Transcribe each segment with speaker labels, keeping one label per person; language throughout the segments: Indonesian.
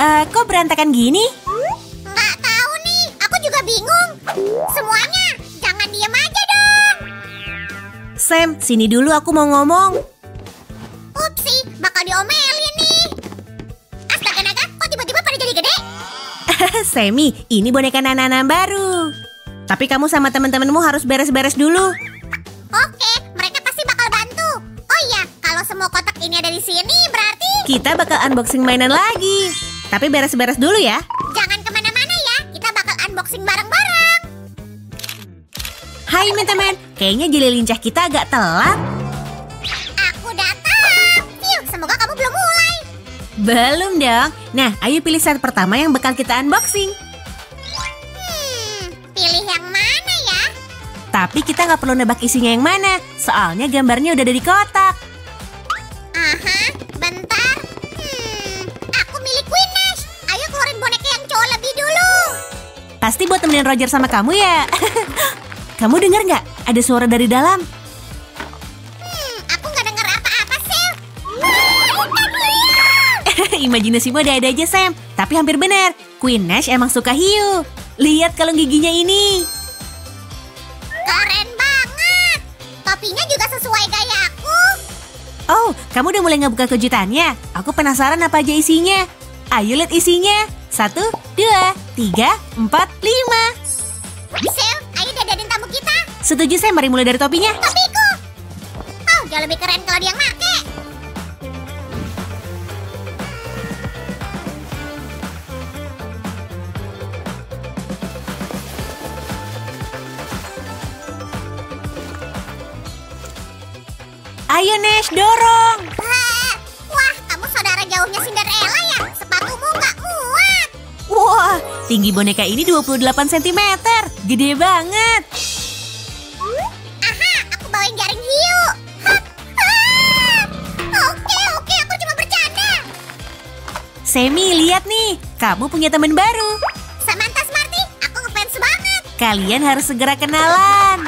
Speaker 1: Kok berantakan gini?
Speaker 2: Nggak tahu nih, aku juga bingung. Semuanya, jangan diem aja dong.
Speaker 1: Sam, sini dulu aku mau ngomong.
Speaker 2: Upsi, bakal diomelin nih. Astaga naga, kok tiba-tiba pada jadi gede?
Speaker 1: Semi, ini boneka Nana baru. Tapi kamu sama teman-temanmu harus beres-beres dulu.
Speaker 2: Oke, mereka pasti bakal bantu. Oh iya, kalau semua kotak ini ada di sini, berarti
Speaker 1: Kita bakal unboxing mainan lagi. Tapi beres-beres dulu ya.
Speaker 2: jangan kemana-mana ya. Kita bakal unboxing bareng-bareng.
Speaker 1: Hai teman-teman, kayaknya jeli lincah kita agak telat.
Speaker 2: Aku datang. Yuk, semoga kamu belum mulai.
Speaker 1: Belum dong. Nah, ayo pilih set pertama yang bakal kita unboxing.
Speaker 2: Pilih yang mana ya?
Speaker 1: Tapi kita nggak perlu nebak isinya yang mana, soalnya gambarnya udah ada di kotak.
Speaker 2: Aha, bentar. Aku milih Queen Nash. Ayo keluarin boneka yang cowok lebih dulu.
Speaker 1: Pasti buat temenin Roger sama kamu ya. Kamu dengar nggak? Ada suara dari dalam.
Speaker 2: Aku nggak dengar apa-apa, Sil.
Speaker 1: Imajinasimu ada-ada aja, Sam. Tapi hampir benar. Queen Nash emang suka hiu. Lihat kalung giginya ini.
Speaker 2: Keren banget. Topinya juga sesuai gayaku.
Speaker 1: Oh, kamu udah mulai ngebuka kejutannya? Aku penasaran apa aja isinya. Ayo lihat isinya. 1, 2, 3, 4, 5.
Speaker 2: Sil, ayo dadanin tamu kita.
Speaker 1: Setuju, Sam. Mari mulai dari topinya.
Speaker 2: Topiku. Oh, jauh lebih keren kalau dia yang make.
Speaker 1: Ayo, Nash, dorong.
Speaker 2: Wah, kamu saudara jauhnya Cinderella ya? Sepatumu nggak muat.
Speaker 1: Wah, tinggi boneka ini 28 cm. Gede banget.
Speaker 2: Aha, aku bawain jaring hiu. Hap, hap. Oke, aku cuma bercanda.
Speaker 1: Semi, lihat nih. Kamu punya teman baru.
Speaker 2: Samantha Smarty, aku ngefans banget.
Speaker 1: Kalian harus segera kenalan.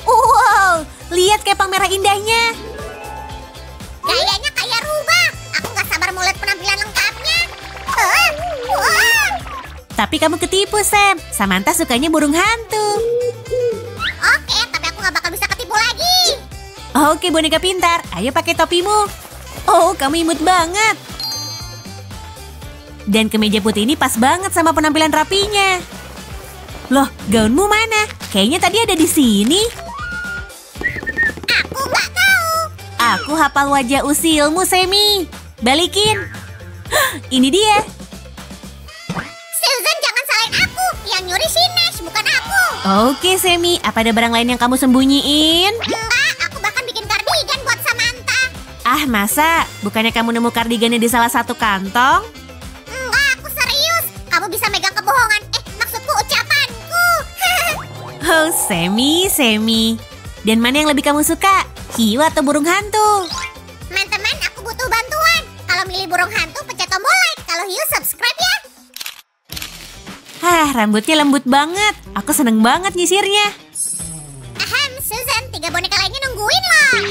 Speaker 1: Wow, lihat kepang merah indahnya.
Speaker 2: Gayanya kayak rubah. Aku nggak sabar mau lihat penampilan lengkapnya. Wah.
Speaker 1: Tapi kamu ketipu, Sam. Samantha sukanya burung hantu.
Speaker 2: Oke, tapi aku nggak bakal bisa ketipu lagi.
Speaker 1: Oke, boneka pintar. Ayo pakai topimu. Oh, kamu imut banget. Dan kemeja putih ini pas banget sama penampilan rapinya. Loh, gaunmu mana? Kayaknya tadi ada di sini.
Speaker 2: Aku nggak tahu.
Speaker 1: Aku hafal wajah usilmu, Semi. Balikin. Hah, ini dia.
Speaker 2: Susan, jangan salahin aku. Yang nyuri si Nash, bukan aku.
Speaker 1: Oke, Semi. Apa ada barang lain yang kamu sembunyiin?
Speaker 2: Enggak, aku bahkan bikin kardigan buat Samantha.
Speaker 1: Ah, masa? Bukannya kamu nemu kardigannya di salah satu kantong?
Speaker 2: Enggak, aku serius. Kamu bisa megang kebohongan. Maksudku ucapanku.
Speaker 1: Oh, Semi. Dan mana yang lebih kamu suka? Hiu atau burung hantu?
Speaker 2: Teman-teman, aku butuh bantuan. Kalau milih burung hantu, pencet tombol like. Kalau hiu, subscribe ya.
Speaker 1: Rambutnya lembut banget. Aku seneng banget nyisirnya.
Speaker 2: Ahem, Susan, 3 boneka lainnya nungguin loh.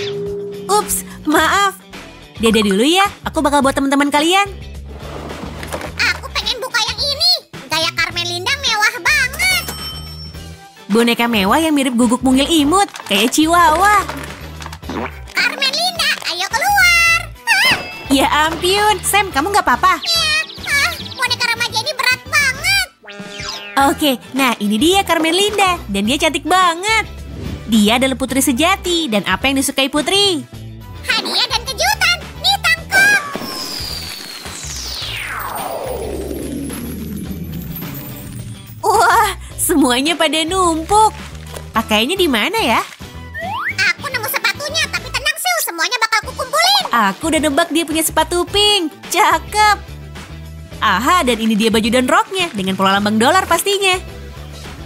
Speaker 1: Ups, maaf. Dadah dulu ya, aku bakal buat teman-teman kalian.
Speaker 2: Aku pengen buka yang ini. Gaya Carmelinda mewah banget.
Speaker 1: Boneka mewah yang mirip guguk mungil imut, kayak Chihuahua.
Speaker 2: Carmelinda, ayo keluar.
Speaker 1: Ya ampun, Sam, kamu nggak apa-apa?
Speaker 2: Boneka remaja ini berat banget.
Speaker 1: Oke, nah ini dia Carmelinda, dan dia cantik banget. Dia adalah putri sejati, dan apa yang disukai putri?
Speaker 2: Hadiah dan kejutan. Nih, tangkap.
Speaker 1: Wah, semuanya pada numpuk. Pakainya di mana ya?
Speaker 2: Aku nemu sepatunya, tapi tenang Sil, semuanya bakal kukumpulin.
Speaker 1: Aku udah nebak dia punya sepatu pink. Cakep. Aha, dan ini dia baju dan roknya dengan pola lambang dolar pastinya.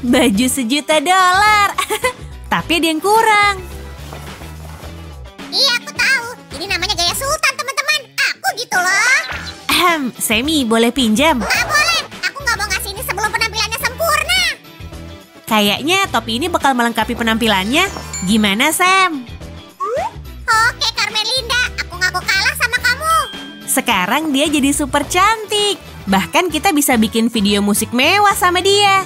Speaker 1: Baju $1.000.000. Tapi ada yang kurang.
Speaker 2: Iya, aku tahu. Ini namanya gaya sultan, teman-teman. Aku gitu loh.
Speaker 1: Semi, boleh pinjam?
Speaker 2: Nggak boleh. Aku nggak mau ngasih ini sebelum penampilannya sempurna.
Speaker 1: Kayaknya topi ini bakal melengkapi penampilannya. Gimana, Sam?
Speaker 2: Oke, Carmelinda. Aku ngaku kalah sama kamu.
Speaker 1: Sekarang dia jadi super cantik. Bahkan kita bisa bikin video musik mewah sama dia.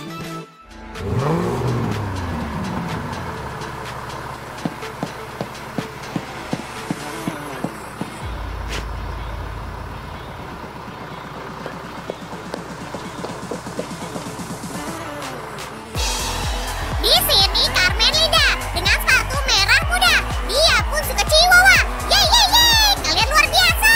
Speaker 2: Di sini Carmelida dengan sepatu merah muda. Dia pun suka Chihuahua. Yeay, yeay, yeay. Kalian luar biasa.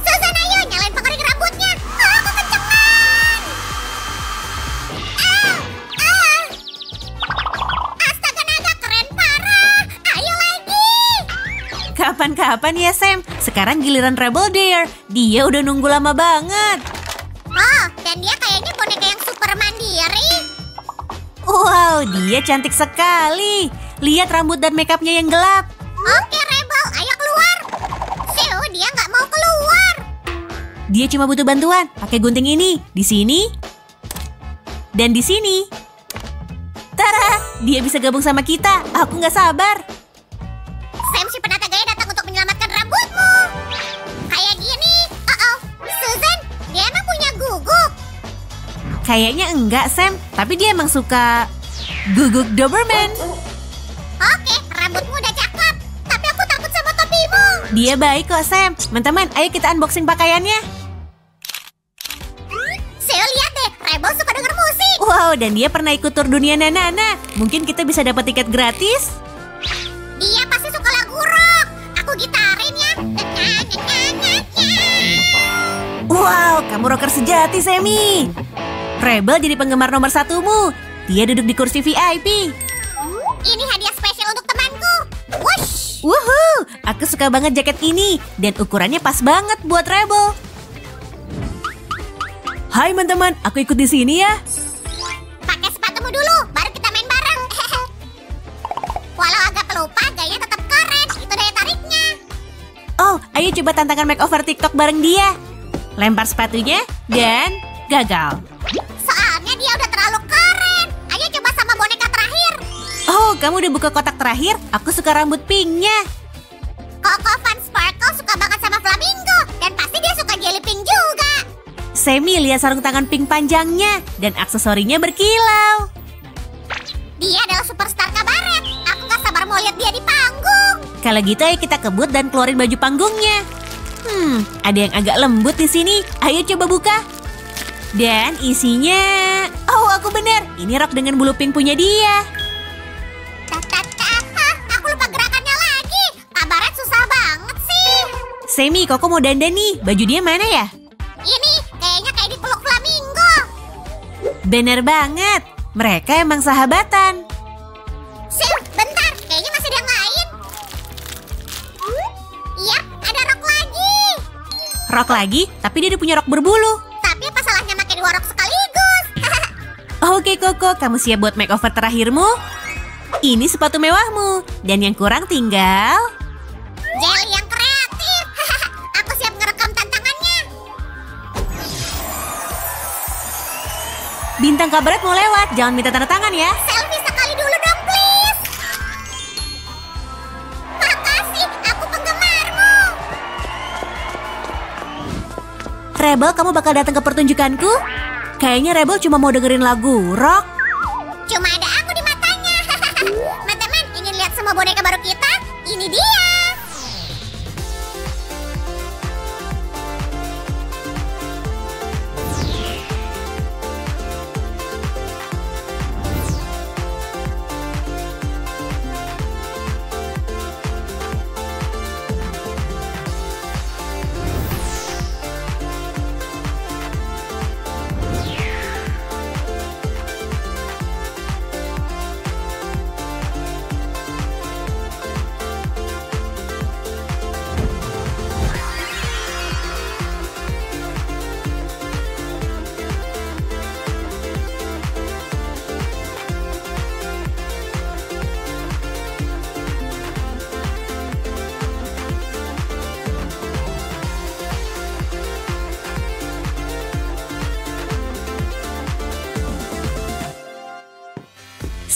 Speaker 2: Susan, ayo nyalain pengering rambutnya. Aku kecengan. Ah, ah. Astaga naga, keren parah. Ayo lagi.
Speaker 1: Kapan-kapan ya Sam, sekarang giliran Rebel Dare. Dia udah nunggu lama banget.
Speaker 2: Oh, dan dia kayaknya boneka yang super mandiri.
Speaker 1: Wow, dia cantik sekali. Lihat rambut dan makeupnya yang gelap.
Speaker 2: Oke, Rebel, ayo keluar. Seu, dia nggak mau keluar.
Speaker 1: Dia cuma butuh bantuan. Pakai gunting ini, di sini, dan di sini. Tara, dia bisa gabung sama kita. Aku nggak sabar.
Speaker 2: Sam si penata gaya datang untuk menyelamatkan rambutmu. Kayak gini. Susan, dia emang punya guguk.
Speaker 1: Kayaknya enggak Sam, tapi dia emang suka guguk Doberman.
Speaker 2: Oke, rambutmu udah cakep. Tapi aku takut sama topimu.
Speaker 1: Dia baik kok Sam. Teman-teman, ayo kita unboxing pakaiannya.
Speaker 2: Seu, lihat deh, Rebel suka denger musik.
Speaker 1: Wow, dan dia pernah ikut tur dunia Nanana. Mungkin kita bisa dapat tiket gratis.
Speaker 2: Dia pasti suka lagu rock. Aku gitarin ya.
Speaker 1: Wow, kamu rocker sejati, Semi. Rebel jadi penggemar nomor satumu. Dia duduk di kursi VIP.
Speaker 2: Ini hadiah spesial untuk temanku. Wush.
Speaker 1: Wuhuu, aku suka banget jaket ini. Dan ukurannya pas banget buat Rebel. Hai teman-teman, aku ikut di sini ya.
Speaker 2: Pakai sepatumu dulu, baru kita main bareng. Walau agak pelupa, gayanya tetap keren. Itu daya tariknya.
Speaker 1: Oh, ayo coba tantangan makeover TikTok bareng dia. Lempar sepatunya dan gagal.
Speaker 2: Soalnya dia udah terlalu keren. Ayo coba sama boneka terakhir.
Speaker 1: Oh, kamu udah buka kotak terakhir? Aku suka rambut pinknya.
Speaker 2: Coco Van Sparkle suka banget sama flamingo. Dan pasti dia suka jelly pink juga.
Speaker 1: Semi lihat sarung tangan pink panjangnya dan aksesorinya berkilau.
Speaker 2: Dia adalah superstar kabaret. Aku gak sabar mau lihat dia di panggung.
Speaker 1: Kalau gitu ayo kita kebut dan keluarin baju panggungnya. Ada yang agak lembut di sini. Ayo coba buka. Dan isinya... Oh, aku bener. Ini rok dengan bulu pink punya dia.
Speaker 2: Aku lupa gerakannya lagi. Kabaret susah banget sih.
Speaker 1: Semi, Koko mau dandan nih. Baju dia mana ya?
Speaker 2: Ini kayaknya kayak dipeluk flamingo.
Speaker 1: Bener banget. Mereka emang sahabatan.
Speaker 2: Sil, bentar. Kayaknya masih ada yang lain. Iya, ada rok lagi.
Speaker 1: Rok lagi, tapi dia udah punya rok berbulu.
Speaker 2: Tapi apa salahnya pakai dua rok sekaligus?
Speaker 1: Oke Koko, kamu siap buat makeover terakhirmu? Ini sepatu mewahmu. Dan yang kurang tinggal...
Speaker 2: Jelly yang kreatif. Aku siap ngerekam tantangannya.
Speaker 1: Bintang kabaret mau lewat, jangan minta tanda tangan ya.
Speaker 2: Selfie sekali dulu dong, please. Makasih, aku penggemarmu.
Speaker 1: Rebel, kamu bakal datang ke pertunjukanku? Kayaknya Rebel cuma mau dengerin lagu rock.
Speaker 2: Cuma ada aku di matanya. Teman-teman, ingin lihat semua boneka baru kita? Ini dia.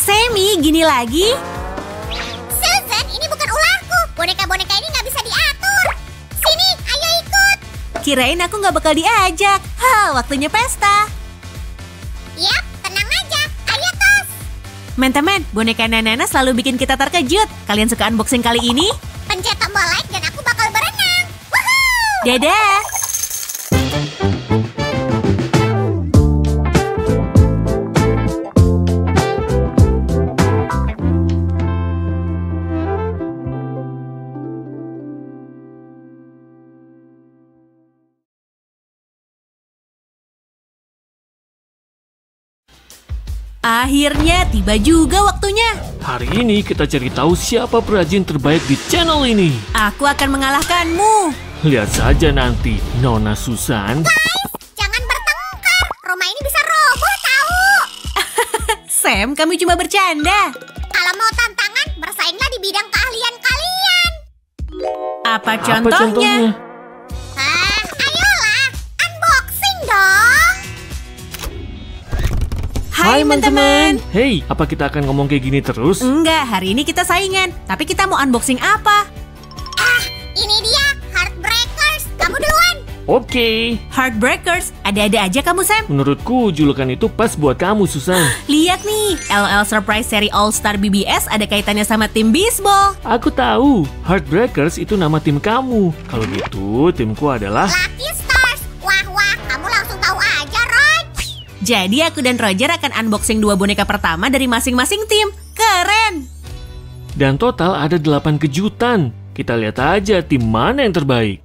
Speaker 1: Sammy, gini lagi?
Speaker 2: Susan, ini bukan ularku. Boneka-boneka ini nggak bisa diatur. Sini, ayo ikut.
Speaker 1: Kirain aku nggak bakal diajak. Waktunya pesta.
Speaker 2: Yap, tenang aja. Ayo tos.
Speaker 1: Teman-teman, boneka Nana selalu bikin kita terkejut. Kalian suka unboxing kali ini?
Speaker 2: Pencet tombol like dan aku bakal berenang. Woohoo!
Speaker 1: Dadah! Akhirnya tiba juga waktunya.
Speaker 3: Hari ini kita cari tahu siapa perajin terbaik di channel ini.
Speaker 1: Aku akan mengalahkanmu.
Speaker 3: Lihat saja nanti, Nona Susan.
Speaker 2: Guys, jangan bertengkar. Rumah ini bisa roboh tahu.
Speaker 1: Sam, kami cuma bercanda.
Speaker 2: Kalau mau tantangan, bersainglah di bidang keahlian kalian.
Speaker 1: Apa
Speaker 3: Apa
Speaker 1: contohnya?
Speaker 2: Ayolah, unboxing dong.
Speaker 1: Hai teman-teman.
Speaker 3: Hey, apa kita akan ngomong kayak gini terus?
Speaker 1: Enggak, hari ini kita saingan. Tapi kita mau unboxing apa?
Speaker 2: Ini dia, Heartbreakers. Kamu duluan.
Speaker 3: Oke.
Speaker 1: Heartbreakers. Ada-ada aja kamu, Sam.
Speaker 3: Menurutku julukan itu pas buat kamu, Susan.
Speaker 1: Lihat nih, LL Surprise Seri All Star BBS ada kaitannya sama tim bisbol.
Speaker 3: Aku tahu, Heartbreakers itu nama tim kamu. Kalau gitu, timku adalah...
Speaker 2: Lucky Stars. Wah, kamu langsung tahu aja, Roj.
Speaker 1: Jadi aku dan Roger akan unboxing 2 boneka pertama dari masing-masing tim. Keren!
Speaker 3: Dan total ada 8 kejutan. Kita lihat aja tim mana yang terbaik.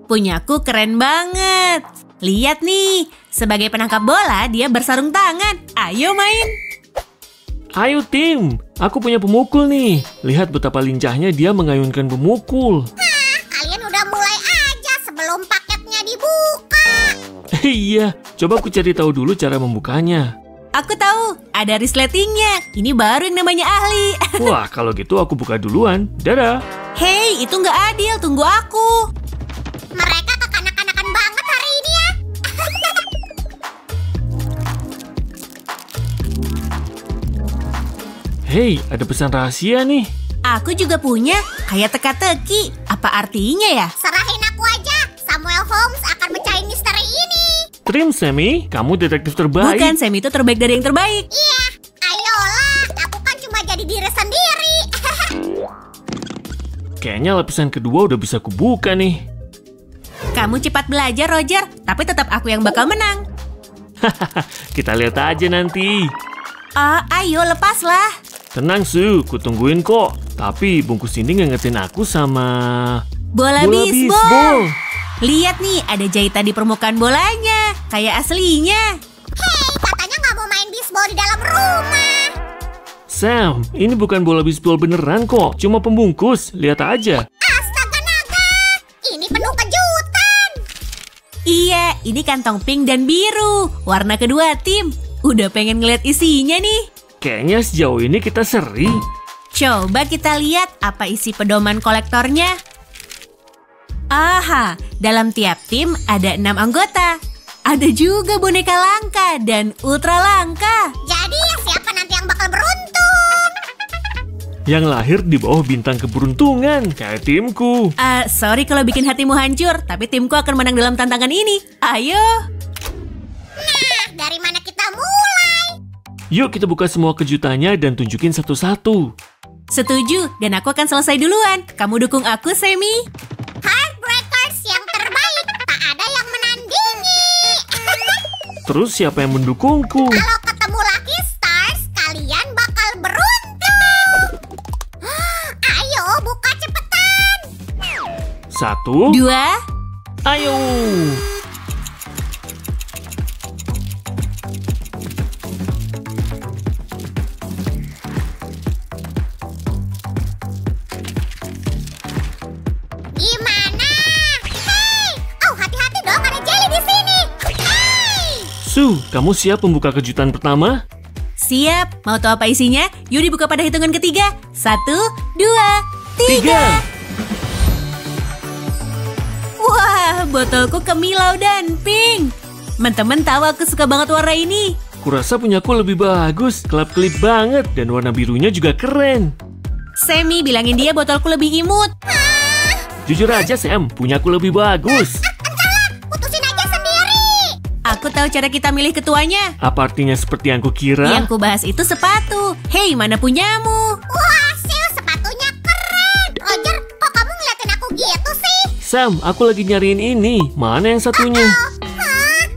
Speaker 1: Punyaku keren banget. Lihat nih, sebagai penangkap bola dia bersarung tangan. Ayo main.
Speaker 3: Ayo tim, aku punya pemukul nih. Lihat betapa lincahnya dia mengayunkan pemukul.
Speaker 2: Kalian udah mulai aja sebelum paketnya dibuka.
Speaker 3: Iya, coba aku cari tahu dulu cara membukanya.
Speaker 1: Aku tahu, ada resletingnya. Ini baru yang namanya ahli.
Speaker 3: Wah, kalau gitu aku buka duluan. Dadah.
Speaker 1: Hei, itu nggak adil. Tunggu aku.
Speaker 2: Mereka kekanak-kanakan banget hari ini ya.
Speaker 3: Hei, ada pesan rahasia nih.
Speaker 1: Aku juga punya, kayak teka-teki. Apa artinya ya?
Speaker 2: Serahin aku aja. Samuel Holmes akan mecahin misteri ini.
Speaker 3: Trim Sammy, kamu detektif terbaik.
Speaker 1: Bukan, Sam itu terbaik dari yang terbaik.
Speaker 2: Iya, ayolah. Aku kan cuma jadi diri sendiri.
Speaker 3: Kayaknya lapisan kedua udah bisa kubuka nih.
Speaker 1: Kamu cepat belajar, Roger. Tapi tetap aku yang bakal menang.
Speaker 3: Kita lihat aja nanti.
Speaker 1: Ayo lepaslah.
Speaker 3: Tenang Su, kutungguin kok. Tapi bungkus ini ngingetin aku sama...
Speaker 1: Bola
Speaker 3: Bola
Speaker 1: bisbol.
Speaker 3: bisbol.
Speaker 1: Lihat nih, ada jahitan di permukaan bolanya. Kayak aslinya.
Speaker 2: Hei, katanya nggak mau main bisbol di dalam rumah.
Speaker 3: Sam, ini bukan bola bisbol beneran kok. Cuma pembungkus, lihat aja.
Speaker 2: Astaga naga, ini penuh kejutan.
Speaker 1: Iya, ini kantong pink dan biru. Warna kedua tim. Udah pengen ngeliat isinya nih.
Speaker 3: Kayaknya sejauh ini kita seri.
Speaker 1: Coba kita lihat apa isi pedoman kolektornya. Aha, dalam tiap tim ada 6 anggota. Ada juga boneka langka dan ultra langka.
Speaker 2: Jadi siapa nanti yang bakal beruntung?
Speaker 3: Yang lahir di bawah bintang keberuntungan, kayak timku.
Speaker 1: Sorry kalau bikin hatimu hancur, tapi timku akan menang dalam tantangan ini. Ayo.
Speaker 2: Nah, dari mana kita mulai?
Speaker 3: Yuk kita buka semua kejutannya dan tunjukin satu-satu.
Speaker 1: Setuju, dan aku akan selesai duluan. Kamu dukung aku, Sammy?
Speaker 2: Heartbreakers yang terbaik, tak ada yang menandingi.
Speaker 3: Terus siapa yang mendukungku?
Speaker 2: Kalau ketemu Lucky Stars, kalian bakal beruntung. Ayo, buka cepetan.
Speaker 3: 1,
Speaker 1: 2.
Speaker 3: ayo.
Speaker 2: Gimana? Hei, hati-hati dong, ada jelly di sini. Hei,
Speaker 3: Su, kamu siap membuka kejutan pertama?
Speaker 1: Siap, mau tahu apa isinya? Yuk dibuka pada hitungan ketiga. 1, 2, 3.
Speaker 3: 3.
Speaker 1: Wah, botolku kemilau dan pink. Teman-teman tahu aku suka banget warna ini.
Speaker 3: kurasa punyaku lebih bagus. Kelap-kelip banget dan warna birunya juga keren.
Speaker 1: Sammy, bilangin dia botolku lebih imut.
Speaker 3: Jujur aja Sam, punyaku lebih bagus.
Speaker 2: Putusin aja sendiri.
Speaker 1: Aku tahu cara kita milih ketuanya.
Speaker 3: Apa artinya seperti yang kukira?
Speaker 1: Yang kubahas itu sepatu. Hei, mana punyamu?
Speaker 2: Wah, Sil, sepatunya keren. Roger, kok kamu ngeliatin aku gitu sih?
Speaker 3: Sam, aku lagi nyariin ini. Mana yang satunya?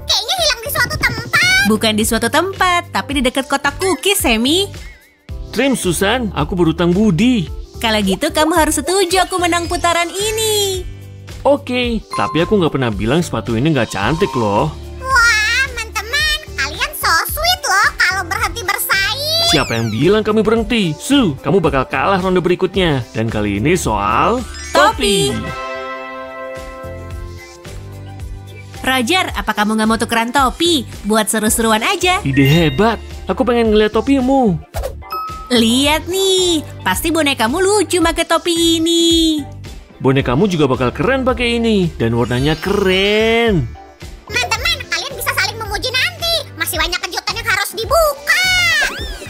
Speaker 2: Kayaknya hilang di suatu tempat.
Speaker 1: Bukan di suatu tempat, tapi di dekat kotak cookies, Sammy.
Speaker 3: Trim, Susan, aku berutang budi.
Speaker 1: Kalau gitu kamu harus setuju aku menang putaran ini.
Speaker 3: Oke, tapi aku nggak pernah bilang sepatu ini nggak cantik loh.
Speaker 2: Wah, teman-teman, kalian so sweet loh kalau berhenti bersaing.
Speaker 3: Siapa yang bilang kami berhenti? Su, kamu bakal kalah ronde berikutnya. Dan kali ini soal
Speaker 1: Topi. Roger, apa kamu nggak mau tukeran topi? Buat seru-seruan aja.
Speaker 3: Ide hebat. Aku pengen ngeliat topimu.
Speaker 1: Lihat nih, pasti bonekamu lucu pakai topi ini.
Speaker 3: Bonekamu juga bakal keren pakai ini. Dan warnanya keren.
Speaker 2: Teman-teman, kalian bisa saling memuji nanti. Masih banyak kejutan yang harus dibuka.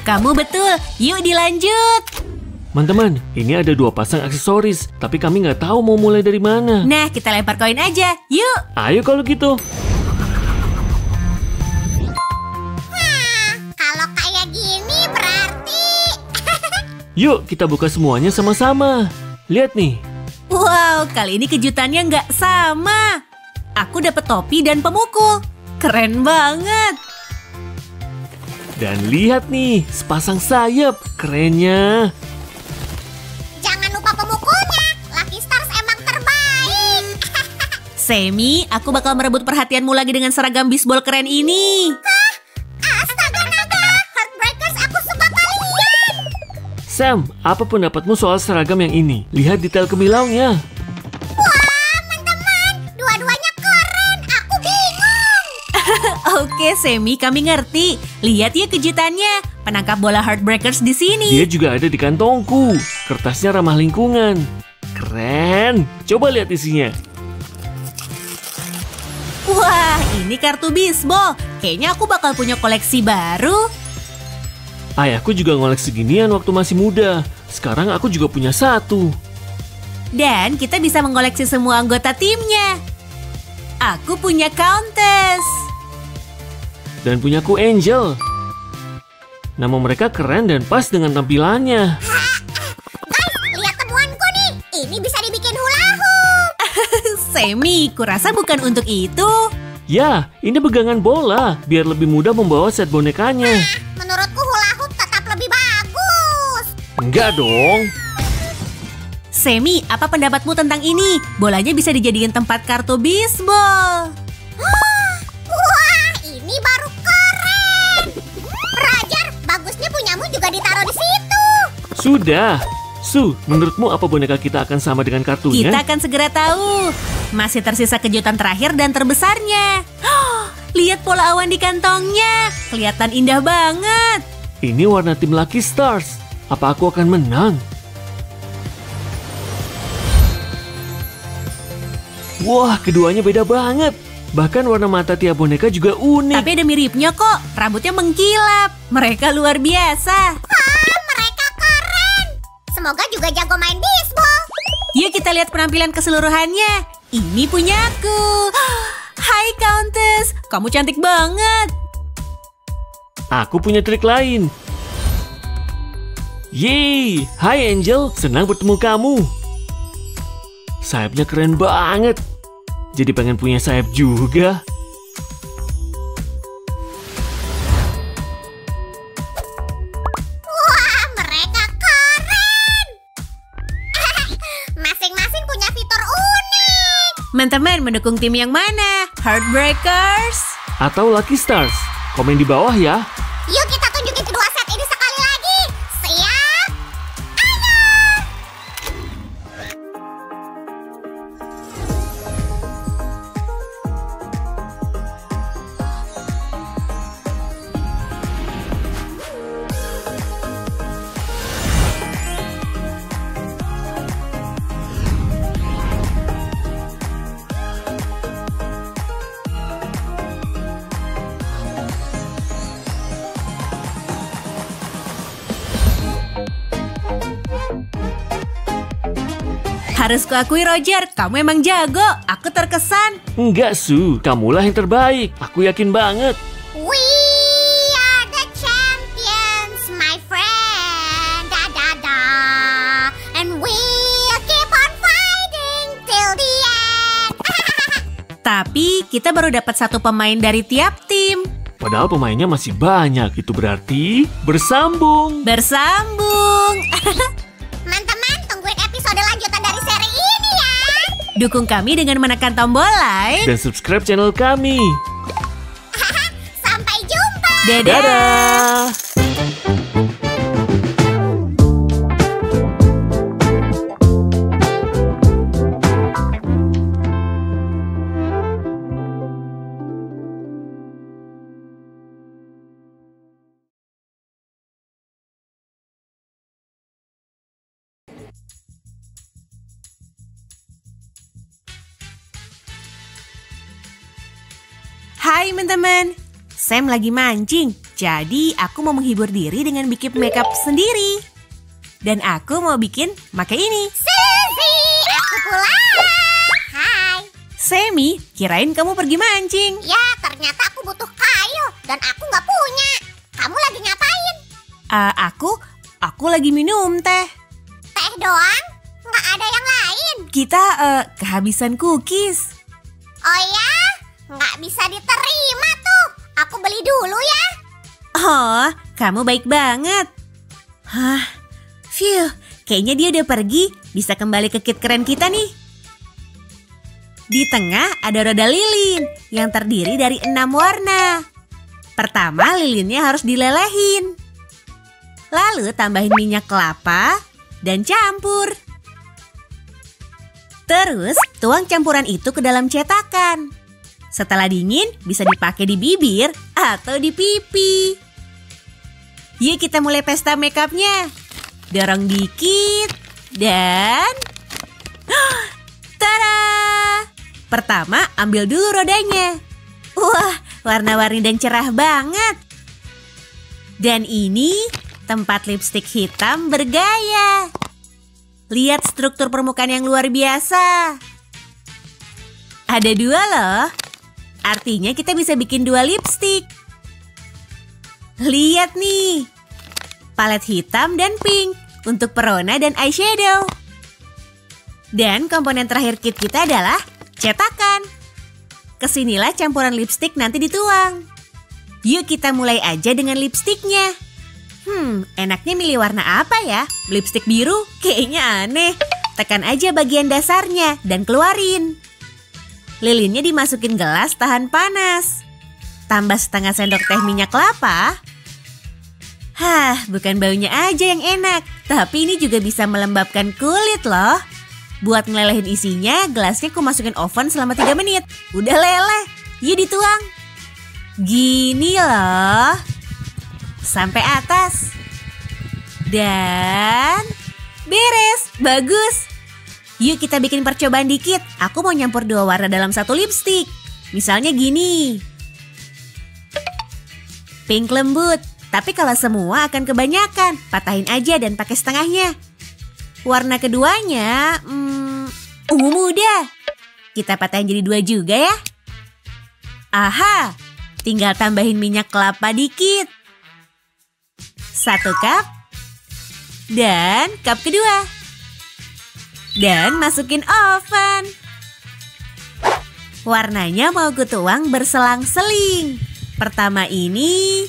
Speaker 1: Kamu betul, yuk dilanjut.
Speaker 3: Teman-teman, ini ada 2 pasang aksesoris. Tapi kami nggak tahu mau mulai dari mana.
Speaker 1: Nah, kita lempar koin aja, yuk.
Speaker 3: Ayo kalau gitu.
Speaker 2: Kalau kayak gini berarti...
Speaker 3: Yuk, kita buka semuanya sama-sama. Lihat nih.
Speaker 1: Wow, kali ini kejutannya nggak sama. Aku dapat topi dan pemukul. Keren banget.
Speaker 3: Dan lihat nih, sepasang sayap. Kerennya.
Speaker 2: Jangan lupa pemukulnya. Lucky Stars emang terbaik.
Speaker 1: Sammy, aku bakal merebut perhatianmu lagi dengan seragam bisbol keren ini.
Speaker 2: Astaga naga, Heartbreakers, aku suka kalian.
Speaker 3: Sam, apa pendapatmu soal seragam yang ini? Lihat detail kemilaunya.
Speaker 2: Wah, teman-teman, dua-duanya keren. Aku bingung.
Speaker 1: Oke, Sammy, kami ngerti. Lihat ya kejutannya. Penangkap bola Heartbreakers di sini.
Speaker 3: Dia juga ada di kantongku. Kertasnya ramah lingkungan. Keren. Coba lihat isinya.
Speaker 1: Wah, ini kartu bisbol. Kayaknya aku bakal punya koleksi baru.
Speaker 3: Ayahku juga ngoleksi ginian waktu masih muda. Sekarang aku juga punya 1.
Speaker 1: Dan kita bisa mengoleksi semua anggota timnya. Aku punya Countess.
Speaker 3: Dan punyaku Angel. Nama mereka keren dan pas dengan tampilannya.
Speaker 2: Guys, lihat temuanku nih. Ini bisa dibikin hula hoop.
Speaker 1: Sammy, kurasa bukan untuk itu.
Speaker 3: Ya, ini pegangan bola. Biar lebih mudah membawa set bonekanya.
Speaker 2: Menurutku hula hoop tetap lebih bagus.
Speaker 3: Enggak dong.
Speaker 1: Sammy, apa pendapatmu tentang ini? Bolanya bisa dijadikan tempat kartu bisbol.
Speaker 2: Wah, ini baru keren. Roger, bagusnya punyamu juga ditaruh di situ.
Speaker 3: Sudah. Su, menurutmu apa boneka kita akan sama dengan kartunya?
Speaker 1: Kita akan segera tahu. Masih tersisa kejutan terakhir dan terbesarnya. Lihat pola awan di kantongnya. Kelihatan indah banget.
Speaker 3: Ini warna tim Lucky Stars. Apa aku akan menang? Wah, keduanya beda banget. Bahkan warna mata tiap boneka juga unik.
Speaker 1: Tapi ada miripnya kok. Rambutnya mengkilap. Mereka luar biasa.
Speaker 2: Mereka keren. Semoga juga jago main bisbol.
Speaker 1: Yuk kita lihat penampilan keseluruhannya. Ini punyaku. Hai Countess, kamu cantik banget.
Speaker 3: Aku punya trik lain. Yeay, hai Angel, senang bertemu kamu. Sayapnya keren banget. Jadi pengen punya sayap juga.
Speaker 2: Wah, mereka keren. Masing-masing punya fitur unik.
Speaker 1: Teman-teman mendukung tim yang mana? Heartbreakers?
Speaker 3: Atau Lucky Stars? Komen di bawah ya.
Speaker 2: Yuk kita tunjukin kedua set ini sekali lagi. Siap? Ayo!
Speaker 1: Harus kuakui Roger, kamu emang jago. Aku terkesan.
Speaker 3: Enggak, Su. Kamulah yang terbaik. Aku yakin banget.
Speaker 2: We are the champions, my friend. Da da da. And we'll keep on fighting till the end.
Speaker 1: Tapi kita baru dapat satu pemain dari tiap tim.
Speaker 3: Padahal pemainnya masih banyak. Itu berarti bersambung.
Speaker 1: Bersambung.
Speaker 2: Teman-teman, tungguin episode lanjutan dari seri ini ya.
Speaker 1: Dukung kami dengan menekan tombol like.
Speaker 3: Dan subscribe channel kami.
Speaker 2: Sampai jumpa.
Speaker 1: Dadah.
Speaker 3: Dadah!
Speaker 1: Hai teman-teman, Sam lagi mancing. Jadi aku mau menghibur diri dengan bikin makeup sendiri. Dan aku mau bikin pakai ini.
Speaker 2: Suzy, aku pulang. Hai.
Speaker 1: Sammy, kirain kamu pergi mancing.
Speaker 2: Ya, ternyata aku butuh kayu dan aku nggak punya. Kamu lagi ngapain?
Speaker 1: Aku lagi minum teh.
Speaker 2: Teh doang? Nggak ada yang lain?
Speaker 1: Kita kehabisan cookies.
Speaker 2: Oh ya? Nggak bisa diterima tuh. Aku beli dulu ya.
Speaker 1: Oh, kamu baik banget. Hah, phew, kayaknya dia udah pergi. Bisa kembali ke kit keren kita nih. Di tengah ada roda lilin yang terdiri dari 6 warna. Pertama, lilinnya harus dilelehin. Lalu tambahin minyak kelapa dan campur. Terus, tuang campuran itu ke dalam cetakan. Setelah dingin, bisa dipakai di bibir atau di pipi. Yuk kita mulai pesta makeupnya. Dorong dikit dan... Tada! Pertama, ambil dulu rodanya. Wah, warna-warni dan cerah banget. Dan ini tempat lipstik hitam bergaya. Lihat struktur permukaan yang luar biasa. Ada 2 loh. Artinya kita bisa bikin 2 lipstik. Lihat nih. Palet hitam dan pink untuk perona dan eyeshadow. Dan komponen terakhir kit kita adalah cetakan. Kesinilah campuran lipstik nanti dituang. Yuk kita mulai aja dengan lipstiknya. Enaknya milih warna apa ya? Lipstik biru? Kayaknya aneh. Tekan aja bagian dasarnya dan keluarin. Lilinnya dimasukin gelas tahan panas. Tambah setengah sendok teh minyak kelapa. Hah, bukan baunya aja yang enak, tapi ini juga bisa melembabkan kulit loh. Buat ngelelehin isinya, gelasnya aku masukin oven selama 3 menit. Udah leleh, yuk dituang. Gini loh. Sampai atas. Dan beres, bagus. Yuk kita bikin percobaan dikit. Aku mau nyampur 2 warna dalam 1 lipstik. Misalnya gini. Pink lembut. Tapi kalau semua akan kebanyakan, patahin aja dan pakai setengahnya. Warna keduanya, ungu muda. Kita patahin jadi 2 juga ya. Aha, tinggal tambahin minyak kelapa dikit. 1 cup. Dan cup kedua. Dan masukin oven. Warnanya mau ku tuang berselang-seling. Pertama ini,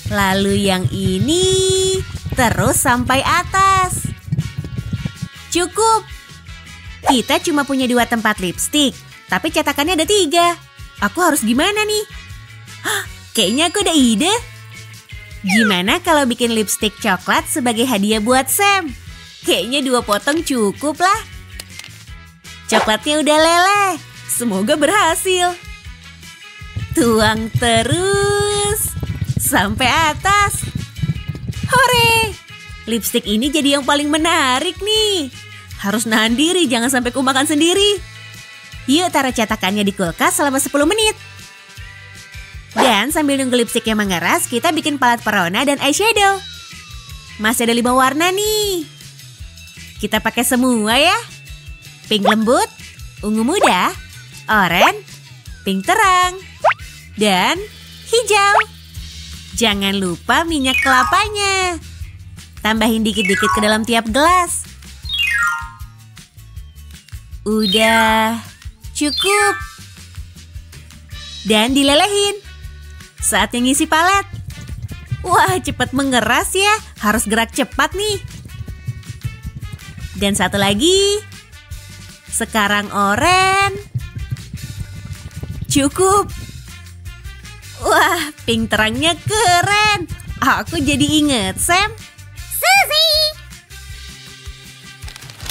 Speaker 1: lalu yang ini, terus sampai atas. Cukup. Kita cuma punya 2 tempat lipstik, tapi cetakannya ada 3. Aku harus gimana nih? Kayaknya aku ada ide. Gimana kalau bikin lipstik coklat sebagai hadiah buat Sam? Kayaknya 2 potong cukup lah. Coklatnya udah leleh. Semoga berhasil. Tuang terus sampai atas. Hore! Lipstik ini jadi yang paling menarik nih. Harus nahan diri, jangan sampai ku makan sendiri. Yuk taruh cetakannya di kulkas selama 10 menit. Dan sambil nunggu lipstiknya mengeras, kita bikin palet perona dan eyeshadow. Masih ada 5 warna nih. Kita pakai semua ya. pink lembut, ungu muda, oranye, pink terang, dan hijau. Jangan lupa minyak kelapanya. Tambahin dikit-dikit ke dalam tiap gelas. Udah cukup. Dan dilelehin. Saatnya ngisi palet. Wah, cepat mengeras ya. Harus gerak cepat nih. Dan satu lagi. Sekarang oranye. Cukup. Wah, pink terangnya keren. Aku jadi inget Sam.
Speaker 2: Suzy,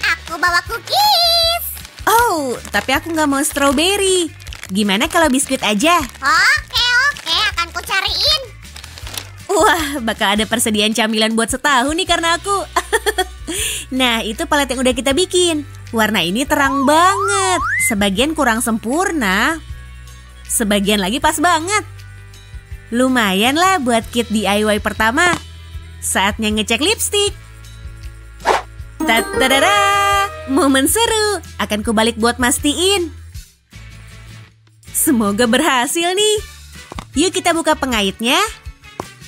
Speaker 2: aku bawa cookies.
Speaker 1: Oh, tapi aku nggak mau strawberry. Gimana kalau biskuit aja?
Speaker 2: Oke, akan ku cariin.
Speaker 1: Wah, bakal ada persediaan camilan buat setahun nih karena aku. Nah, itu palet yang udah kita bikin. Warna ini terang banget. Sebagian kurang sempurna. Sebagian lagi pas banget. Lumayan lah buat kit DIY pertama. Saatnya ngecek lipstick. Tadadada! Momen seru. Akan kubalik buat mastiin. Semoga berhasil nih. Yuk kita buka pengaitnya.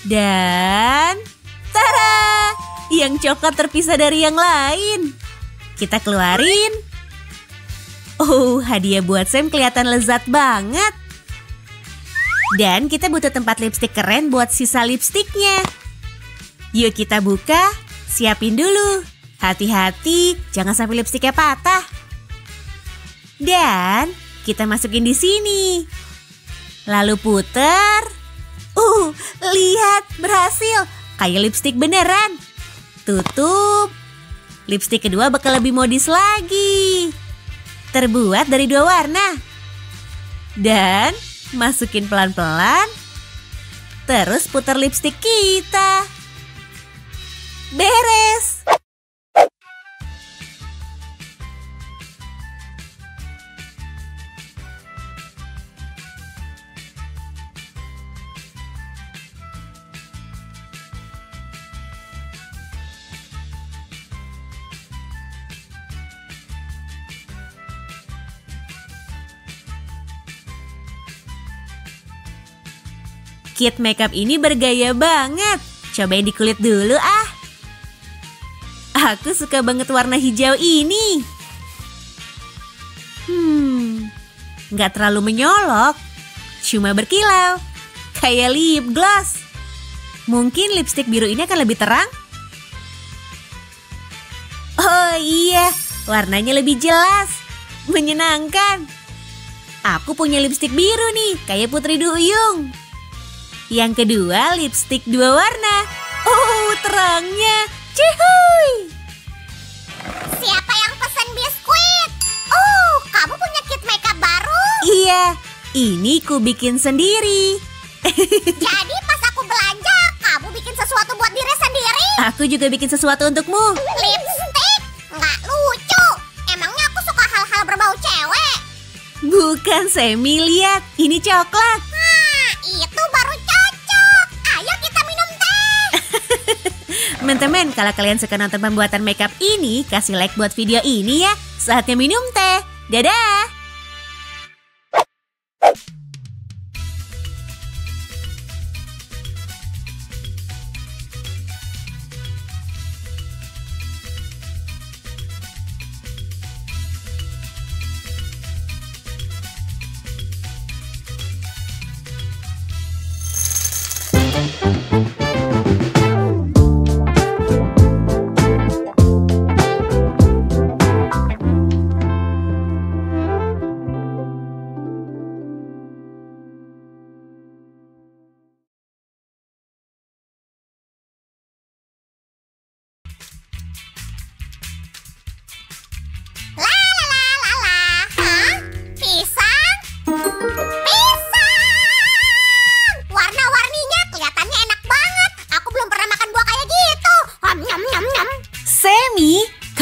Speaker 1: Dan tada! Yang coklat terpisah dari yang lain. Kita keluarin. Oh, hadiah buat Sam kelihatan lezat banget. Dan kita butuh tempat lipstik keren buat sisa lipstiknya. Yuk kita buka. Siapin dulu. Hati-hati, jangan sampai lipstiknya patah. Dan kita masukin di sini. Lalu puter. Lihat, berhasil. Kayak lipstik beneran. Tutup. Lipstik kedua bakal lebih modis lagi. Terbuat dari 2 warna. Dan masukin pelan-pelan. Terus putar lipstik kita. Beres. Kit makeup ini bergaya banget. Cobain di kulit dulu ah. Aku suka banget warna hijau ini. Nggak terlalu menyolok. Cuma berkilau. Kayak lip gloss. Mungkin lipstik biru ini akan lebih terang? Oh iya, warnanya lebih jelas. Menyenangkan. Aku punya lipstik biru nih, kayak Putri Duyung. Yang kedua, lipstik 2 warna. Oh, terangnya. Cihuy!
Speaker 2: Siapa yang pesan biskuit? Oh, kamu punya kit makeup baru?
Speaker 1: Iya, ini ku bikin sendiri.
Speaker 2: Jadi pas aku belanja, kamu bikin sesuatu buat diri sendiri?
Speaker 1: Aku juga bikin sesuatu untukmu.
Speaker 2: Lipstick? Nggak lucu. Emangnya aku suka hal-hal berbau cewek?
Speaker 1: Bukan, Semi, lihat. Ini coklat.
Speaker 2: Itu baru cocok. Ayo kita minum teh.
Speaker 1: Teman-teman, kalau kalian suka nonton pembuatan makeup ini, kasih like buat video ini ya. Saatnya minum teh. Dadah!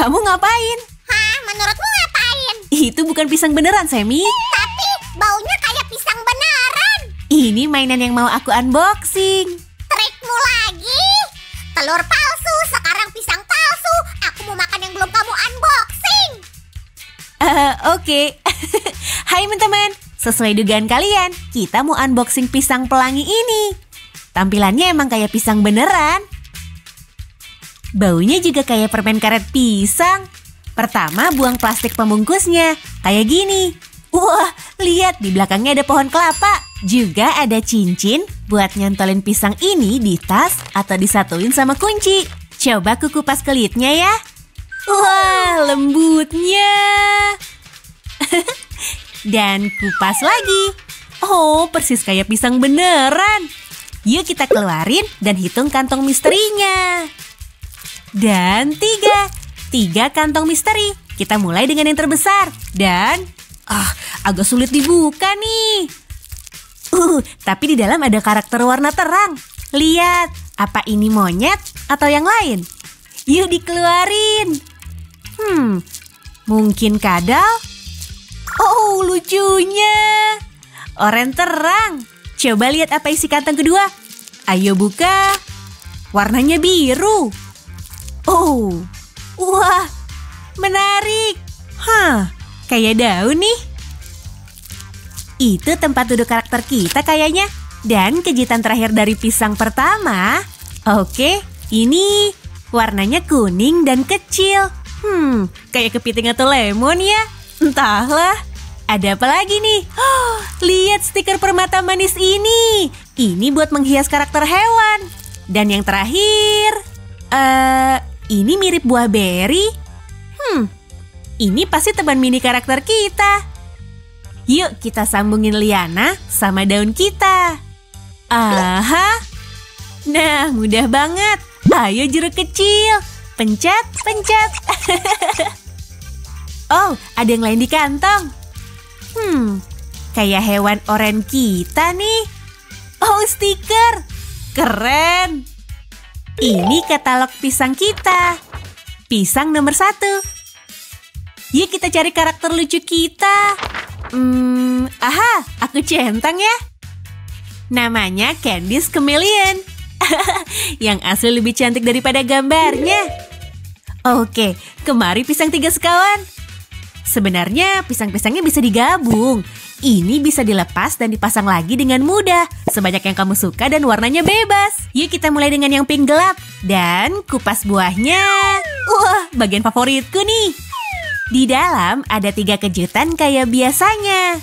Speaker 1: Kamu ngapain?
Speaker 2: Hah, menurutmu ngapain?
Speaker 1: Itu bukan pisang beneran, Semi.
Speaker 2: Tapi baunya kayak pisang beneran.
Speaker 1: Ini mainan yang mau aku unboxing.
Speaker 2: Trikmu lagi? Telur palsu, sekarang pisang palsu. Aku mau makan yang belum kamu unboxing.
Speaker 1: Oke. Hai teman-teman, sesuai dugaan kalian, kita mau unboxing pisang pelangi ini. Tampilannya emang kayak pisang beneran. Baunya juga kayak permen karet pisang. Pertama, buang plastik pembungkusnya, kayak gini. Wah, lihat di belakangnya ada pohon kelapa. Juga ada cincin buat nyantolin pisang ini di tas atau disatuin sama kunci. Coba ku kupas kulitnya ya. Wah, lembutnya. Dan kupas lagi. Oh, persis kayak pisang beneran. Yuk kita keluarin dan hitung kantong misterinya. Dan 3 kantong misteri. Kita mulai dengan yang terbesar. Dan, agak sulit dibuka nih. Tapi di dalam ada karakter warna terang. Lihat, apa ini monyet atau yang lain? Yuk dikeluarin. Mungkin kadal? Oh, lucunya. Oranye terang. Coba lihat apa isi kantong kedua. Ayo buka. Warnanya biru. Oh, wah, menarik. Kayak daun nih. Itu tempat duduk karakter kita kayaknya. Dan kejutan terakhir dari pisang pertama. Oke, ini warnanya kuning dan kecil. Kayak kepiting atau lemon ya. Entahlah. Ada apa lagi nih? Lihat stiker permata manis ini. Ini buat menghias karakter hewan. Dan yang terakhir, ini mirip buah beri. Ini pasti teman mini karakter kita. Yuk kita sambungin liana sama daun kita. Nah, mudah banget. Ayo jeruk kecil. Pencet, pencet. Oh, ada yang lain di kantong. Kayak hewan oranye kita nih. Oh, stiker. Keren. Ini katalog pisang kita. Pisang nomor 1. Yuk kita cari karakter lucu kita. Aku centang ya. Namanya Candice Chameleon. Yang asli lebih cantik daripada gambarnya. Oke, kemari pisang 3 sekawan. Sebenarnya pisang-pisangnya bisa digabung. Ini bisa dilepas dan dipasang lagi dengan mudah. Sebanyak yang kamu suka dan warnanya bebas. Yuk kita mulai dengan yang pink gelap. Dan kupas buahnya. Wah, bagian favoritku nih. Di dalam ada 3 kejutan kayak biasanya.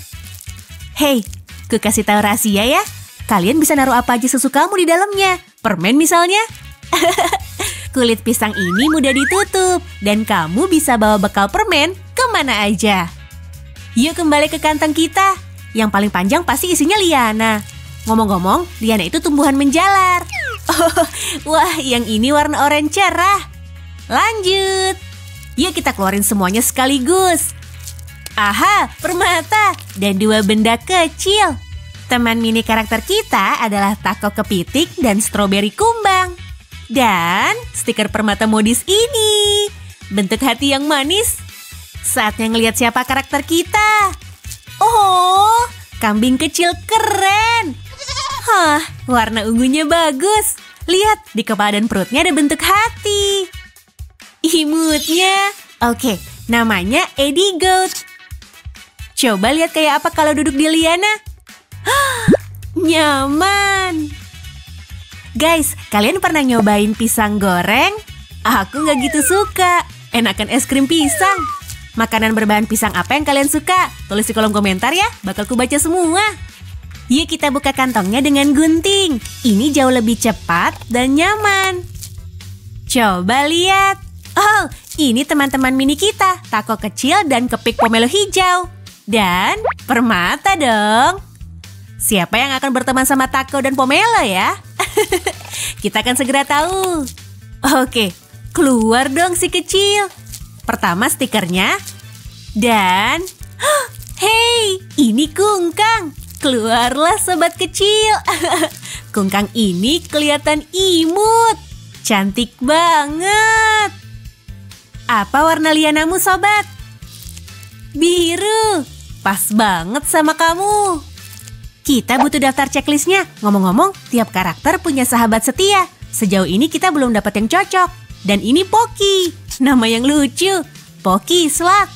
Speaker 1: Hey, ku kasih tahu rahasia ya. Kalian bisa naruh apa aja sesukamu di dalamnya. Permen misalnya. Kulit pisang ini mudah ditutup. Dan kamu bisa bawa bekal permen kemana aja. Yuk kembali ke kantong kita. Yang paling panjang pasti isinya liana. Ngomong-ngomong, liana itu tumbuhan menjalar. Wah, yang ini warna oranye cerah. Lanjut. Yuk kita keluarin semuanya sekaligus. Permata dan 2 benda kecil. Teman mini karakter kita adalah taco kepiting dan stroberi kumbang. Dan stiker permata modis ini. Bentuk hati yang manis. Saatnya ngelihat siapa karakter kita. Oh, kambing kecil keren. Warna ungunya bagus. Lihat, di kepala dan perutnya ada bentuk hati. Imutnya. Oke, namanya Eddie Goat. Coba lihat kayak apa kalau duduk di liana. Nyaman. Guys, kalian pernah nyobain pisang goreng? Aku nggak gitu suka. Enakan es krim pisang. Makanan berbahan pisang apa yang kalian suka? Tulis di kolom komentar ya, bakal ku baca semua. Yuk kita buka kantongnya dengan gunting. Ini jauh lebih cepat dan nyaman. Coba lihat. Oh, ini teman-teman mini kita. Taco kecil dan kepik pomelo hijau. Dan permata dong. Siapa yang akan berteman sama taco dan pomelo ya? Kita akan segera tahu. Oke, keluar dong si kecil. Pertama stikernya. Dan hey, ini kungkang. Keluarlah sobat kecil. Kungkang ini kelihatan imut. Cantik banget. Apa warna lianamu sobat? Biru. Pas banget sama kamu. Kita butuh daftar checklistnya. Ngomong-ngomong, tiap karakter punya sahabat setia. Sejauh ini kita belum dapat yang cocok. Dan ini Poki. Nama yang lucu. Poki Slug.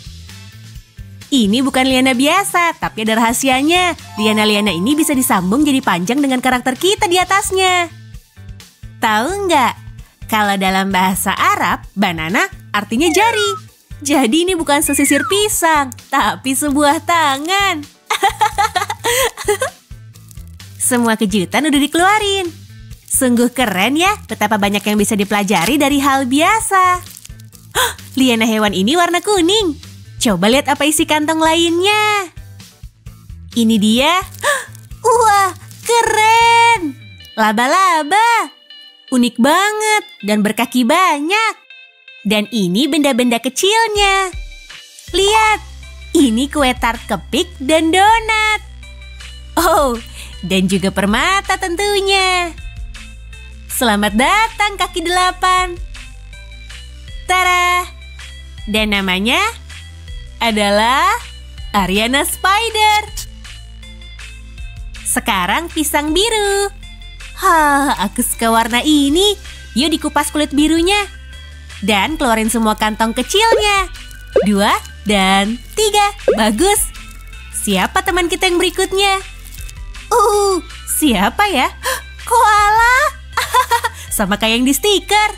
Speaker 1: Ini bukan liana biasa, tapi ada rahasianya. Liana-liana ini bisa disambung jadi panjang dengan karakter kita di atasnya. Tahu nggak? Kalau dalam bahasa Arab, banana artinya jari. Jadi ini bukan sesisir pisang, tapi sebuah tangan. Semua kejutan udah dikeluarin. Sungguh keren ya, betapa banyak yang bisa dipelajari dari hal biasa. Liana hewan ini warna kuning. Coba lihat apa isi kantong lainnya. Ini dia. Wah, keren. Laba-laba. Unik banget dan berkaki banyak. Dan ini benda-benda kecilnya. Lihat, ini kue tart kepik dan donat. Oh, dan juga permata tentunya. Selamat datang kaki 8. Tara! Dan namanya adalah Ariana Spider. Sekarang pisang biru. Aku suka warna ini. Yuk dikupas kulit birunya. Dan keluarin semua kantong kecilnya. 2 dan 3. Bagus. Siapa teman kita yang berikutnya? Siapa ya? Koala. Sama kayak yang di stiker.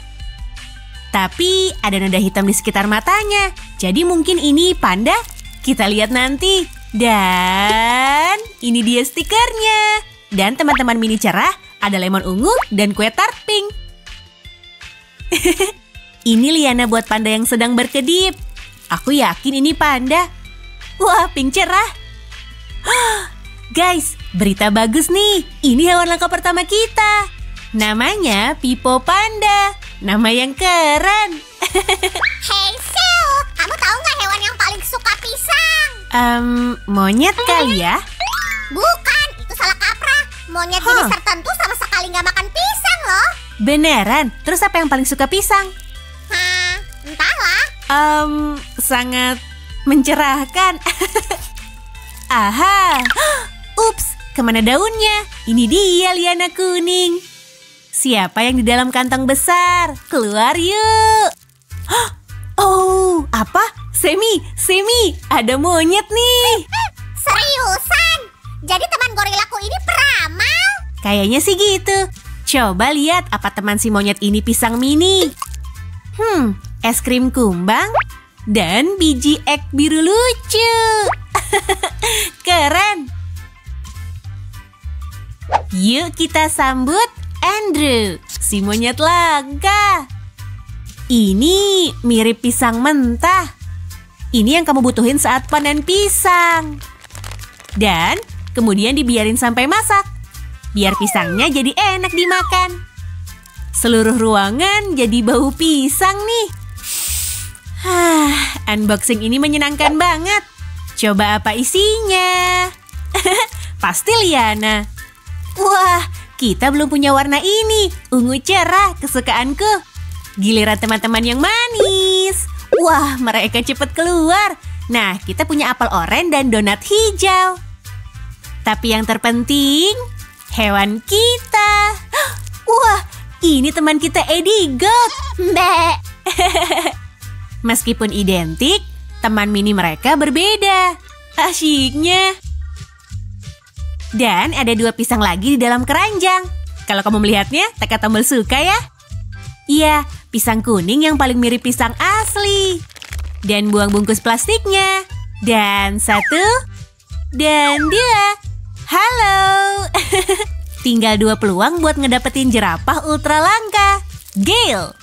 Speaker 1: Tapi ada noda hitam di sekitar matanya. Jadi mungkin ini panda. Kita lihat nanti. Dan ini dia stikernya. Dan teman-teman mini cerah, ada lemon ungu dan kue tart pink. Ini liana buat panda yang sedang berkedip. Aku yakin ini panda. Wah, pink cerah. Guys, berita bagus nih. Ini hewan langka pertama kita. Namanya Pipo Panda. Nama yang keren.
Speaker 2: Hey Sil, kamu tahu nggak hewan yang paling suka pisang?
Speaker 1: Monyet kali ya?
Speaker 2: Bukan, itu salah kaprah. Monyet jenis tertentu sama sekali nggak makan pisang loh.
Speaker 1: Beneran? Terus apa yang paling suka pisang?
Speaker 2: Entahlah.
Speaker 1: Sangat mencerahkan. Aha. Ups, kemana daunnya? Ini dia liana kuning. Siapa yang di dalam kantong besar? Keluar yuk. Oh, apa? Semi, ada monyet nih.
Speaker 2: Seriusan? Jadi teman gorilaku ini peramal?
Speaker 1: Kayaknya sih gitu. Coba lihat apa teman si monyet ini pisang mini. Es krim kumbang dan biji ek biru lucu. Keren. Yuk kita sambut Andrew, si monyet langka. Ini mirip pisang mentah. Ini yang kamu butuhin saat panen pisang. Dan kemudian dibiarin sampai masak. Biar pisangnya jadi enak dimakan. Seluruh ruangan jadi bau pisang nih. Unboxing ini menyenangkan banget. Coba apa isinya? Pasti liana. Wah, kita belum punya warna ini. Ungu cerah, kesukaanku. Giliran teman-teman yang manis. Wah, mereka cepat keluar. Nah, kita punya apel oranye dan donat hijau. Tapi yang terpenting, hewan kita. Wah, ini teman kita Eddie Goat. Mbak. Meskipun identik, teman mini mereka berbeda. Asyiknya. Dan ada 2 pisang lagi di dalam keranjang. Kalau kamu melihatnya, tekan tombol suka ya. Iya, pisang kuning yang paling mirip pisang asli. Dan buang bungkus plastiknya. Dan 1, dan 2. Halo. Tinggal 2 peluang buat ngedapetin jerapah ultra langka. Gale.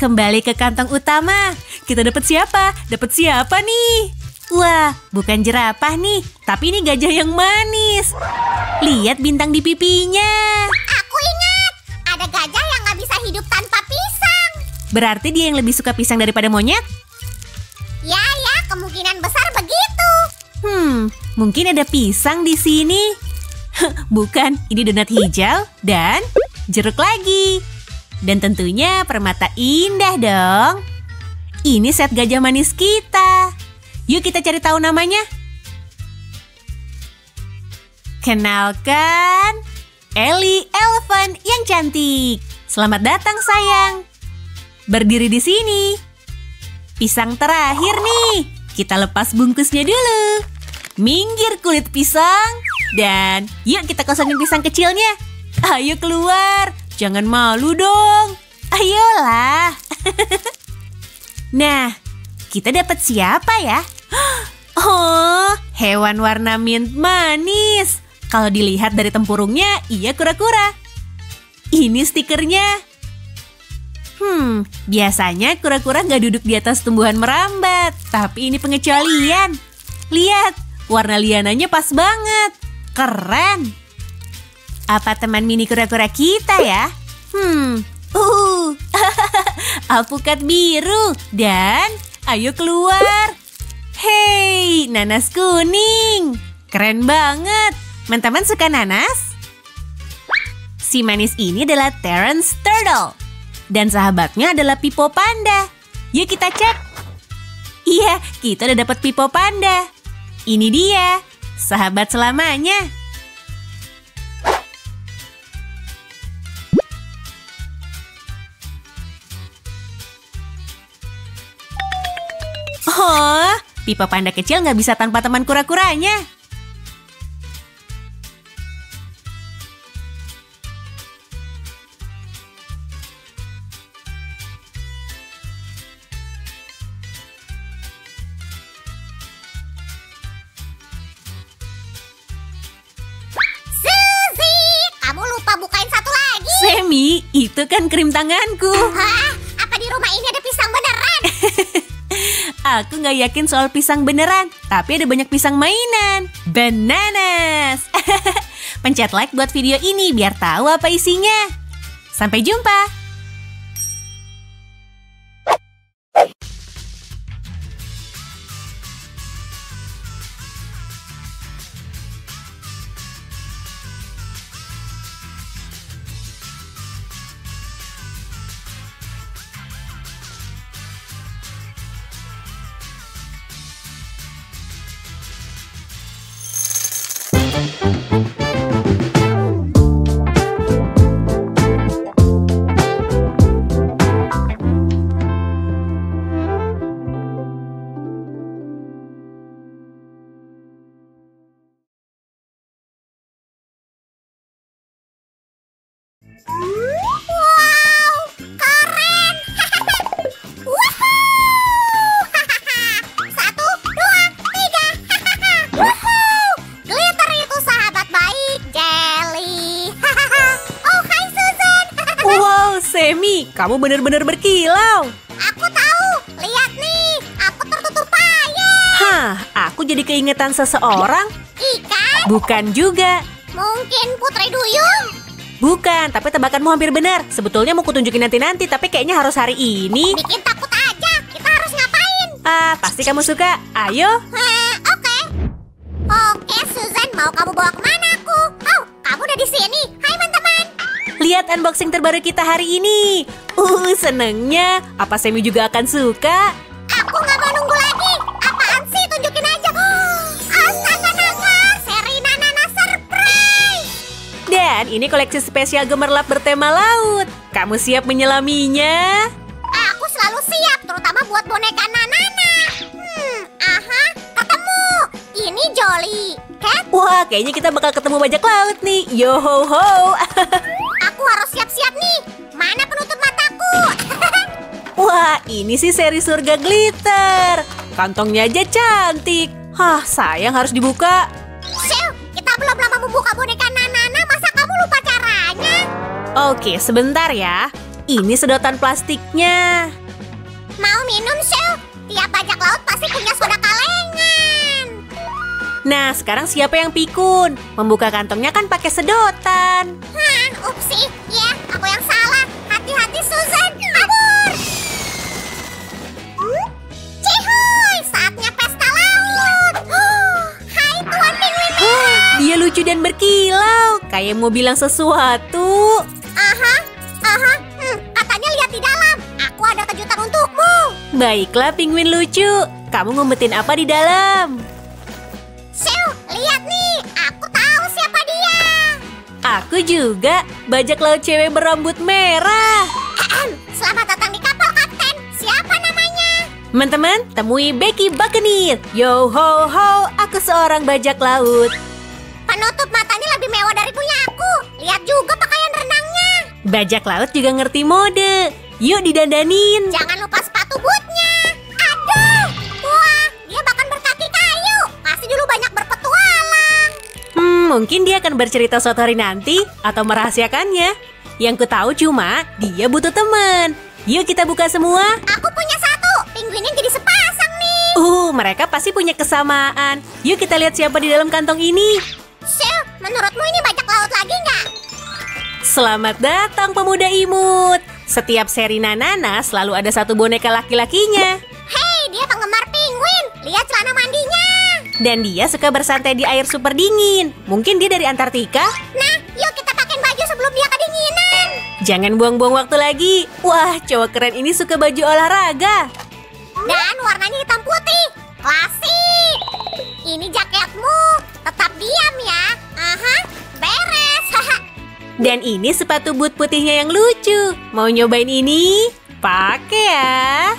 Speaker 1: Kembali ke kantong utama. Kita dapat siapa? Dapat siapa nih? Wah, bukan jerapah nih, tapi ini gajah yang manis. Lihat bintang di pipinya.
Speaker 2: Aku ingat, ada gajah yang nggak bisa hidup tanpa pisang.
Speaker 1: Berarti dia yang lebih suka pisang daripada monyet?
Speaker 2: Ya, kemungkinan besar begitu.
Speaker 1: Mungkin ada pisang di sini. Bukan, ini donat hijau dan jeruk lagi. Dan tentunya permata indah dong. Ini set gajah manis kita. Yuk kita cari tahu namanya. Kenalkan, Ellie Elephant yang cantik. Selamat datang sayang. Berdiri di sini. Pisang terakhir nih. Kita lepas bungkusnya dulu. Minggir kulit pisang. Dan yuk kita kosongin pisang kecilnya. Ayo keluar. Jangan malu dong. Ayolah. Nah, kita dapat siapa ya? Oh, hewan warna mint manis. Kalau dilihat dari tempurungnya, iya kura-kura. Ini stikernya. Biasanya kura-kura nggak duduk di atas tumbuhan merambat. Tapi ini pengecualian. Lihat, warna liananya pas banget. Keren. Apa teman mini kura-kura kita ya? Alpukat biru. Dan ayo keluar. Hei, nanas kuning. Keren banget. Teman-teman suka nanas? Si manis ini adalah Terence Turtle. Dan sahabatnya adalah Pipo Panda. Yuk kita cek. Iya, kita udah dapat Pipo Panda. Ini dia, sahabat selamanya. Oh, Pipo Panda kecil nggak bisa tanpa teman kura-kuranya. Semi, itu kan krim tanganku.
Speaker 2: Hah? Apa di rumah ini ada pisang beneran?
Speaker 1: Aku nggak yakin soal pisang beneran, tapi ada banyak pisang mainan. Bananas. Pencet like buat video ini biar tahu apa isinya. Sampai jumpa.
Speaker 2: Wow, keren. Woohoo. 1, 2, 3. Woohoo. Glitter itu sahabat baik, Jelly. Oh, hai Susan.
Speaker 1: Wow, Semi, kamu benar-benar berkilau.
Speaker 2: Aku tahu, lihat nih, aku tertutup payung.
Speaker 1: Hah, aku jadi keingetan seseorang.
Speaker 2: Ikan?
Speaker 1: Bukan juga.
Speaker 2: Mungkin Putri Duyung?
Speaker 1: Bukan, tapi tebakanmu hampir benar. Sebetulnya mau kutunjukin nanti-nanti, tapi kayaknya harus hari ini.
Speaker 2: Bikin takut aja, kita harus ngapain?
Speaker 1: Pasti kamu suka. Ayo.
Speaker 2: Oke. Oke, Susan, mau kamu bawa kemana aku? Oh, kamu udah di sini. Hai, teman-teman.
Speaker 1: Lihat unboxing terbaru kita hari ini. Senengnya. Apa Semi juga akan suka?
Speaker 2: Aku nggak mau nunggu lagi. Apaan sih? Tunjukin aja. Astaga, naga. Serina Nana Surprise.
Speaker 1: Dan ini koleksi spesial gemerlap bertema laut. Kamu siap menyelaminya?
Speaker 2: Aku selalu siap, terutama buat boneka Nana. Ketemu. Ini Jolly. Cat,
Speaker 1: Wah, kayaknya kita bakal ketemu bajak laut nih. Yo ho ho.
Speaker 2: aku harus siap-siap nih. Mana penutup mataku?
Speaker 1: Wah, ini sih seri surga glitter. Kantongnya aja cantik. Hah, sayang harus dibuka.
Speaker 2: Sil, kita belum lama membuka boneka Nana. Masa kamu lupa caranya?
Speaker 1: Oke, sebentar ya. Ini sedotan plastiknya.
Speaker 2: Mau minum, Sil? Tiap bajak laut pasti punya soda kalengan.
Speaker 1: Nah, sekarang siapa yang pikun? Membuka kantongnya kan pakai sedotan.
Speaker 2: Upsi. Ya, aku yang salah. Hati-hati, Susan. Kabur. Cihuy, saatnya pesta laut. Hai, Tuan Penguin.
Speaker 1: Dia lucu dan berkilau. Kayak mau bilang sesuatu.
Speaker 2: Katanya lihat di dalam. Aku ada kejutan untukmu.
Speaker 1: Baiklah, penguin lucu. Kamu ngumpetin apa di dalam?
Speaker 2: Sil, lihat nih. Aku tahu siapa dia.
Speaker 1: Aku juga. Bajak laut cewek berambut merah.
Speaker 2: Selamat datang di kapal, Kapten. Siapa namanya?
Speaker 1: Teman-teman, temui Becky Buccaneer. Yo ho ho, aku seorang bajak laut.
Speaker 2: Penutup matanya lebih mewah dari punya aku. Lihat juga pakaian renangnya.
Speaker 1: Bajak laut juga ngerti mode. Yuk didandanin.
Speaker 2: Jangan lupa sepatu bootnya. Aduh, wah, dia bahkan berkaki kayu. Pasti dulu banyak berpetualang.
Speaker 1: Mungkin dia akan bercerita suatu hari nanti atau merahasiakannya. Yang ku tahu cuma dia butuh teman. Yuk kita buka semua.
Speaker 2: Aku punya satu. Pinguinnya jadi sepasang nih.
Speaker 1: Mereka pasti punya kesamaan. Yuk kita lihat siapa di dalam kantong ini.
Speaker 2: Sil, menurutmu ini bajak laut lagi nggak?
Speaker 1: Selamat datang pemuda imut. Setiap seri Nanana selalu ada satu boneka laki-lakinya.
Speaker 2: Hei, dia penggemar penguin. Lihat celana mandinya.
Speaker 1: Dan dia suka bersantai di air super dingin. Mungkin dia dari Antartika?
Speaker 2: Nah, yuk kita pakai baju sebelum dia kedinginan.
Speaker 1: Jangan buang-buang waktu lagi. Wah, cowok keren ini suka baju olahraga.
Speaker 2: Dan warnanya hitam putih. Klasik. Ini jaketmu. Tetap diam ya. Aha, beres.
Speaker 1: Dan ini sepatu boot putihnya yang lucu. Mau nyobain ini? Pakai ya.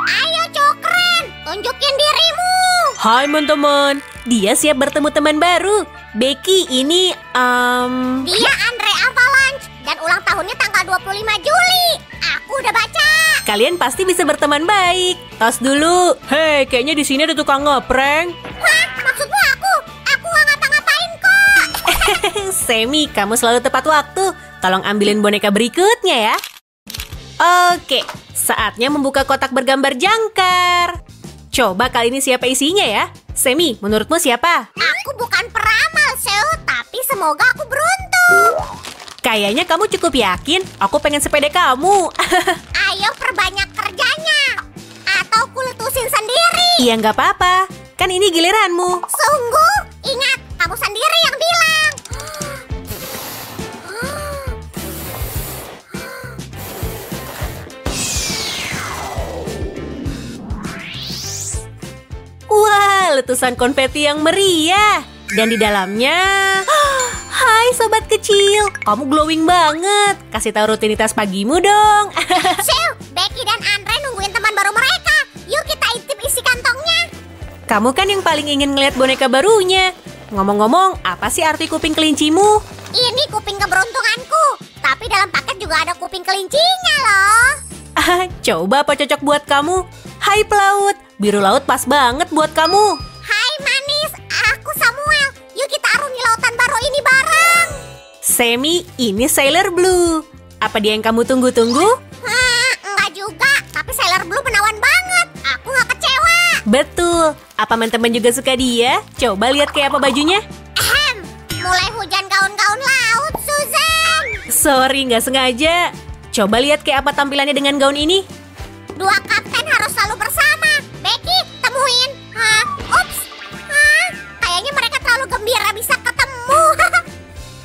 Speaker 2: Ayo cowok keren, tunjukin dirimu.
Speaker 1: Hai teman-teman, dia siap bertemu teman baru. Becky ini,
Speaker 2: Dia Andre Avalanche dan ulang tahunnya tanggal 25 Juli. Aku udah baca.
Speaker 1: Kalian pasti bisa berteman baik. Tos dulu. Hei, kayaknya di sini ada tukang ngeprank.
Speaker 2: Hah, maksudmu aku? Aku nggak ngapa-ngapain kok.
Speaker 1: Semi, kamu selalu tepat waktu. Tolong ambilin boneka berikutnya ya. Oke, saatnya membuka kotak bergambar jangkar. Coba kali ini siapa isinya ya? Semi, menurutmu siapa?
Speaker 2: Aku bukan peramal, Seu, tapi semoga aku beruntung.
Speaker 1: Kayaknya kamu cukup yakin. Aku pengen sepeda kamu.
Speaker 2: Ayo perbanyak kerjanya. Atau kuletusin sendiri.
Speaker 1: Iya, nggak apa-apa. Kan ini giliranmu.
Speaker 2: Sungguh? Ingat, kamu sendiri yang bilang.
Speaker 1: Wah, letusan konfeti yang meriah. Dan di dalamnya... Hai sobat kecil, kamu glowing banget. Kasih tahu rutinitas pagimu dong.
Speaker 2: Seu, Becky dan Andre nungguin teman baru mereka. Yuk kita intip isi kantongnya.
Speaker 1: Kamu kan yang paling ingin ngeliat boneka barunya. Ngomong-ngomong, apa sih arti kuping kelincimu?
Speaker 2: Ini kuping keberuntunganku. Tapi dalam paket juga ada kuping kelincinya loh.
Speaker 1: Coba apa cocok buat kamu? Hai pelaut, biru laut pas banget buat kamu.
Speaker 2: Hai manis, aku Samuel. Yuk kita arungi lautan baru ini bareng.
Speaker 1: Semi, ini Sailor Blue. Apa dia yang kamu tunggu-tunggu?
Speaker 2: Enggak juga, tapi Sailor Blue menawan banget. Aku nggak kecewa.
Speaker 1: Betul. Apa teman-teman juga suka dia? Coba lihat kayak apa bajunya.
Speaker 2: Mulai hujan gaun-gaun laut, Susan.
Speaker 1: Sorry, nggak sengaja. Coba lihat kayak apa tampilannya dengan gaun ini.
Speaker 2: Dua kapten harus selalu bersama. Becky, temuin. Ups. Kayaknya mereka terlalu gembira bisa ketemu.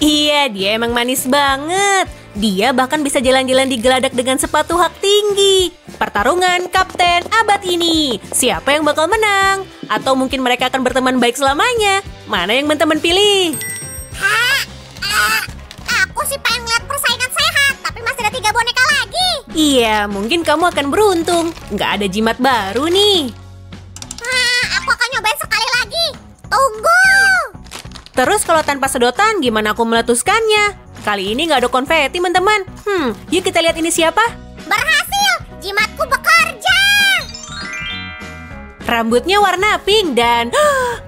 Speaker 1: Iya, dia emang manis banget. Dia bahkan bisa jalan-jalan di geladak dengan sepatu hak tinggi. Pertarungan Kapten Abad ini. Siapa yang bakal menang? Atau mungkin mereka akan berteman baik selamanya? Mana yang teman-teman pilih?
Speaker 2: Aku sih pengen lihat persaingan sehat, tapi masih ada 3 boneka lagi.
Speaker 1: Iya, mungkin kamu akan beruntung. Nggak ada jimat baru nih.
Speaker 2: Aku akan nyobain sekali lagi. Tunggu.
Speaker 1: Terus kalau tanpa sedotan, gimana aku meletuskannya? Kali ini nggak ada konfeti, teman-teman. Yuk kita lihat ini siapa?
Speaker 2: Berhasil. Jimatku bekerja.
Speaker 1: Rambutnya warna pink dan...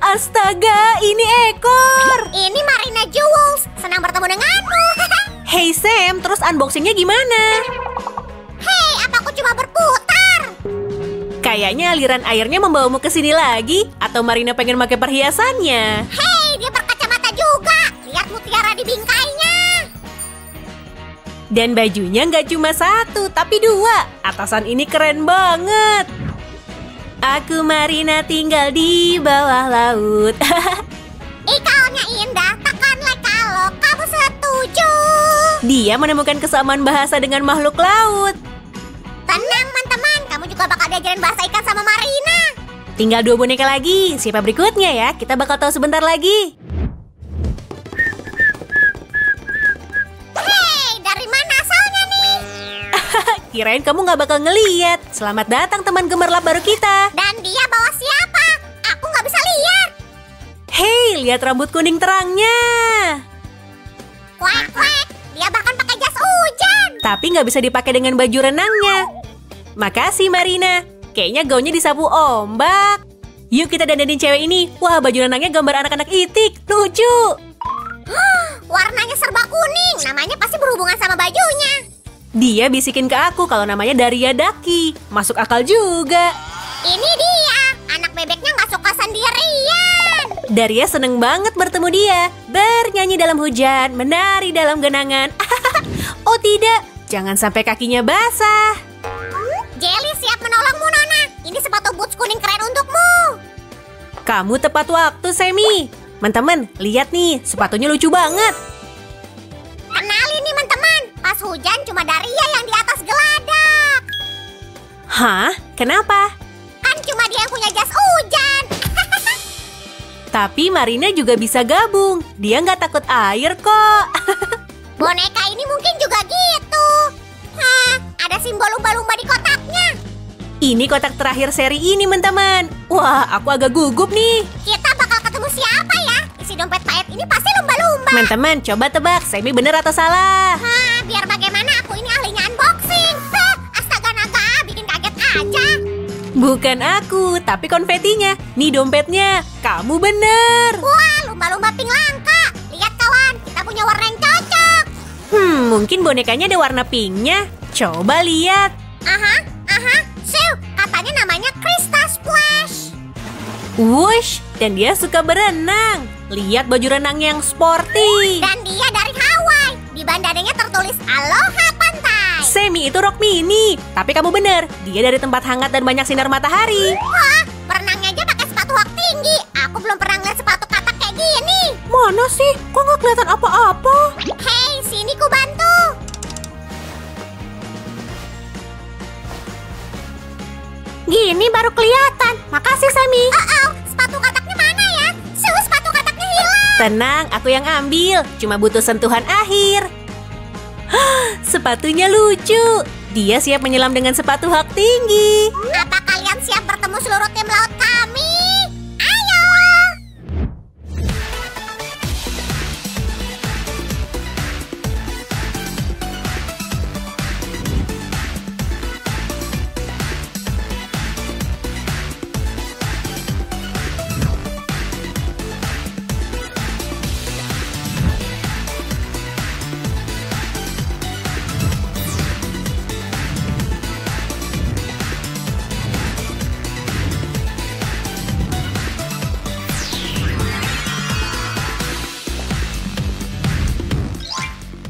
Speaker 1: Astaga, ini ekor.
Speaker 2: Ini Marina Jewels. Senang bertemu denganmu.
Speaker 1: Hey Sam, terus unboxingnya gimana?
Speaker 2: Hei, apa aku cuma berputar?
Speaker 1: Kayaknya aliran airnya membawamu ke sini lagi. Atau Marina pengen pakai perhiasannya?
Speaker 2: Hei, dia berkacamata juga. Lihat mutiara di bingkainya.
Speaker 1: Dan bajunya nggak cuma 1, tapi 2. Atasan ini keren banget. Aku Marina tinggal di bawah laut.
Speaker 2: Ikalnya indah, tekan like kalau kamu setuju.
Speaker 1: Dia menemukan kesamaan bahasa dengan makhluk laut.
Speaker 2: Tenang teman-teman, kamu juga bakal diajarin bahasa ikan sama Marina.
Speaker 1: Tinggal 2 boneka lagi. Siapa berikutnya ya? Kita bakal tahu sebentar lagi.
Speaker 2: Hei, dari mana asalnya nih?
Speaker 1: kirain kamu nggak bakal ngeliat. Selamat datang teman gemerlap baru kita.
Speaker 2: Dan dia bawa siapa? Aku nggak bisa lihat.
Speaker 1: Hei, lihat rambut kuning terangnya.
Speaker 2: Kuek, kuek. Dia bahkan pakai jas hujan.
Speaker 1: Tapi nggak bisa dipakai dengan baju renangnya. Makasih Marina. Kayaknya gaunnya disapu ombak. Yuk kita dandanin cewek ini. Wah, baju renangnya gambar anak-anak itik. Lucu.
Speaker 2: Warnanya serba kuning. Namanya pasti berhubungan sama bajunya.
Speaker 1: Dia bisikin ke aku kalau namanya Daria Daki. Masuk akal juga.
Speaker 2: Ini dia. Anak bebeknya nggak suka sendirian.
Speaker 1: Daria seneng banget bertemu dia. Bernyanyi dalam hujan, menari dalam genangan. Oh tidak, jangan sampai kakinya basah.
Speaker 2: Jelly siap menolongmu, Nona. Ini sepatu boots kuning keren untukmu.
Speaker 1: Kamu tepat waktu, Semi. Teman-teman, lihat nih, sepatunya lucu banget.
Speaker 2: Kenalin nih, teman-teman. Pas hujan cuma Daria yang di atas geladak.
Speaker 1: Hah? Kenapa?
Speaker 2: Kan cuma dia yang punya jas hujan.
Speaker 1: Tapi Marina juga bisa gabung. Dia nggak takut air kok.
Speaker 2: Boneka ini mungkin juga gitu. Hah, ada simbol lumba-lumba di kotaknya.
Speaker 1: Ini kotak terakhir seri ini, teman-teman. Wah, aku agak gugup nih.
Speaker 2: Kita bakal ketemu siapa ya? Isi dompet pahit ini pasti lumba-lumba.
Speaker 1: Teman-teman, coba tebak. Semi bener atau salah?
Speaker 2: Hah, biar bagaimana aku ini ahlinya unboxing. Hah, astaga naga, bikin kaget aja.
Speaker 1: Bukan aku, tapi konfetinya. Nih dompetnya. Kamu bener.
Speaker 2: Wah, lumba-lumba pink langka. Lihat kawan, kita punya warna yang cocok.
Speaker 1: Mungkin bonekanya ada warna pinknya. Coba lihat.
Speaker 2: Aha, katanya namanya Krista Splash.
Speaker 1: Wush, dan dia suka berenang. Lihat baju renang yang sporty.
Speaker 2: Dan dia dari Hawaii. Di bandananya tertulis Aloha Pantai.
Speaker 1: Semi itu rok mini. Tapi kamu bener, dia dari tempat hangat dan banyak sinar matahari.
Speaker 2: Wah, berenangnya aja pakai sepatu hak tinggi. Aku belum pernah ngeliat sepatu katak kayak gini.
Speaker 1: Mana sih? Kok nggak kelihatan apa-apa?
Speaker 2: Hei, sini ku bantu.
Speaker 1: Gini baru kelihatan. Makasih, Semi.
Speaker 2: Sepatu kataknya mana ya? Sepatu kataknya hilang.
Speaker 1: Tenang, aku yang ambil. Cuma butuh sentuhan akhir. Sepatunya lucu. Dia siap menyelam dengan sepatu hak tinggi.
Speaker 2: Apa kalian siap bertemu seluruh tim laut kami? Ayo!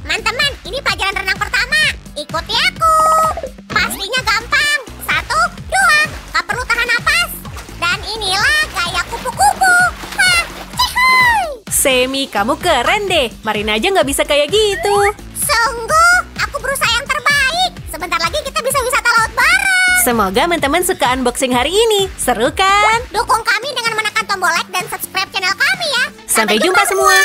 Speaker 2: Teman-teman, ini pelajaran renang pertama. Ikuti aku. Pastinya gampang. 1, 2, gak perlu tahan napas. Dan inilah gaya kupu-kupu. Hah, cihuy.
Speaker 1: Semi, kamu keren deh. Marina aja nggak bisa kayak gitu.
Speaker 2: Sungguh, aku berusaha yang terbaik. Sebentar lagi kita bisa wisata laut bareng.
Speaker 1: Semoga teman-teman suka unboxing hari ini. Seru kan?
Speaker 2: Dukung kami dengan menekan tombol like dan subscribe channel kami ya.
Speaker 1: Sampai jumpa semua.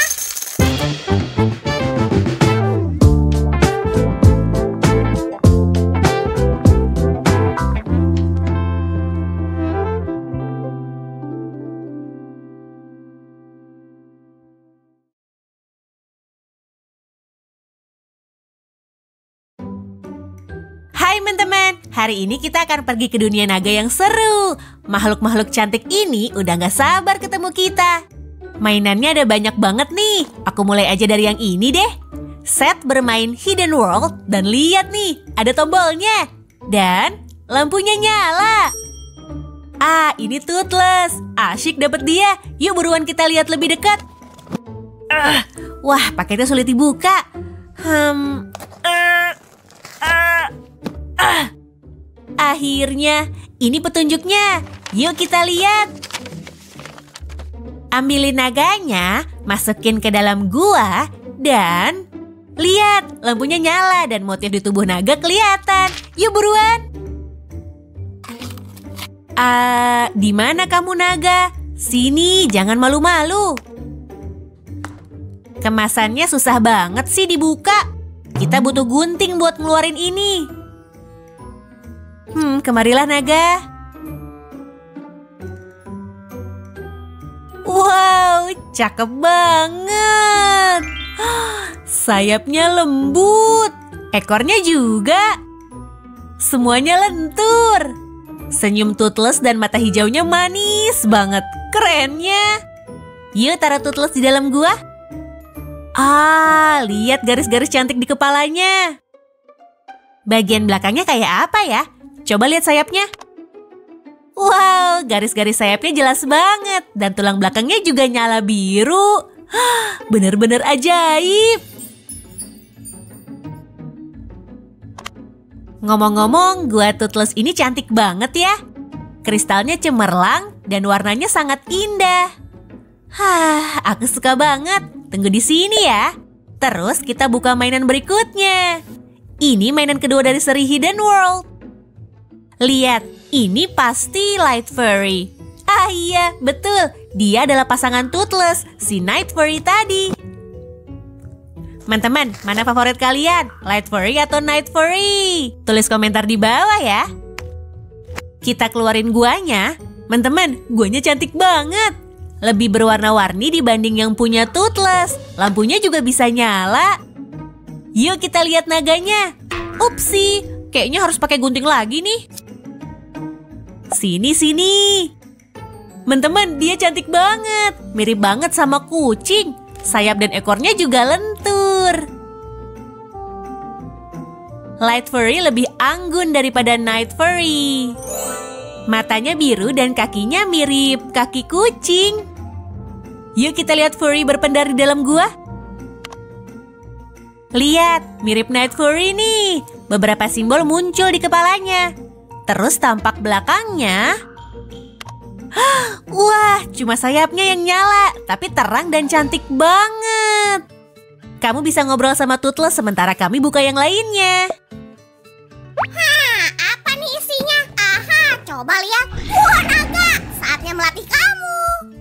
Speaker 1: Hai teman-teman, hari ini kita akan pergi ke dunia naga yang seru. Makhluk-makhluk cantik ini udah gak sabar ketemu kita. Mainannya ada banyak banget nih. Aku mulai aja dari yang ini deh. Set bermain Hidden World dan lihat nih, ada tombolnya. Dan lampunya nyala. Ah, ini Toothless. Asyik dapet dia. Yuk buruan kita lihat lebih dekat. Wah, paketnya sulit dibuka. Akhirnya, ini petunjuknya. Yuk kita lihat. Ambilin naganya, masukin ke dalam gua, dan lihat, lampunya nyala dan motif di tubuh naga kelihatan. Yuk buruan. Di mana kamu naga? Sini, jangan malu-malu. Kemasannya susah banget sih dibuka. Kita butuh gunting buat ngeluarin ini. Kemarilah naga. Wow, cakep banget. Sayapnya lembut, ekornya juga. Semuanya lentur. Senyum Toothless dan mata hijaunya manis banget. Kerennya. Yuk taruh Toothless di dalam gua. Lihat garis-garis cantik di kepalanya. Bagian belakangnya kayak apa ya? Coba lihat sayapnya. Wow, garis-garis sayapnya jelas banget. Dan tulang belakangnya juga nyala biru. Bener-bener ajaib. Ngomong-ngomong, gua Toothless ini cantik banget ya. Kristalnya cemerlang dan warnanya sangat indah. Aku suka banget. Tunggu di sini ya. Terus kita buka mainan berikutnya. Ini mainan kedua dari seri Hidden World. Lihat, ini pasti Light Furry. Iya, betul. Dia adalah pasangan Toothless, si Night Furry tadi. Teman-teman, mana favorit kalian? Light Furry atau Night Furry? Tulis komentar di bawah ya. Kita keluarin guanya. Teman-teman, guanya cantik banget. Lebih berwarna-warni dibanding yang punya Toothless. Lampunya juga bisa nyala. Yuk kita lihat naganya. Upsi, kayaknya harus pakai gunting lagi nih. Sini. Teman-teman, dia cantik banget. Mirip banget sama kucing. Sayap dan ekornya juga lentur. Light Furry lebih anggun daripada Night Furry. Matanya biru dan kakinya mirip kaki kucing. Yuk kita lihat Furry berpendar di dalam gua. Lihat, mirip Night Furry nih. Beberapa simbol muncul di kepalanya. Terus tampak belakangnya. Wah, cuma sayapnya yang nyala, tapi terang dan cantik banget. Kamu bisa ngobrol sama Toothless sementara kami buka yang lainnya.
Speaker 2: Apa nih isinya? Coba lihat. Wah, naga! Saatnya melatih kamu.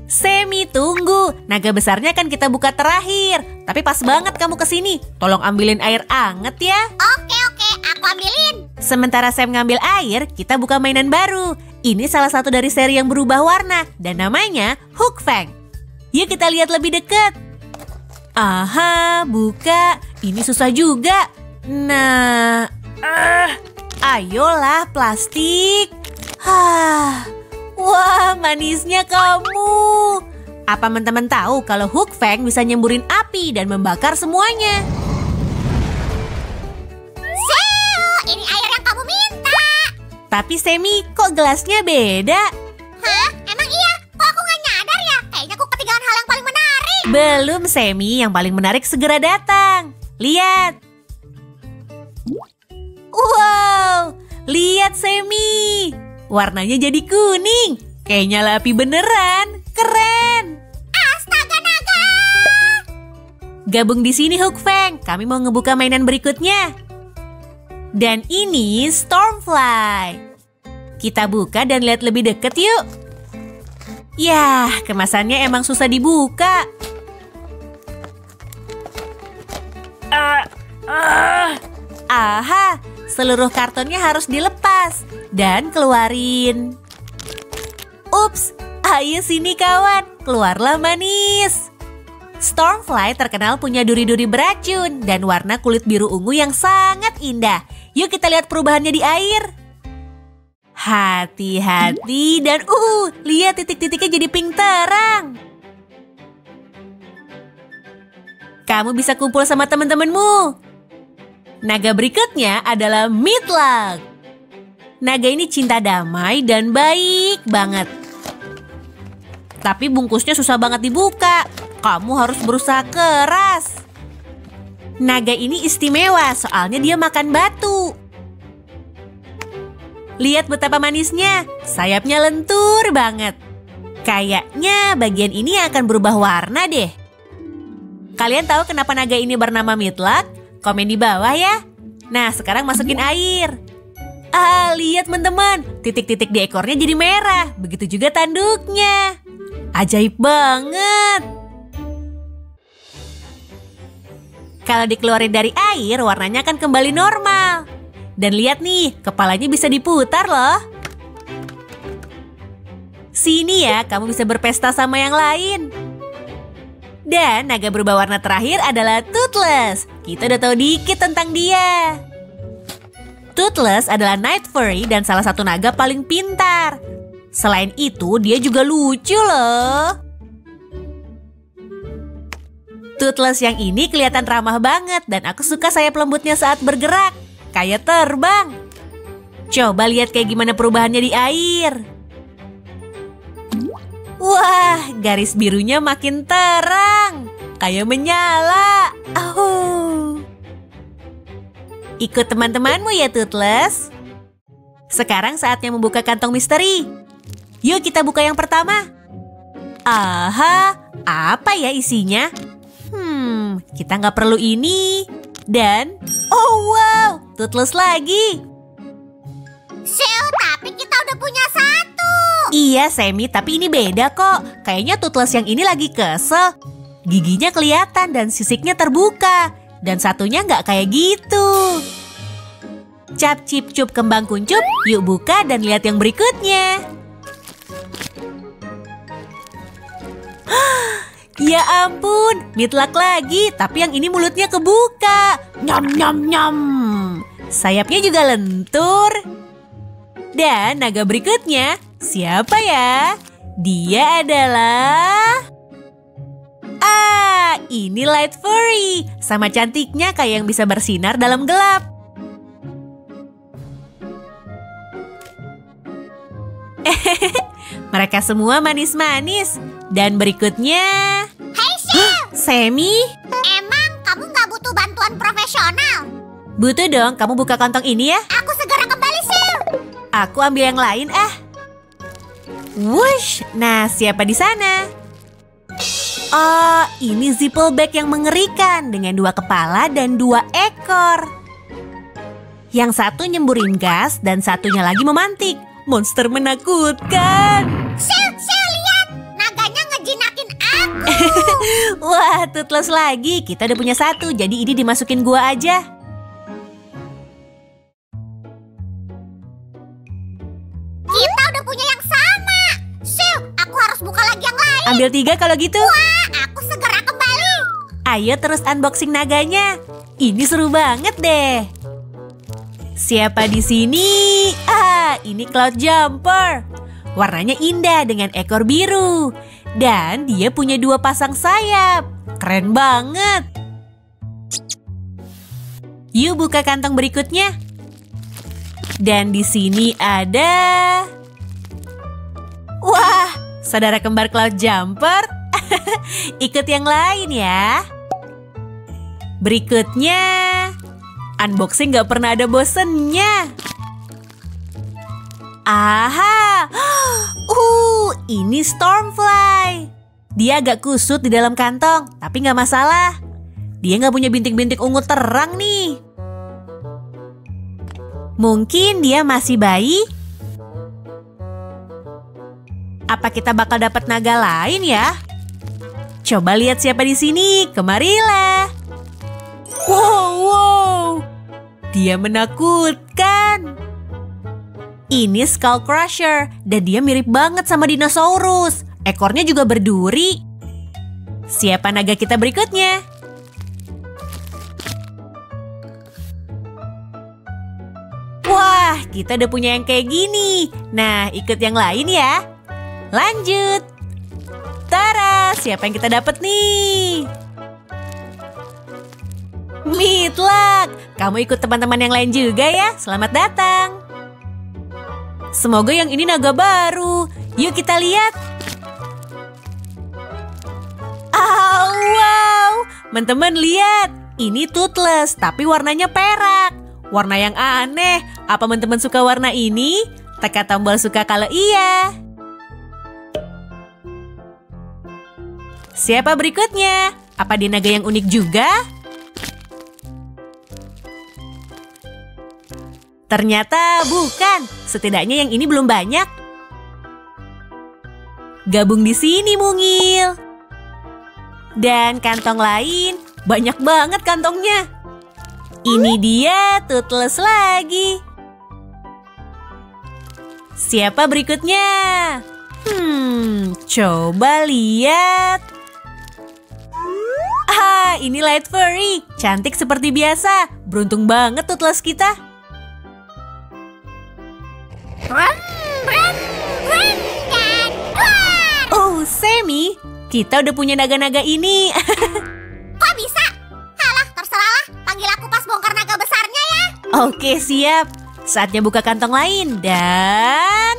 Speaker 1: Semi, tunggu. Naga besarnya kan kita buka terakhir. Tapi pas banget kamu kesini. Tolong ambilin air anget ya.
Speaker 2: Oke, aku ambilin.
Speaker 1: Sementara Sam ngambil air, kita buka mainan baru. Ini salah satu dari seri yang berubah warna dan namanya Hook Fang. Yuk kita lihat lebih dekat. Buka. Ini susah juga. Nah, ayolah plastik. Wah, manisnya kamu. Apa teman-teman tahu kalau Hook Fang bisa nyemburin api dan membakar semuanya?
Speaker 2: Ini air yang kamu minta.
Speaker 1: Tapi Semi, kok gelasnya beda?
Speaker 2: Emang iya? Kok aku nggak nyadar ya? Kayaknya aku ketinggalan hal yang paling menarik.
Speaker 1: Belum, Semi. Yang paling menarik segera datang. Lihat. Wow, lihat Semi. Warnanya jadi kuning. Kayak nyala api beneran. Keren.
Speaker 2: Astaga, naga!
Speaker 1: Gabung di sini Hook Fang. Kami mau ngebuka mainan berikutnya. Dan ini Stormfly. Kita buka dan lihat lebih deket yuk. Yah, kemasannya emang susah dibuka. Seluruh kartonnya harus dilepas dan keluarin. Ups, ayo sini kawan, keluarlah manis. Stormfly terkenal punya duri-duri beracun dan warna kulit biru ungu yang sangat indah. Yuk kita lihat perubahannya di air. Hati-hati dan lihat titik-titiknya jadi pink terang. Kamu bisa kumpul sama teman-temanmu. Naga berikutnya adalah Meatlock. Naga ini cinta damai dan baik banget. Tapi bungkusnya susah banget dibuka. Kamu harus berusaha keras. Naga ini istimewa soalnya dia makan batu. Lihat betapa manisnya, sayapnya lentur banget. Kayaknya bagian ini akan berubah warna deh. Kalian tahu kenapa naga ini bernama Meatlock? Komen di bawah ya. Nah, sekarang masukin air. Lihat teman-teman, titik-titik di ekornya jadi merah. Begitu juga tanduknya. Ajaib banget. Kalau dikeluarin dari air, warnanya akan kembali normal. Dan lihat nih, kepalanya bisa diputar loh. Sini ya, kamu bisa berpesta sama yang lain. Dan naga berubah warna terakhir adalah Toothless. Kita udah tahu dikit tentang dia. Toothless adalah night furry dan salah satu naga paling pintar. Selain itu, dia juga lucu loh. Toothless yang ini kelihatan ramah banget dan aku suka sayap lembutnya saat bergerak. Kayak terbang. Coba lihat kayak gimana perubahannya di air. Wah, garis birunya makin terang. Kayak menyala. Ikut teman-temanmu ya, Toothless. Sekarang saatnya membuka kantong misteri. Yuk kita buka yang pertama. Aha, apa ya isinya? Kita nggak perlu ini. Dan, oh wow, Toothless lagi.
Speaker 2: Sil, tapi kita udah punya satu.
Speaker 1: Iya, Sammy, tapi ini beda kok. Kayaknya Toothless yang ini lagi kesel. Giginya kelihatan dan sisiknya terbuka. Dan satunya nggak kayak gitu. Cap cip cup kembang kuncup, yuk buka dan lihat yang berikutnya. Ya ampun, Meatluck lagi, tapi yang ini mulutnya kebuka. Nyam nyam nyam. Sayapnya juga lentur. Dan naga berikutnya, siapa ya? Dia adalah... ini light furry. Sama cantiknya kayak yang bisa bersinar dalam gelap. Mereka semua manis-manis. Dan berikutnya...
Speaker 2: Hey Sil,
Speaker 1: Sammy?
Speaker 2: emang kamu nggak butuh bantuan profesional?
Speaker 1: Butuh dong, kamu buka kantong ini ya.
Speaker 2: Aku segera kembali Sil.
Speaker 1: Aku ambil yang lain Wush, nah siapa di sana? Oh, ini Zippleback yang mengerikan dengan 2 kepala dan 2 ekor. Yang satu nyemburin gas dan satunya lagi memantik. Monster menakutkan.
Speaker 2: Sil, lihat. Naganya ngejinakin aku.
Speaker 1: Wah, Toothless lagi. Kita udah punya satu, jadi ini dimasukin gua aja.
Speaker 2: Kita udah punya yang sama. Sil, aku harus buka lagi yang lain.
Speaker 1: Ambil 3 kalau gitu.
Speaker 2: Wah, aku segera kembali.
Speaker 1: Ayo terus unboxing naganya. Ini seru banget deh. Siapa di sini? Ini Cloud Jumper. Warnanya indah dengan ekor biru. Dan dia punya 2 pasang sayap. Keren banget. Yuk buka kantong berikutnya. Dan di sini ada... Wah, saudara kembar Cloud Jumper. Ikut yang lain ya. Berikutnya... Unboxing gak pernah ada bosennya. Aha, ini Stormfly. Dia agak kusut di dalam kantong, tapi gak masalah. Dia gak punya bintik-bintik ungu terang nih. Mungkin dia masih bayi. Apa kita bakal dapat naga lain ya? Coba lihat siapa di sini. Kemarilah. Wow, dia menakutkan. Ini Skull Crusher dan dia mirip banget sama dinosaurus. Ekornya juga berduri. Siapa naga kita berikutnya? Wah, kita udah punya yang kayak gini. Nah, ikut yang lain ya. Lanjut. Tara, siapa yang kita dapat nih? Meatluck, kamu ikut teman-teman yang lain juga ya. Selamat datang. Semoga yang ini naga baru. Yuk kita lihat. Wow, teman-teman lihat. Ini Toothless, tapi warnanya perak. Warna yang aneh. Apa teman-teman suka warna ini? Tekan tombol suka kalau iya. Siapa berikutnya? Apa dia naga yang unik juga? Ternyata bukan. Setidaknya yang ini belum banyak. Gabung di sini, mungil. Dan kantong lain, banyak banget kantongnya. Ini dia Toothless lagi. Siapa berikutnya? Coba lihat. Ini Light Furry. Cantik seperti biasa. Beruntung banget Toothless kita.
Speaker 2: Brum, brum, brum, dan keluar.
Speaker 1: Oh, Sammy, kita udah punya naga-naga ini.
Speaker 2: Kok bisa? Halah, terserahlah. Panggil aku pas bongkar naga besarnya ya.
Speaker 1: Oke, siap. Saatnya buka kantong lain dan...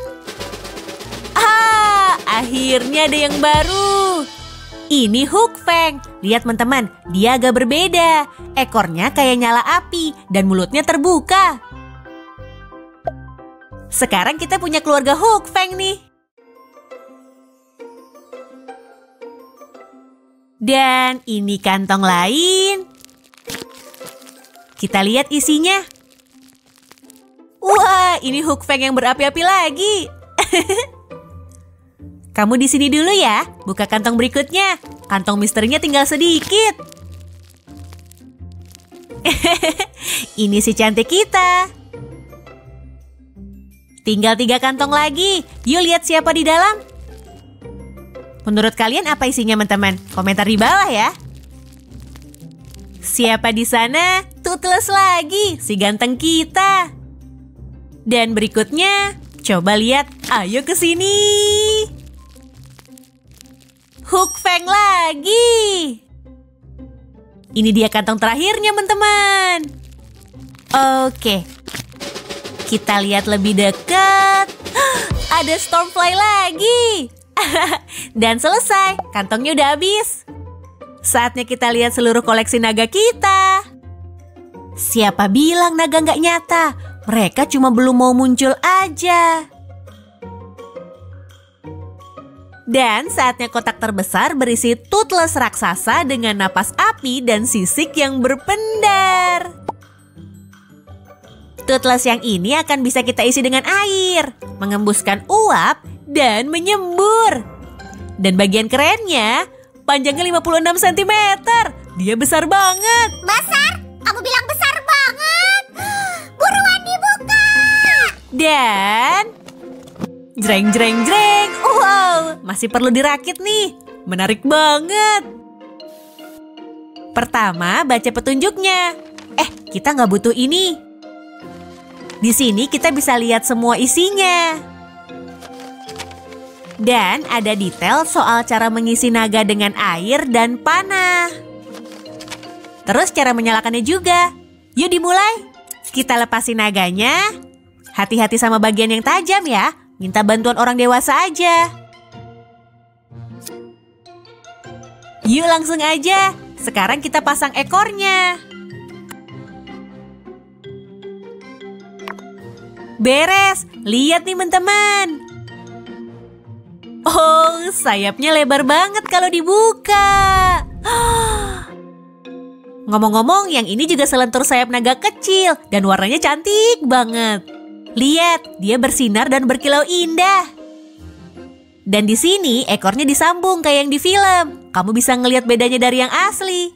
Speaker 1: akhirnya ada yang baru. Ini Hook Fang. Lihat teman-teman, dia agak berbeda. Ekornya kayak nyala api dan mulutnya terbuka. Sekarang kita punya keluarga Hook Fang nih. Dan ini kantong lain. Kita lihat isinya. Wah, ini Hook Fang yang berapi-api lagi. Kamu di sini dulu ya, buka kantong berikutnya. Kantong misterinya tinggal sedikit. Ini si cantik kita. Tinggal 3 kantong lagi. Yuk lihat siapa di dalam. Menurut kalian apa isinya, teman-teman? Komentar di bawah ya. Siapa di sana? Toothless lagi, si ganteng kita. Dan berikutnya, coba lihat. Ayo ke sini. Hook Fang lagi. Ini dia kantong terakhirnya, teman-teman. Oke. Kita lihat lebih dekat. Ada Stormfly lagi. Dan selesai. Kantongnya udah habis. Saatnya kita lihat seluruh koleksi naga kita. Siapa bilang naga nggak nyata? Mereka cuma belum mau muncul aja. Dan saatnya kotak terbesar berisi Toothless raksasa dengan napas api dan sisik yang berpendar. Toothless yang ini akan bisa kita isi dengan air, mengembuskan uap, dan menyembur. Dan bagian kerennya, panjangnya 56 cm. Dia besar banget.
Speaker 2: Besar? Kamu bilang besar banget. Buruan dibuka.
Speaker 1: Dan... jreng jreng jreng. Wow, masih perlu dirakit nih. Menarik banget. Pertama, baca petunjuknya. Kita nggak butuh ini. Di sini kita bisa lihat semua isinya. Dan ada detail soal cara mengisi naga dengan air dan panah. Terus cara menyalakannya juga. Yuk dimulai. Kita lepasin naganya. Hati-hati sama bagian yang tajam ya. Minta bantuan orang dewasa aja. Yuk langsung aja. Sekarang kita pasang ekornya. Beres. Lihat nih teman-teman. Oh, sayapnya lebar banget kalau dibuka. Ngomong-ngomong, yang ini juga selentur sayap naga kecil. Dan warnanya cantik banget. Lihat, dia bersinar dan berkilau indah. Dan di sini ekornya disambung kayak yang di film. Kamu bisa ngelihat bedanya dari yang asli.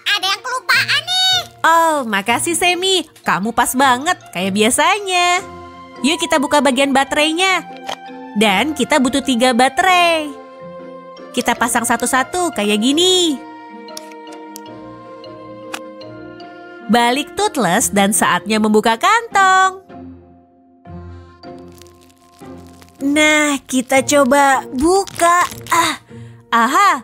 Speaker 2: Ada yang kelupaan nih.
Speaker 1: Oh, makasih Sammy. Kamu pas banget kayak biasanya. Yuk kita buka bagian baterainya. Dan kita butuh 3 baterai. Kita pasang satu-satu kayak gini. Balik Toothless dan saatnya membuka kantong. Nah, kita coba buka. Aha,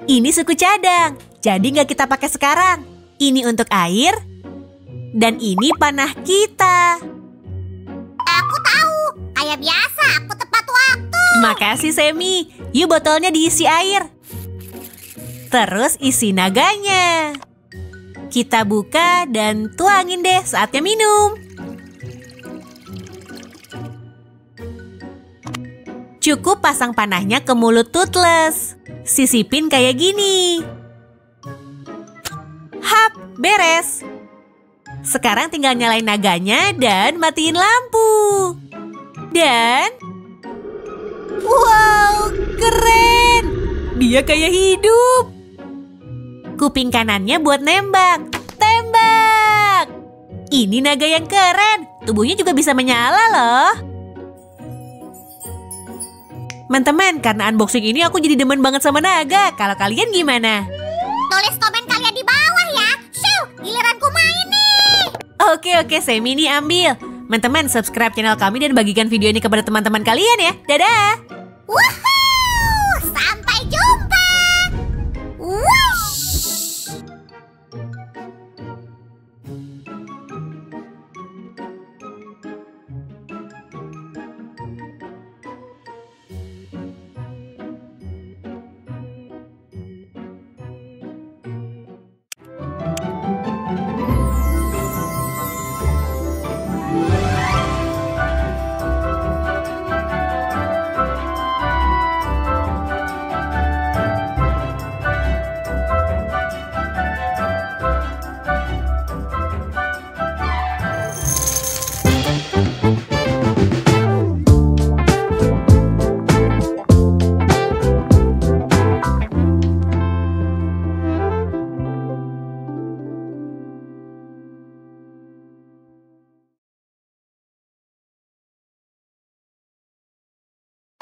Speaker 1: ini suku cadang. Jadi nggak kita pakai sekarang. Ini untuk air. Dan ini panah kita.
Speaker 2: Aku tahu. Kayak biasa, aku tepat waktu.
Speaker 1: Makasih Sammy. Yuk botolnya diisi air. Terus isi naganya. Kita buka dan tuangin deh, saatnya minum. Cukup pasang panahnya ke mulut Toothless. Sisipin kayak gini. Hap, beres. Sekarang tinggal nyalain naganya dan matiin lampu. Dan... wow, keren. Dia kayak hidup. Kuping kanannya buat nembak. Tembak. tembak. Ini naga yang keren. Tubuhnya juga bisa menyala loh. Teman-teman, karena unboxing ini aku jadi demen banget sama naga. Kalau kalian gimana?
Speaker 2: Tulis komen kalian di bawah ya. Shoo, giliranku main nih.
Speaker 1: Oke, Semi nih ambil. Teman-teman, subscribe channel kami dan bagikan video ini kepada teman-teman kalian ya. Dadah!
Speaker 2: Woohoo! Sampai jumpa. Wush!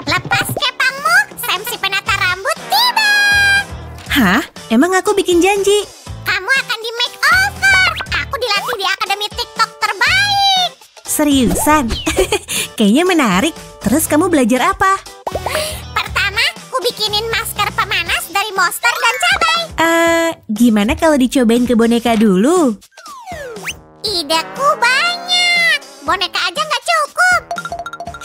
Speaker 2: Lepas kepangmu, Sam si penata rambut tiba.
Speaker 1: Hah? Emang aku bikin janji?
Speaker 2: Kamu akan di makeover. Aku dilatih di Akademi TikTok terbaik.
Speaker 1: Seriusan? Kayaknya menarik. Terus kamu belajar apa?
Speaker 2: Pertama, ku bikinin masker pemanas dari monster dan cabai.
Speaker 1: Gimana kalau dicobain ke boneka dulu?
Speaker 2: Ideku banyak. Boneka aja nggak cukup.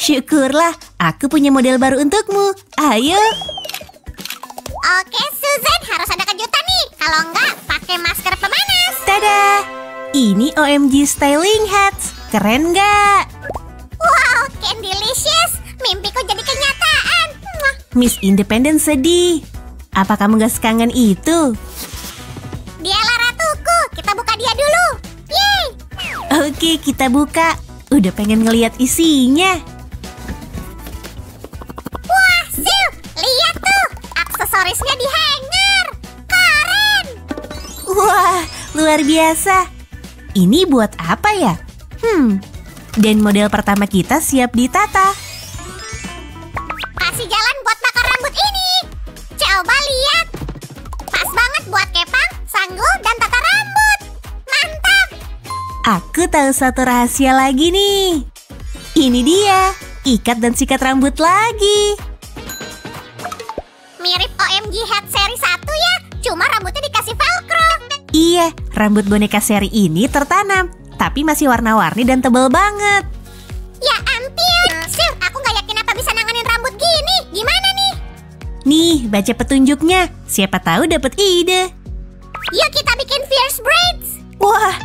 Speaker 1: Syukurlah, aku punya model baru untukmu. Ayo.
Speaker 2: Oke, Susan, harus ada kejutan nih. Kalau enggak, pakai masker pemanas.
Speaker 1: Tada! Ini OMG Styling Hats. Keren nggak?
Speaker 2: Wow, Candylicious. Mimpiku jadi kenyataan. Mwah.
Speaker 1: Miss Independent sedih. Apa kamu gak sekangen itu?
Speaker 2: Dialah ratuku. Kita buka dia dulu. Yeay!
Speaker 1: Oke, kita buka. Udah pengen ngeliat isinya.
Speaker 2: Wah, Sil, lihat tuh. Aksesorisnya di hanger. Keren.
Speaker 1: Wah, luar biasa. Ini buat apa ya? Dan model pertama kita siap ditata.
Speaker 2: Kasih jalan buat bakar rambut ini. Coba lihat. Pas banget buat kepang, sanggul, dan tata rambut. Mantap.
Speaker 1: Aku tahu satu rahasia lagi nih. Ini dia, ikat dan sikat rambut lagi.
Speaker 2: Mirip OMG Head seri 1 ya. Cuma rambutnya dikasih velcro.
Speaker 1: Iya, rambut boneka seri ini tertanam, tapi masih warna-warni dan tebal banget.
Speaker 2: Ya ampun. Sil, aku nggak yakin apa bisa nanganin rambut gini. Gimana nih?
Speaker 1: Nih, baca petunjuknya. Siapa tahu dapat ide.
Speaker 2: Yuk kita bikin fierce braids.
Speaker 1: Wah,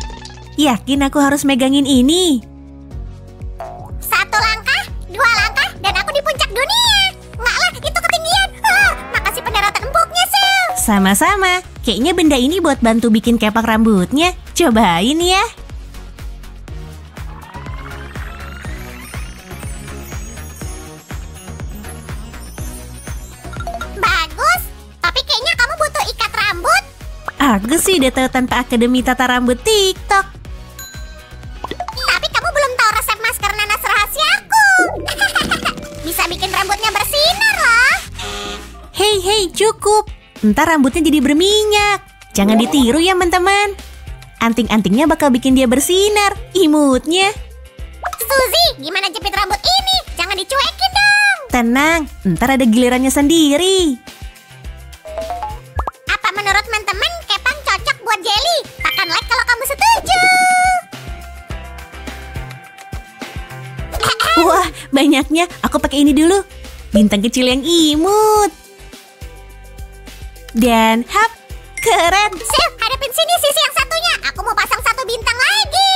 Speaker 1: yakin aku harus megangin ini?
Speaker 2: 1 langkah, 2 langkah, dan aku di puncak dunia. Nggak lah, itu ketinggian. Makasih pendaratan empuknya, Sil.
Speaker 1: Sama-sama. Kayaknya benda ini buat bantu bikin kepak rambutnya. Cobain ya.
Speaker 2: Bagus, tapi kayaknya kamu butuh ikat rambut.
Speaker 1: Aku sih udah tahu tanpa Akademi Tata Rambut TikTok.
Speaker 2: Tapi kamu belum tahu resep masker nanas rahasiaku. Bisa bikin rambutnya bersinar loh.
Speaker 1: Hei, cukup. Ntar rambutnya jadi berminyak. Jangan ditiru ya, teman-teman. Anting-antingnya bakal bikin dia bersinar. Imutnya.
Speaker 2: Suzy, gimana jepit rambut ini? Jangan dicuekin dong.
Speaker 1: Tenang, ntar ada gilirannya sendiri.
Speaker 2: Apa menurut teman-teman kepang cocok buat jelly? Tekan like kalau kamu setuju.
Speaker 1: Wah, banyaknya. Aku pakai ini dulu. Bintang kecil yang imut. Dan hap, keren.
Speaker 2: Sil, hadapin sini sisi yang satunya. Aku mau pasang 1 bintang lagi.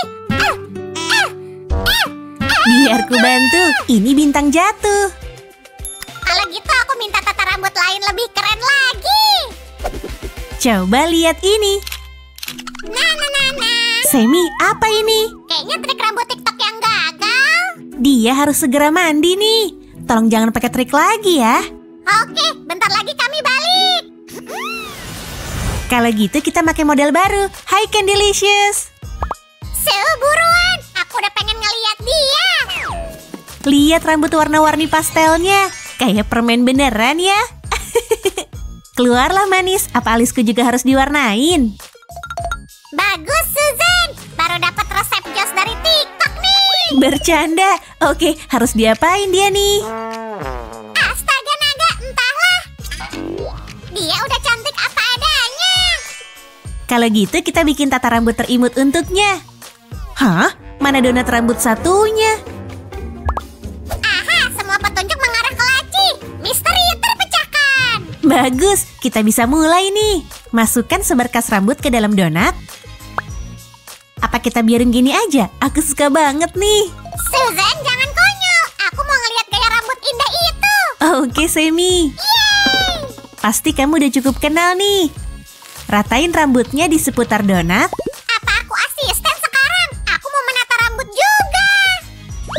Speaker 1: Biar ku bantu. Ini bintang jatuh.
Speaker 2: Kalau gitu aku minta tata rambut lain lebih keren lagi.
Speaker 1: Coba lihat ini.
Speaker 2: Nah.
Speaker 1: Semi, apa ini?
Speaker 2: Kayaknya trik rambut TikTok yang gagal.
Speaker 1: Dia harus segera mandi nih. Tolong jangan pakai trik lagi ya.
Speaker 2: Oke, bentar lagi kami balik.
Speaker 1: Kalau gitu kita pakai model baru. Hai Candylicious.
Speaker 2: Buruan, aku udah pengen ngeliat dia.
Speaker 1: Lihat rambut warna-warni pastelnya. Kayak permen beneran ya. Keluarlah manis, apa alisku juga harus diwarnain?
Speaker 2: Bagus Susan, baru dapat resep jos dari TikTok nih.
Speaker 1: Bercanda. Oke, harus diapain dia nih?
Speaker 2: Astaga naga, entahlah. Dia udah cantik apa adanya.
Speaker 1: Kalau gitu kita bikin tata rambut terimut untuknya. Hah? Mana donat rambut satunya?
Speaker 2: Aha, semua petunjuk mengarah ke laci. Misteri terpecahkan.
Speaker 1: Bagus, kita bisa mulai nih. Masukkan seberkas rambut ke dalam donat. Apa kita biarin gini aja? Aku suka banget nih.
Speaker 2: Susan, jangan konyol. Aku mau ngeliat gaya rambut indah itu.
Speaker 1: Oke, Semi.
Speaker 2: Yeay.
Speaker 1: Pasti kamu udah cukup kenal nih. Ratain rambutnya di seputar donat.
Speaker 2: Apa aku asisten sekarang? Aku mau menata rambut juga.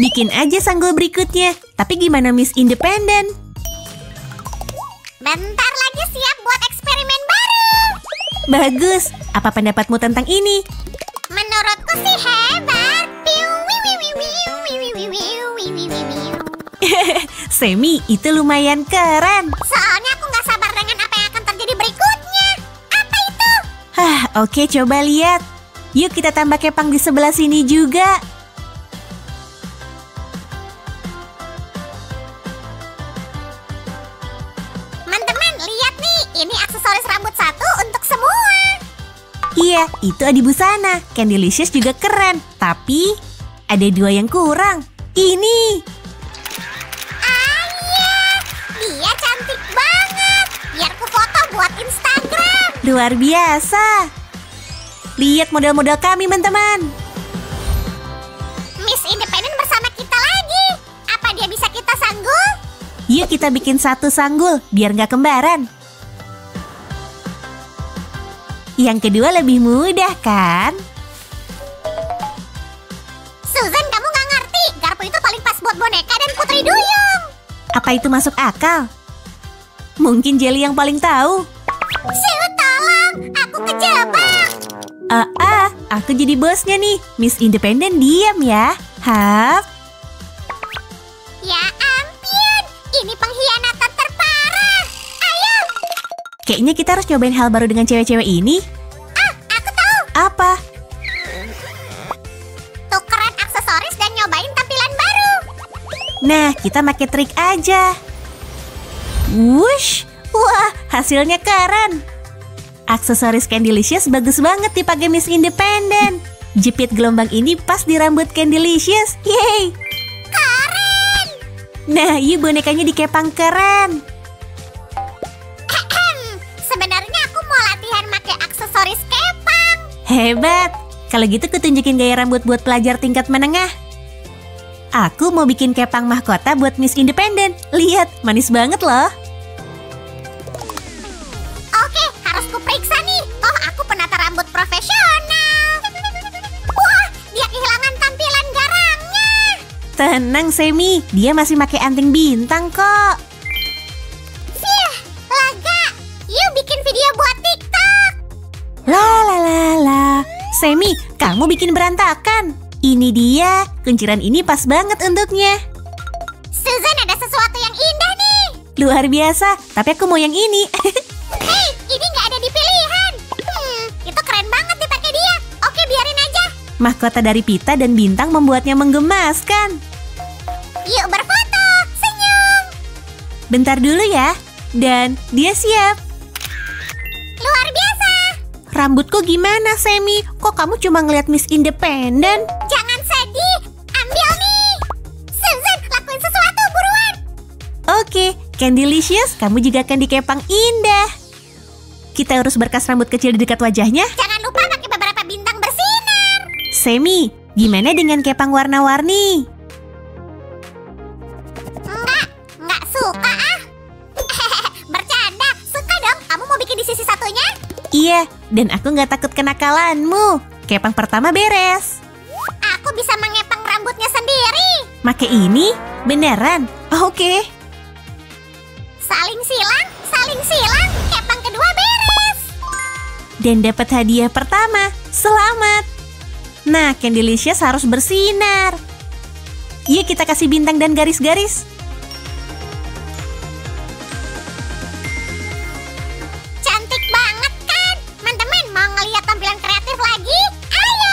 Speaker 1: Bikin aja sanggul berikutnya. Tapi gimana Miss Independent?
Speaker 2: Bentar lagi siap buat eksperimen baru.
Speaker 1: Bagus. Apa pendapatmu tentang ini?
Speaker 2: Menurutku sih hebat. Piu, wiu, wiu, wiu, wiu, wiu, wiu, wiu, wiu, wiu, wiu.
Speaker 1: Semi, itu lumayan keren.
Speaker 2: Soalnya aku nggak sabar dengan apa yang akan terjadi berikutnya. Apa itu?
Speaker 1: Oke, coba lihat. Yuk kita tambah kepang di sebelah sini juga.
Speaker 2: Teman-teman, lihat nih. Ini aksesoris rambut satu untuk semua.
Speaker 1: Iya, itu Adi Busana. Candylicious juga keren. Tapi ada 2 yang kurang. Ini.
Speaker 2: Iya, dia cantik banget. Biar ku foto buat Instagram.
Speaker 1: Luar biasa. Lihat model-model kami, teman-teman.
Speaker 2: Miss Independent bersama kita lagi. Apa dia bisa kita sanggul?
Speaker 1: Yuk kita bikin satu sanggul, biar nggak kembaran. Yang kedua lebih mudah, kan?
Speaker 2: Susan, kamu nggak ngerti. Garpu itu paling pas buat boneka dan putri duyung.
Speaker 1: Apa itu masuk akal? Mungkin Jelly yang paling tahu.
Speaker 2: Siu, tolong. Aku kejebak.
Speaker 1: Aku jadi bosnya nih. Miss Independent diam ya. Hap.
Speaker 2: Ya ampun, ini pengkhianatan terparah. Ayo.
Speaker 1: Kayaknya kita harus cobain hal baru dengan cewek-cewek ini.
Speaker 2: Aku tahu.
Speaker 1: Apa?
Speaker 2: Tukeran aksesoris dan nyobain tampilan baru.
Speaker 1: Nah, kita pakai trik aja. Wush. Wah, hasilnya keren. Aksesoris Candylicious bagus banget dipakai Miss Independent. Jepit gelombang ini pas di rambut Candylicious. Yeay.
Speaker 2: Keren.
Speaker 1: Nah, yuk bonekanya dikepang keren.
Speaker 2: Sebenarnya aku mau latihan pakai aksesoris kepang.
Speaker 1: Hebat. Kalau gitu kutunjukin gaya rambut buat pelajar tingkat menengah. Aku mau bikin kepang mahkota buat Miss Independent. Lihat, manis banget loh.
Speaker 2: Oke, harus kuperiksa nih. Oh, aku penata rambut profesional. Wah, dia kehilangan tampilan garangnya.
Speaker 1: Tenang Semi, dia masih pakai anting bintang kok.
Speaker 2: Fih, lega. Yuk bikin video buat TikTok.
Speaker 1: La. Semi, kamu bikin berantakan. Ini dia, kunciran ini pas banget untuknya.
Speaker 2: Susan, ada sesuatu yang indah nih.
Speaker 1: Luar biasa, tapi aku mau yang ini.
Speaker 2: Hei, ini nggak ada di pilihan. Itu keren banget dipakai dia. Oke, biarin aja.
Speaker 1: Mahkota dari pita dan bintang membuatnya menggemaskan.
Speaker 2: Yuk berfoto, senyum.
Speaker 1: Bentar dulu ya. Dan dia siap.
Speaker 2: Luar biasa.
Speaker 1: Rambutku gimana, Semi? Kok kamu cuma ngeliat Miss Independent?
Speaker 2: Jangan sedih. Ambil nih. Susan, lakuin sesuatu buruan.
Speaker 1: Oke, Candylicious, kamu juga akan dikepang indah. Kita urus berkas rambut kecil di dekat wajahnya.
Speaker 2: Jangan lupa pakai beberapa bintang bersinar.
Speaker 1: Semi, gimana dengan kepang warna-warni?
Speaker 2: Nggak suka ah. Bercanda, suka dong. Kamu mau bikin di sisi satunya?
Speaker 1: Iya, dan aku nggak takut kenakalanmu. Kepang pertama beres.
Speaker 2: Aku bisa mengepang rambutnya sendiri.
Speaker 1: Make ini? Beneran? Oke.
Speaker 2: Saling silang, kepang kedua beres.
Speaker 1: dan dapat hadiah pertama. Selamat. Nah, Candylicious harus bersinar. Yuk kita kasih bintang dan garis-garis.
Speaker 2: Cantik banget kan? Teman-teman mau ngeliat tampilan kreatif lagi? Ayo!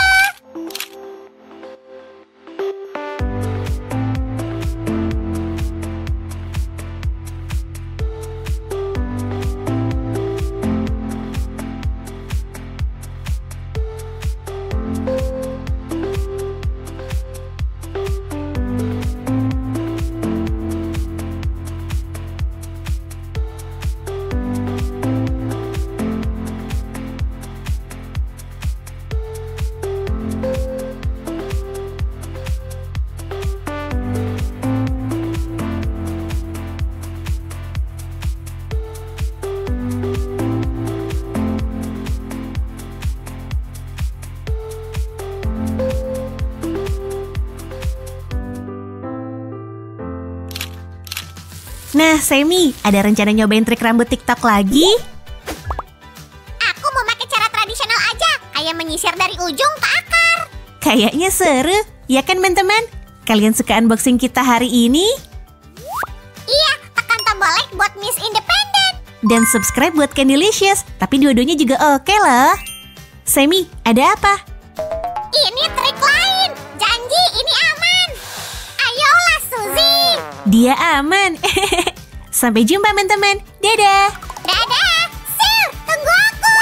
Speaker 1: Nah, Semi, ada rencana nyobain trik rambut TikTok lagi?
Speaker 2: Aku mau pakai cara tradisional aja, kayak menyisir dari ujung ke akar.
Speaker 1: Kayaknya seru, ya kan teman-teman? Kalian suka unboxing kita hari ini?
Speaker 2: Iya, tekan tombol like buat Miss Independent.
Speaker 1: Dan subscribe buat Candylicious, tapi dua-duanya juga oke loh. Semi, ada apa?
Speaker 2: Ini trik lain, janji ini aman. Ayolah Suzy.
Speaker 1: Dia aman. Sampai jumpa teman-teman. Dadah.
Speaker 2: Dadah, Sil, tunggu aku.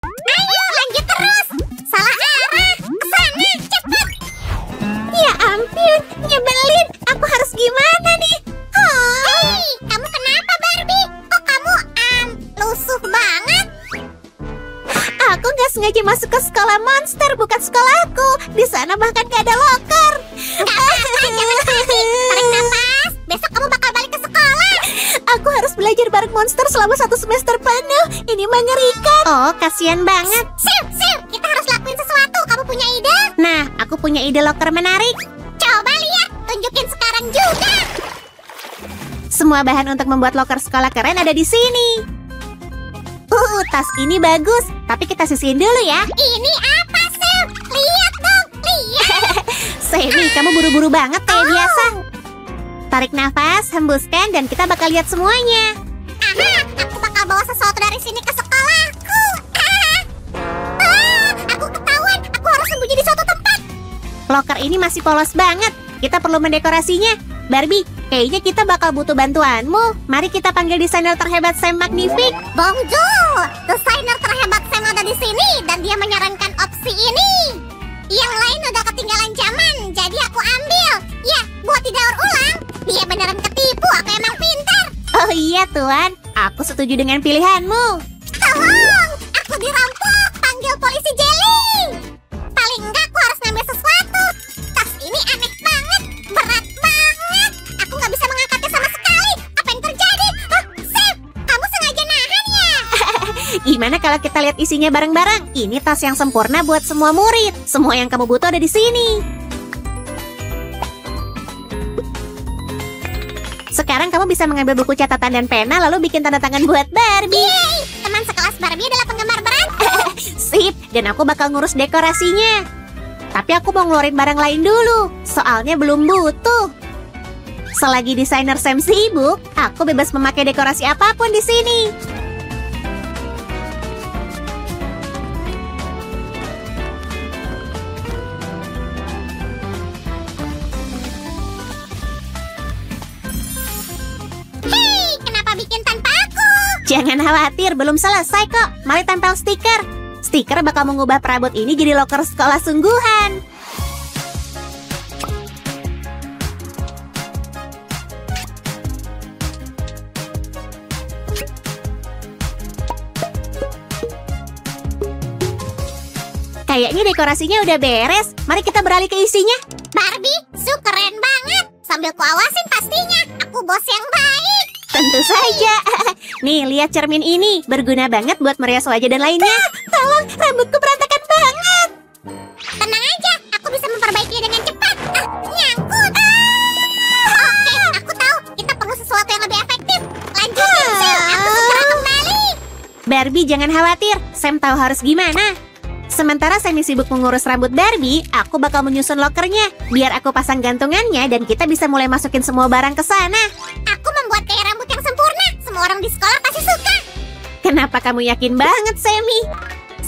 Speaker 2: Ayo, lanjut terus. Salah arah, kesana, cepet. Ya ampun, nyebelin. Aku harus gimana nih? Hei, kamu kenapa Barbie? Kok kamu lusuh banget?
Speaker 1: Aku nggak sengaja masuk ke sekolah monster, bukan sekolahku. Di sana bahkan gak ada loker.
Speaker 2: Gak apa-apa, jangan panik. Tarik nafas, besok kamu bakal balik ke sekolah.
Speaker 1: Aku harus belajar bareng monster selama 1 semester penuh. Ini mengerikan. Oh, kasihan banget.
Speaker 2: Sil, kita harus lakuin sesuatu. Kamu punya ide?
Speaker 1: Nah, aku punya ide loker menarik.
Speaker 2: Coba lihat, tunjukin sekarang juga.
Speaker 1: Semua bahan untuk membuat loker sekolah keren ada di sini. Tas ini bagus, tapi kita sisihin dulu ya.
Speaker 2: Ini apa, Sil? Lihat dong, lihat.
Speaker 1: Semi, kamu buru-buru banget kayak biasa. Tarik nafas, hembuskan, dan kita bakal lihat semuanya.
Speaker 2: Aha, aku bakal bawa sesuatu dari sini ke sekolahku. Aku ketahuan, aku harus sembunyi di suatu tempat.
Speaker 1: Loker ini masih polos banget. Kita perlu mendekorasinya. Barbie, kayaknya kita bakal butuh bantuanmu. Mari kita panggil desainer terhebat Sam Magnifique.
Speaker 2: Bonjour, desainer terhebat Sam ada di sini dan dia menyarankan opsi ini. Yang lain udah ketinggalan zaman, jadi aku ambil. Ya, buat didaur ulang. Dia beneran ketipu, aku emang pintar.
Speaker 1: Oh iya Tuan, aku setuju dengan pilihanmu.
Speaker 2: Tolong, aku dirampok. Panggil polisi Jelly. Paling enggak aku harus ngambil sesuatu. Tas ini aneh banget, berat banget. Aku nggak bisa mengangkatnya sama sekali. Apa yang terjadi? Oh, Sam, kamu sengaja nahan ya?
Speaker 1: Gimana kalau kita lihat isinya bareng-bareng? Ini tas yang sempurna buat semua murid. Semua yang kamu butuh ada di sini. Sekarang kamu bisa mengambil buku catatan dan pena lalu bikin tanda tangan buat Barbie.
Speaker 2: Yeay, teman sekelas Barbie adalah penggemar berat.
Speaker 1: Sip, dan aku bakal ngurus dekorasinya. Tapi aku mau ngeluarin barang lain dulu, soalnya belum butuh. Selagi desainer Sam sibuk, aku bebas memakai dekorasi apapun di sini.
Speaker 2: Hei, kenapa bikin tanpa aku?
Speaker 1: Jangan khawatir, belum selesai kok. Mari tempel stiker. Stiker bakal mengubah perabot ini jadi loker sekolah sungguhan. Kayaknya dekorasinya udah beres. Mari kita beralih ke isinya.
Speaker 2: Barbie, Su keren banget. Sambil kuawasin pastinya. Aku bos yang baik.
Speaker 1: Tentu saja. Nih, lihat cermin ini. Berguna banget buat merias wajah dan lainnya. Tolong, rambutku berantakan banget.
Speaker 2: Tenang aja, aku bisa memperbaikinya dengan cepat. Nyangkut. Oke, aku tahu. Kita perlu sesuatu yang lebih efektif. Lanjutin, Sil. Aku segera kembali.
Speaker 1: Barbie, jangan khawatir. Sam tahu harus gimana. Sementara Sammy sibuk mengurus rambut Barbie, aku bakal menyusun lokernya. Biar aku pasang gantungannya dan kita bisa mulai masukin semua barang ke sana.
Speaker 2: Aku membuat gaya rambut yang sempurna. Semua orang di sekolah pasti suka.
Speaker 1: Kenapa kamu yakin banget, Sammy?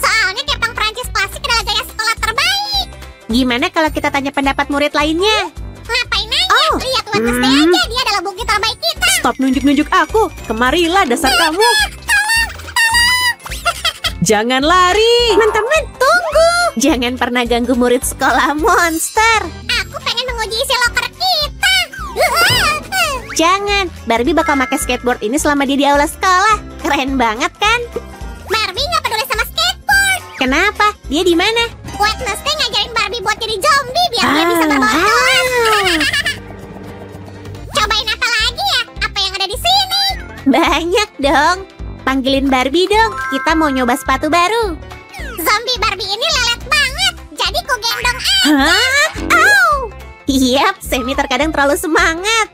Speaker 2: Soalnya kepang Prancis klasik adalah gaya sekolah terbaik.
Speaker 1: Gimana kalau kita tanya pendapat murid lainnya?
Speaker 2: Ngapain nanya? Lihat Wednesday aja, dia adalah bukti terbaik kita.
Speaker 1: Stop nunjuk-nunjuk aku. Kemarilah dasar kamu. Jangan lari. Teman-teman, tunggu. Jangan pernah ganggu murid sekolah monster.
Speaker 2: Aku pengen menguji isi loker kita.
Speaker 1: Jangan. Barbie bakal pakai skateboard ini selama dia di aula sekolah. Keren banget kan?
Speaker 2: Barbie nggak peduli sama skateboard.
Speaker 1: Kenapa? Dia di mana?
Speaker 2: Wednesday ngajarin Barbie buat jadi zombie biar dia bisa terbawa keluar. Cobain apa lagi ya? Apa yang ada di sini?
Speaker 1: Banyak dong. Panggilin Barbie dong. Kita mau nyoba sepatu baru.
Speaker 2: Zombie Barbie ini lelet banget. Jadi ku gendong aja.
Speaker 1: Hah? Au! Yap, Sammy terkadang terlalu semangat.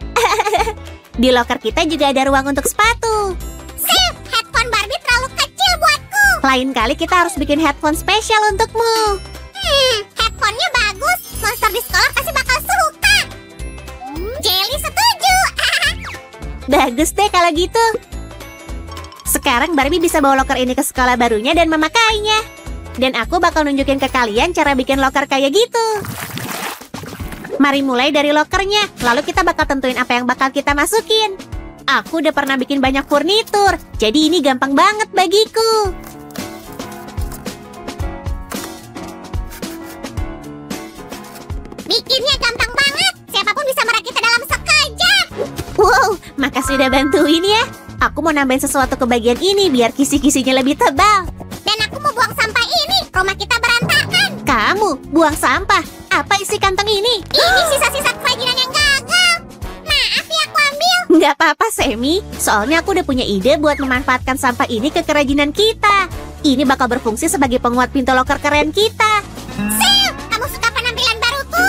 Speaker 1: Di loker kita juga ada ruang untuk sepatu.
Speaker 2: Sip, headphone Barbie terlalu kecil buatku.
Speaker 1: Lain kali kita harus bikin headphone spesial untukmu.
Speaker 2: Headphone-nya bagus. Monster di sekolah pasti bakal suka. Jelly setuju.
Speaker 1: Bagus deh kalau gitu. Sekarang Barbie bisa bawa loker ini ke sekolah barunya dan memakainya. Dan aku bakal nunjukin ke kalian cara bikin loker kayak gitu. Mari mulai dari lokernya, lalu kita bakal tentuin apa yang bakal kita masukin. Aku udah pernah bikin banyak furnitur, jadi ini gampang banget bagiku.
Speaker 2: Bikinnya gampang banget. Siapapun bisa merakitnya dalam sekejap.
Speaker 1: Wow, makasih udah bantuin ya. Aku mau nambahin sesuatu ke bagian ini biar kisi-kisinya lebih tebal.
Speaker 2: Dan aku mau buang sampah ini. Rumah kita berantakan.
Speaker 1: Kamu buang sampah. Apa isi kantong ini?
Speaker 2: Ini sisa-sisa kerajinan yang gagal. Maaf ya, aku ambil.
Speaker 1: Nggak apa-apa, Sammy. Soalnya aku udah punya ide buat memanfaatkan sampah ini ke kerajinan kita. Ini bakal berfungsi sebagai penguat pintu loker keren kita.
Speaker 2: Sil, kamu suka penampilan baruku?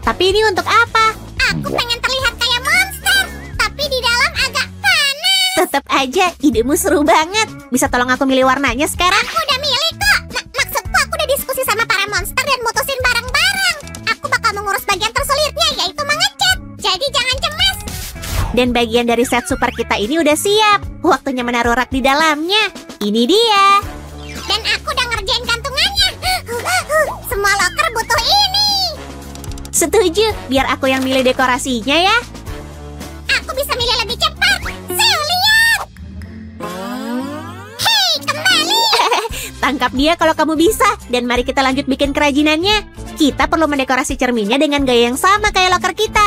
Speaker 1: Tapi ini untuk apa?
Speaker 2: Aku pengen terlihat kayak monster. Tapi di dalam agak panas.
Speaker 1: Tetap aja, idemu seru banget. Bisa tolong aku milih warnanya sekarang?
Speaker 2: Aku udah milih kok. Maksudku aku udah diskusi sama para monster dan mutusin bareng-bareng. Aku bakal mengurus bagian tersulitnya, yaitu mengecat. Jadi jangan cemas.
Speaker 1: Dan bagian dari set super kita ini udah siap. Waktunya menaruh rak di dalamnya. Ini dia.
Speaker 2: Dan aku udah ngerjain gantungannya. Semua loker butuh ini.
Speaker 1: Setuju, biar aku yang milih dekorasinya ya.
Speaker 2: Aku bisa milih lebih cepat. Sil, lihat. Hei, kembali.
Speaker 1: Tangkap dia kalau kamu bisa. Dan mari kita lanjut bikin kerajinannya. Kita perlu mendekorasi cerminnya dengan gaya yang sama kayak loker kita.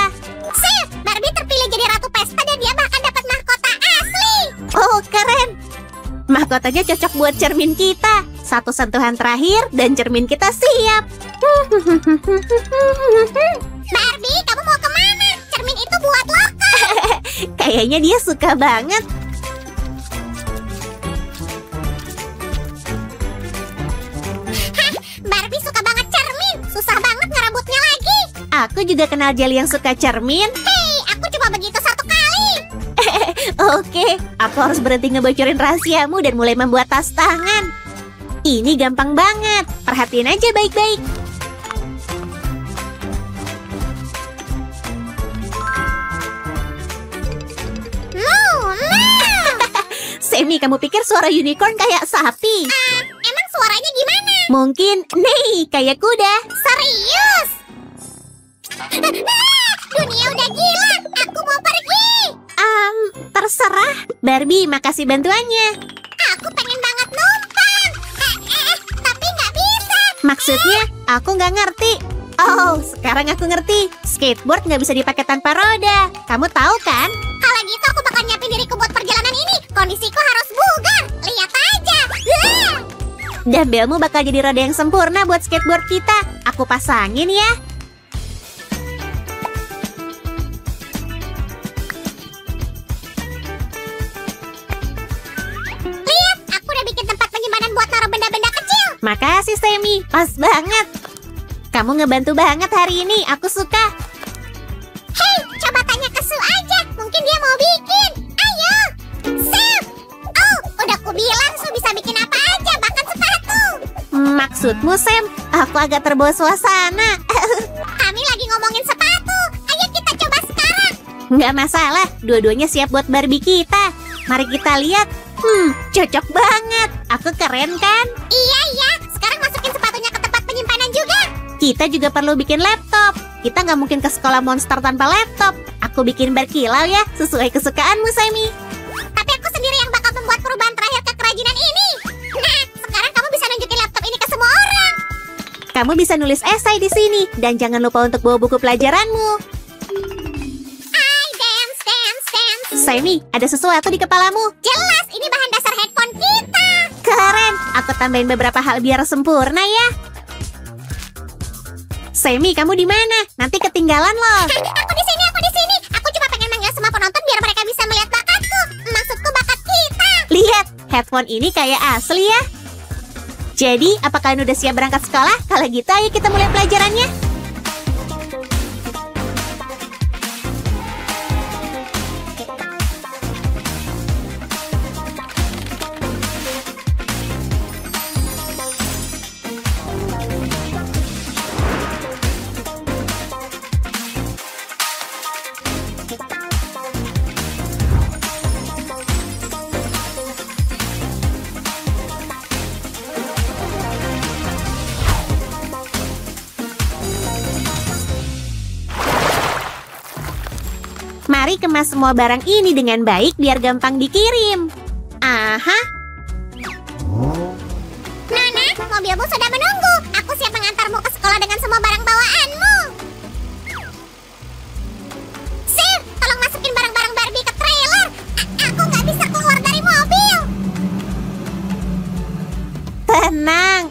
Speaker 2: Sil, Barbie terpilih jadi ratu pesta dan dia bahkan dapat mahkota asli.
Speaker 1: Oh, keren. Mahkotanya cocok buat cermin kita. Satu sentuhan terakhir dan cermin kita siap.
Speaker 2: Barbie, kamu mau kemana? Cermin itu buat loker.
Speaker 1: Kayaknya dia suka banget.
Speaker 2: Hah, Barbie suka banget cermin. Susah banget ngerambutnya lagi.
Speaker 1: Aku juga kenal Jelly yang suka cermin.
Speaker 2: Hei, aku cuma begitu satu kali.
Speaker 1: Oke, aku harus berhenti ngebocorin rahasiamu dan mulai membuat tas tangan. Ini gampang banget. Perhatiin aja baik-baik. Sammy, kamu pikir suara unicorn kayak sapi?
Speaker 2: Emang suaranya gimana?
Speaker 1: Mungkin, nih, kayak kuda.
Speaker 2: Serius? Dunia udah gila. Aku mau pergi.
Speaker 1: Terserah. Barbie, makasih bantuannya.
Speaker 2: Aku pengen banget numpang. Tapi nggak bisa.
Speaker 1: Maksudnya, aku nggak ngerti. Oh, sekarang aku ngerti. Skateboard nggak bisa dipakai tanpa roda. Kamu tahu kan?
Speaker 2: Kalau gitu aku bakal nyiapin diriku buat perjalanan ini. Kondisiku harus bugar. Lihat aja.
Speaker 1: Dumbbellmu bakal jadi roda yang sempurna buat skateboard kita. Aku pasangin ya. Makasih, Sammy. Pas banget. Kamu ngebantu banget hari ini. Aku suka.
Speaker 2: Hei, coba tanya ke Sue aja. Mungkin dia mau bikin. Ayo, Sue. Oh, udah ku bilang Sue bisa bikin apa aja, bahkan sepatu.
Speaker 1: Maksudmu, Sam? Aku agak terbawa suasana.
Speaker 2: Kami lagi ngomongin sepatu. Ayo kita coba sekarang.
Speaker 1: Nggak masalah. Dua-duanya siap buat Barbie kita. Mari kita lihat. Cocok banget. Aku keren kan?
Speaker 2: Iya. Sekarang masukin sepatunya ke tempat penyimpanan juga.
Speaker 1: Kita juga perlu bikin laptop. Kita nggak mungkin ke sekolah monster tanpa laptop. Aku bikin berkilau ya, sesuai kesukaanmu, Sammy.
Speaker 2: Tapi aku sendiri yang bakal membuat perubahan terakhir ke kerajinan ini. Nah, sekarang kamu bisa nunjukin laptop ini ke semua orang.
Speaker 1: Kamu bisa nulis esai di sini. Dan jangan lupa untuk bawa buku pelajaranmu.
Speaker 2: I dance.
Speaker 1: Sammy, ada sesuatu di kepalamu.
Speaker 2: Jelas, ini bahan dasar headphone kita.
Speaker 1: Keren. Aku tambahin beberapa hal biar sempurna ya. Sammy, kamu di mana? Nanti ketinggalan loh.
Speaker 2: Aku di sini. Aku cuma pengen manggil semua penonton biar mereka bisa melihat bakatku. Maksudku bakat kita.
Speaker 1: Lihat, headphone ini kayak asli ya. Jadi, apakah kalian udah siap berangkat sekolah? Kalau gitu, ayo kita mulai pelajarannya. Mari kemas semua barang ini dengan baik biar gampang dikirim. Aha.
Speaker 2: Nana, mobilmu sudah menunggu. Aku siap mengantarmu ke sekolah dengan semua barang bawaanmu. Sir, tolong masukin barang-barang Barbie ke trailer. Aku nggak bisa keluar dari mobil.
Speaker 1: Tenang.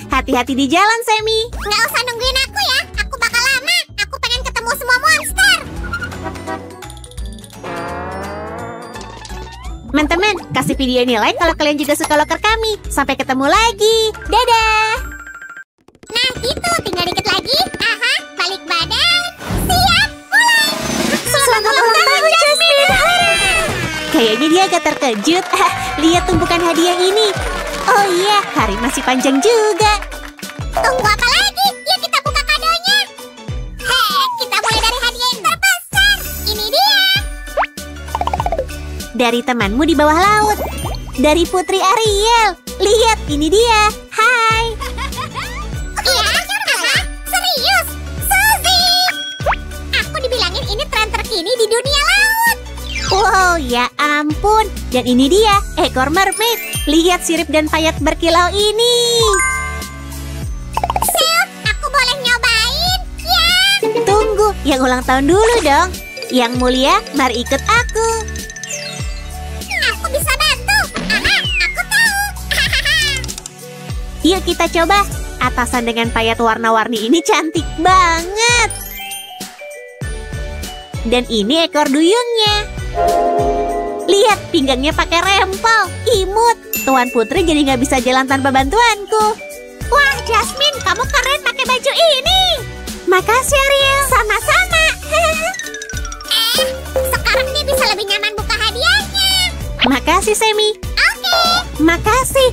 Speaker 1: Hati-hati di jalan, Sammy.
Speaker 2: Nggak usah nungguin aku ya. Aku bakal lama. Aku pengen ketemu semua monster.
Speaker 1: Teman-teman, kasih video ini like kalau kalian juga suka loker kami. Sampai ketemu lagi. Dadah!
Speaker 2: Nah, itu tinggal dikit lagi. Aha, balik badan. Siap, mulai.
Speaker 1: Selamat ulang tahun, Jasmine! Kayaknya dia agak terkejut. Lihat tumpukan hadiah ini. Oh iya, hari masih panjang juga.
Speaker 2: Tunggu apa lagi? Yuk kita buka kadonya. Hei, kita mulai dari hadiah yang terbesar. Ini dia.
Speaker 1: Dari temanmu di bawah laut. Dari Putri Ariel. Lihat, ini dia. Hai.
Speaker 2: Iya, aha, serius. Suzy. Aku dibilangin ini tren terkini di dunia laut.
Speaker 1: Wow, ya ampun. Dan ini dia, ekor mermaid. Lihat sirip dan payet berkilau ini.
Speaker 2: Sil, aku boleh nyobain? Ya.
Speaker 1: Tunggu, yang ulang tahun dulu dong. Yang mulia, mari ikut aku.
Speaker 2: Aku bisa bantu. Aha, aku tahu.
Speaker 1: Yuk kita coba. Atasan dengan payet warna-warni ini cantik banget. Dan ini ekor duyungnya. Lihat, pinggangnya pakai rempel. Imut. Tuan Putri jadi nggak bisa jalan tanpa bantuanku.
Speaker 2: Wah, Jasmine, kamu keren pakai baju ini.
Speaker 1: Makasih, Ariel.
Speaker 2: Sama-sama. Sekarang dia bisa lebih nyaman buka hadiahnya.
Speaker 1: Makasih, Sammy.
Speaker 2: Oke.
Speaker 1: Makasih.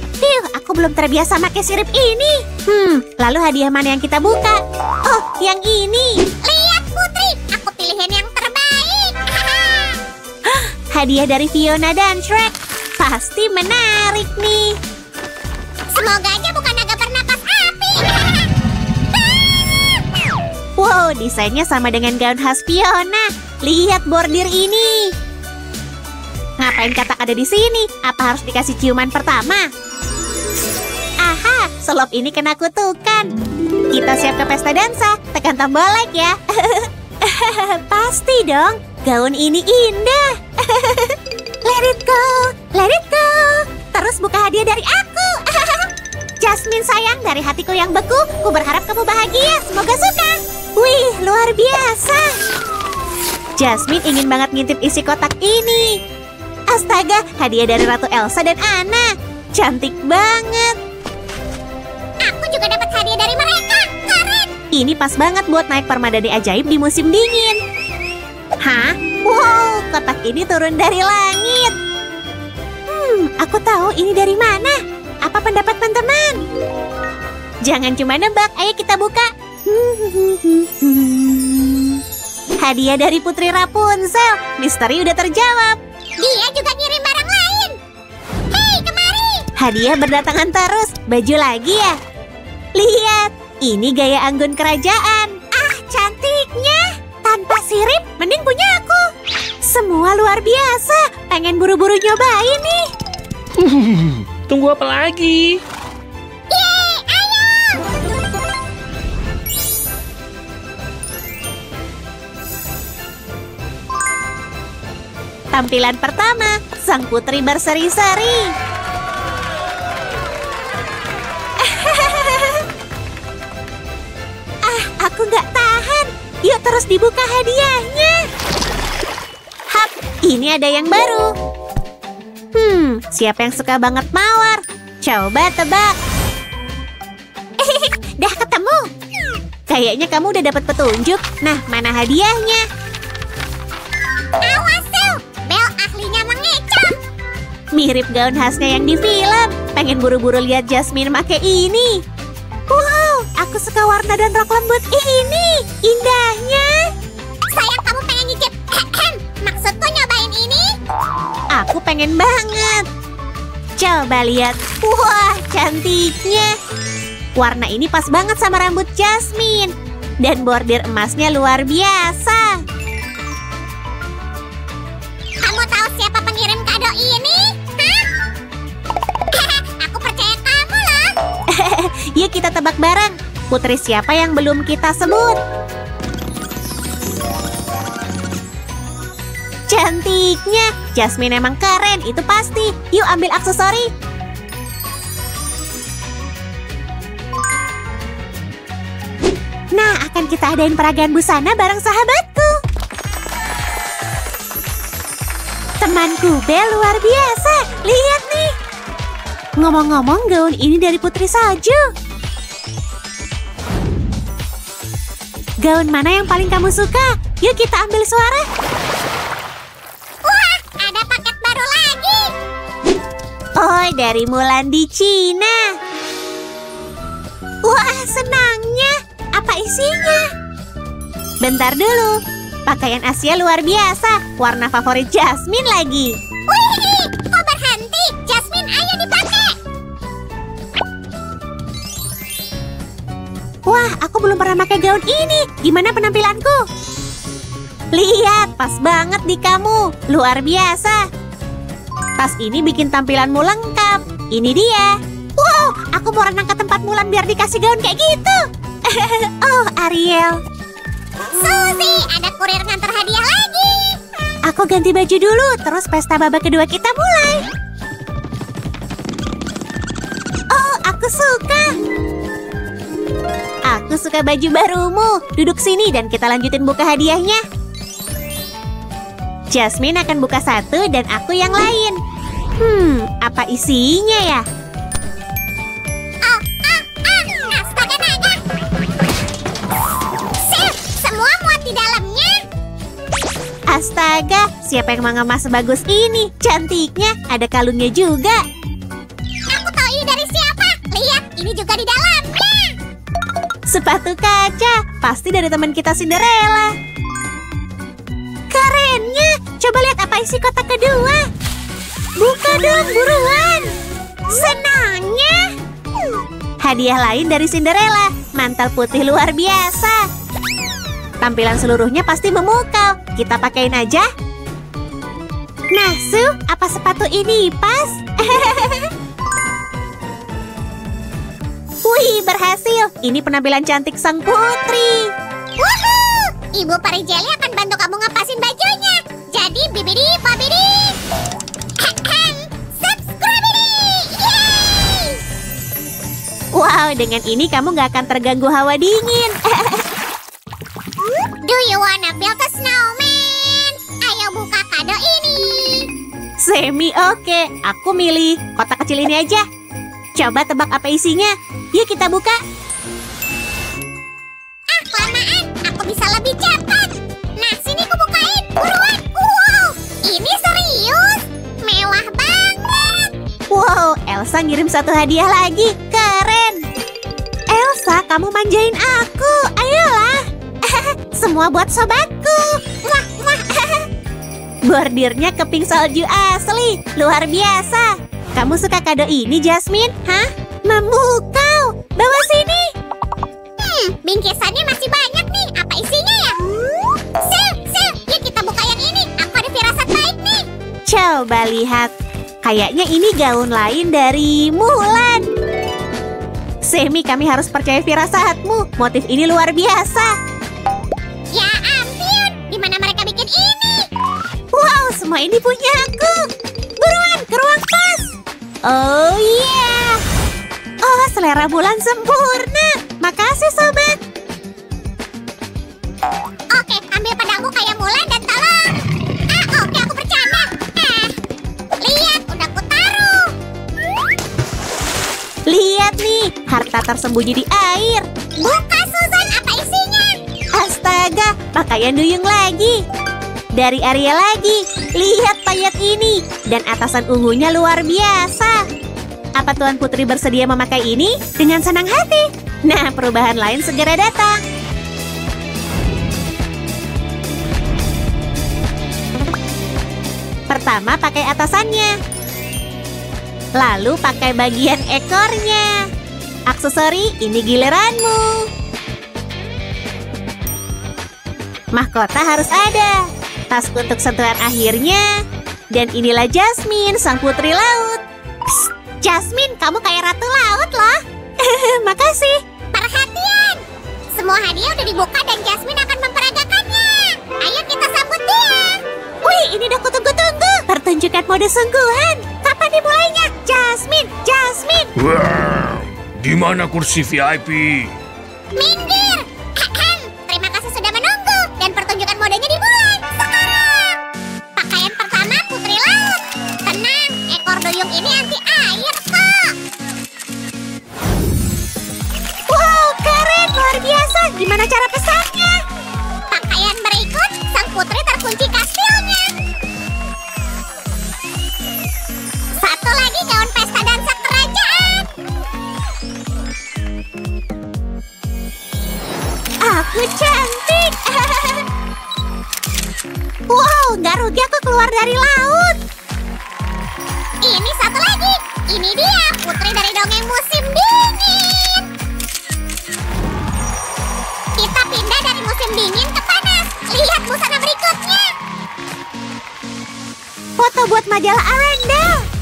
Speaker 1: Aku belum terbiasa pakai sirip ini. Lalu hadiah mana yang kita buka? Oh, yang ini.
Speaker 2: Lihat, Putri. Aku pilihin yang terbaik.
Speaker 1: Hadiah dari Fiona dan Shrek. Pasti menarik nih.
Speaker 2: Semoga aja bukan naga bernapas api.
Speaker 1: Wow, desainnya sama dengan gaun khas Fiona. Lihat bordir ini. Ngapain katak ada di sini? Apa harus dikasih ciuman pertama? Aha, selop ini kena kutukan. Kita siap ke pesta dansa. Tekan tombol like ya. Pasti dong. Gaun ini indah. Let it go, let it go. Terus buka hadiah dari aku. Jasmine sayang, dari hatiku yang beku, ku berharap kamu bahagia. Semoga suka. Wih, luar biasa. Jasmine ingin banget ngintip isi kotak ini. Astaga, hadiah dari Ratu Elsa dan Anna. Cantik banget.
Speaker 2: dari mereka. Keren.
Speaker 1: Ini pas banget buat naik permadani ajaib di musim dingin. Hah? Wow, kotak ini turun dari langit. Aku tahu ini dari mana. Apa pendapat teman-teman? Jangan cuma nebak, ayo kita buka. Hadiah dari Putri Rapunzel. Misteri udah terjawab.
Speaker 2: Dia juga ngirim barang lain. Hei, kemari.
Speaker 1: Hadiah berdatangan terus. Baju lagi ya? Lihat, ini gaya anggun kerajaan. Ah, cantiknya. Tanpa sirip, mending punya aku. Semua luar biasa. Pengen buru-buru nyobain nih.
Speaker 3: Tunggu apa lagi?
Speaker 2: Yeay, ayo.
Speaker 1: Tampilan pertama, sang putri berseri-seri. Aku nggak tahan. Yuk terus dibuka hadiahnya. Hap, ini ada yang baru. Siapa yang suka banget mawar? Coba tebak. Dah ketemu. Kayaknya kamu udah dapat petunjuk. Nah, mana hadiahnya?
Speaker 2: Awas tuh, Bel ahlinya mengecap.
Speaker 1: Mirip gaun khasnya yang di film. Pengen buru-buru lihat Jasmine make ini. Wow, aku suka warna dan rok lembut ini. Indahnya.
Speaker 2: Sayang kamu pengen nyicip. Maksudku nyobain ini?
Speaker 1: Aku pengen banget. Coba lihat. Wah, cantiknya. Warna ini pas banget sama rambut Jasmine. Dan bordir emasnya luar biasa.
Speaker 2: Kamu tahu siapa pengirim kado ini? Hah? Aku percaya kamu loh.
Speaker 1: Yuk kita tebak bareng. Putri siapa yang belum kita sebut? Cantiknya. Jasmine emang keren, itu pasti. Yuk ambil aksesori. Nah, akan kita adain peragaan busana bareng sahabatku. Temanku Bel luar biasa. Lihat nih. Ngomong-ngomong, gaun ini dari Putri Salju. Gaun mana yang paling kamu suka? Yuk kita ambil suara.
Speaker 2: Wah, ada paket baru lagi.
Speaker 1: Oh, dari Mulan di Cina. Wah, senangnya. Apa isinya? Bentar dulu. Pakaian Asia luar biasa. Warna favorit Jasmine lagi.
Speaker 2: Wih, kok berhenti? Jasmine, ayo dipakai.
Speaker 1: Wah, aku belum pernah pakai gaun ini. Gimana penampilanku? Lihat, pas banget di kamu. Luar biasa. Tas ini bikin tampilanmu lengkap. Ini dia. Wow, aku mau renang ke tempat Mulan biar dikasih gaun kayak gitu. Oh, Ariel.
Speaker 2: Suzy, ada kurir ngantar hadiah lagi.
Speaker 1: Aku ganti baju dulu, terus pesta babak kedua kita mulai. Oh, aku suka. Aku suka baju barumu. Duduk sini dan kita lanjutin buka hadiahnya. Jasmine akan buka satu dan aku yang lain. Apa isinya ya?
Speaker 2: Astaga naga. Sip, semua muat di dalamnya.
Speaker 1: Astaga, siapa yang mau ngemas sebagus ini? Cantiknya, ada kalungnya juga.
Speaker 2: Aku tahu ini dari siapa. Lihat, ini juga di dalamnya.
Speaker 1: Sepatu kaca, pasti dari teman kita Cinderella. Kerennya, coba lihat apa isi kotak kedua. Buka dong, buruan. Senangnya. Hadiah lain dari Cinderella, mantel putih luar biasa. Tampilan seluruhnya pasti memukau. Kita pakein aja. Nah, Su, apa sepatu ini pas? Wih, berhasil. Ini penampilan cantik sang putri.
Speaker 2: Woohoo! Ibu Peri Jelly akan bantu kamu ngepasin bajunya. Jadi bibidi babidi. Subscribe-idi. Yeay!
Speaker 1: Wow, dengan ini kamu nggak akan terganggu hawa dingin.
Speaker 2: Do you wanna build a snowman? Ayo buka kado ini.
Speaker 1: Semi oke, aku milih kotak kecil ini aja. Coba tebak apa isinya. Yuk kita buka.
Speaker 2: lebih cepat. Nah, sini aku bukain. Buruan. Wow, ini serius. Mewah banget.
Speaker 1: Wow, Elsa ngirim satu hadiah lagi. Keren. Elsa, kamu manjain aku. Ayolah. Semua buat sobatku. Wah, wah. Bordirnya keping salju asli. Luar biasa. Kamu suka kado ini, Jasmine? Hah? Memukau. Bawa sini.
Speaker 2: Bingkisannya masih banyak nih. Apa isinya ya? Sil, yuk kita buka yang ini. Aku ada firasat baik nih.
Speaker 1: Coba lihat. Kayaknya ini gaun lain dari Mulan. Semi, kami harus percaya firasatmu. Motif ini luar biasa.
Speaker 2: Ya ampun, di mana mereka bikin ini?
Speaker 1: Wow, semua ini punya aku. Buruan, ke ruang kelas. Oh iya. Oh, selera Mulan sempurna. Makasih, sobat.
Speaker 2: Oke, ambil pedangku kayak Mulan dan tolong. Oke, aku bercanda. Lihat, udah aku taruh.
Speaker 1: Lihat nih, harta tersembunyi di air.
Speaker 2: Buka, Susan, apa isinya?
Speaker 1: Astaga, pakaian duyung lagi. Dari Arya lagi. Lihat payet ini. Dan atasan ungunya luar biasa. Apa Tuan Putri bersedia memakai ini? Dengan senang hati. Nah, perubahan lain segera datang. Pertama, pakai atasannya. Lalu pakai bagian ekornya. Aksesori, ini giliranmu. Mahkota harus ada. Tas untuk sentuhan akhirnya. Dan inilah Jasmine, sang putri laut. Psst, Jasmine, kamu kayak ratu laut loh. Makasih.
Speaker 2: Perhatian, semua hadiah udah dibuka dan Jasmine akan memperagakannya. Ayo kita sambut dia.
Speaker 1: Wih, ini udah kutunggu-tunggu. Pertunjukan mode sungguhan. Kapan dimulainya? Jasmine, Jasmine.
Speaker 3: Wow, di mana kursi VIP?
Speaker 2: Minggir. Terima kasih sudah menunggu dan pertunjukan modenya dimulai sekarang. Pakaian pertama putri laut. Tenang, ekor duyung ini anti air kok.
Speaker 1: Wow, keren, luar biasa. Gimana cara pesannya?
Speaker 2: Pakaian berikut, sang putri terkunci kastilnya. Satu lagi gaun pesta dansa kerajaan.
Speaker 1: Aku cantik. Wow, nggak rugi aku keluar dari laut.
Speaker 2: Ini satu lagi. Ini dia, putri dari dongeng musim dingin. Kita pindah dari musim dingin ke panas. Lihat busana berikutnya.
Speaker 1: Foto buat majalah Arendelle.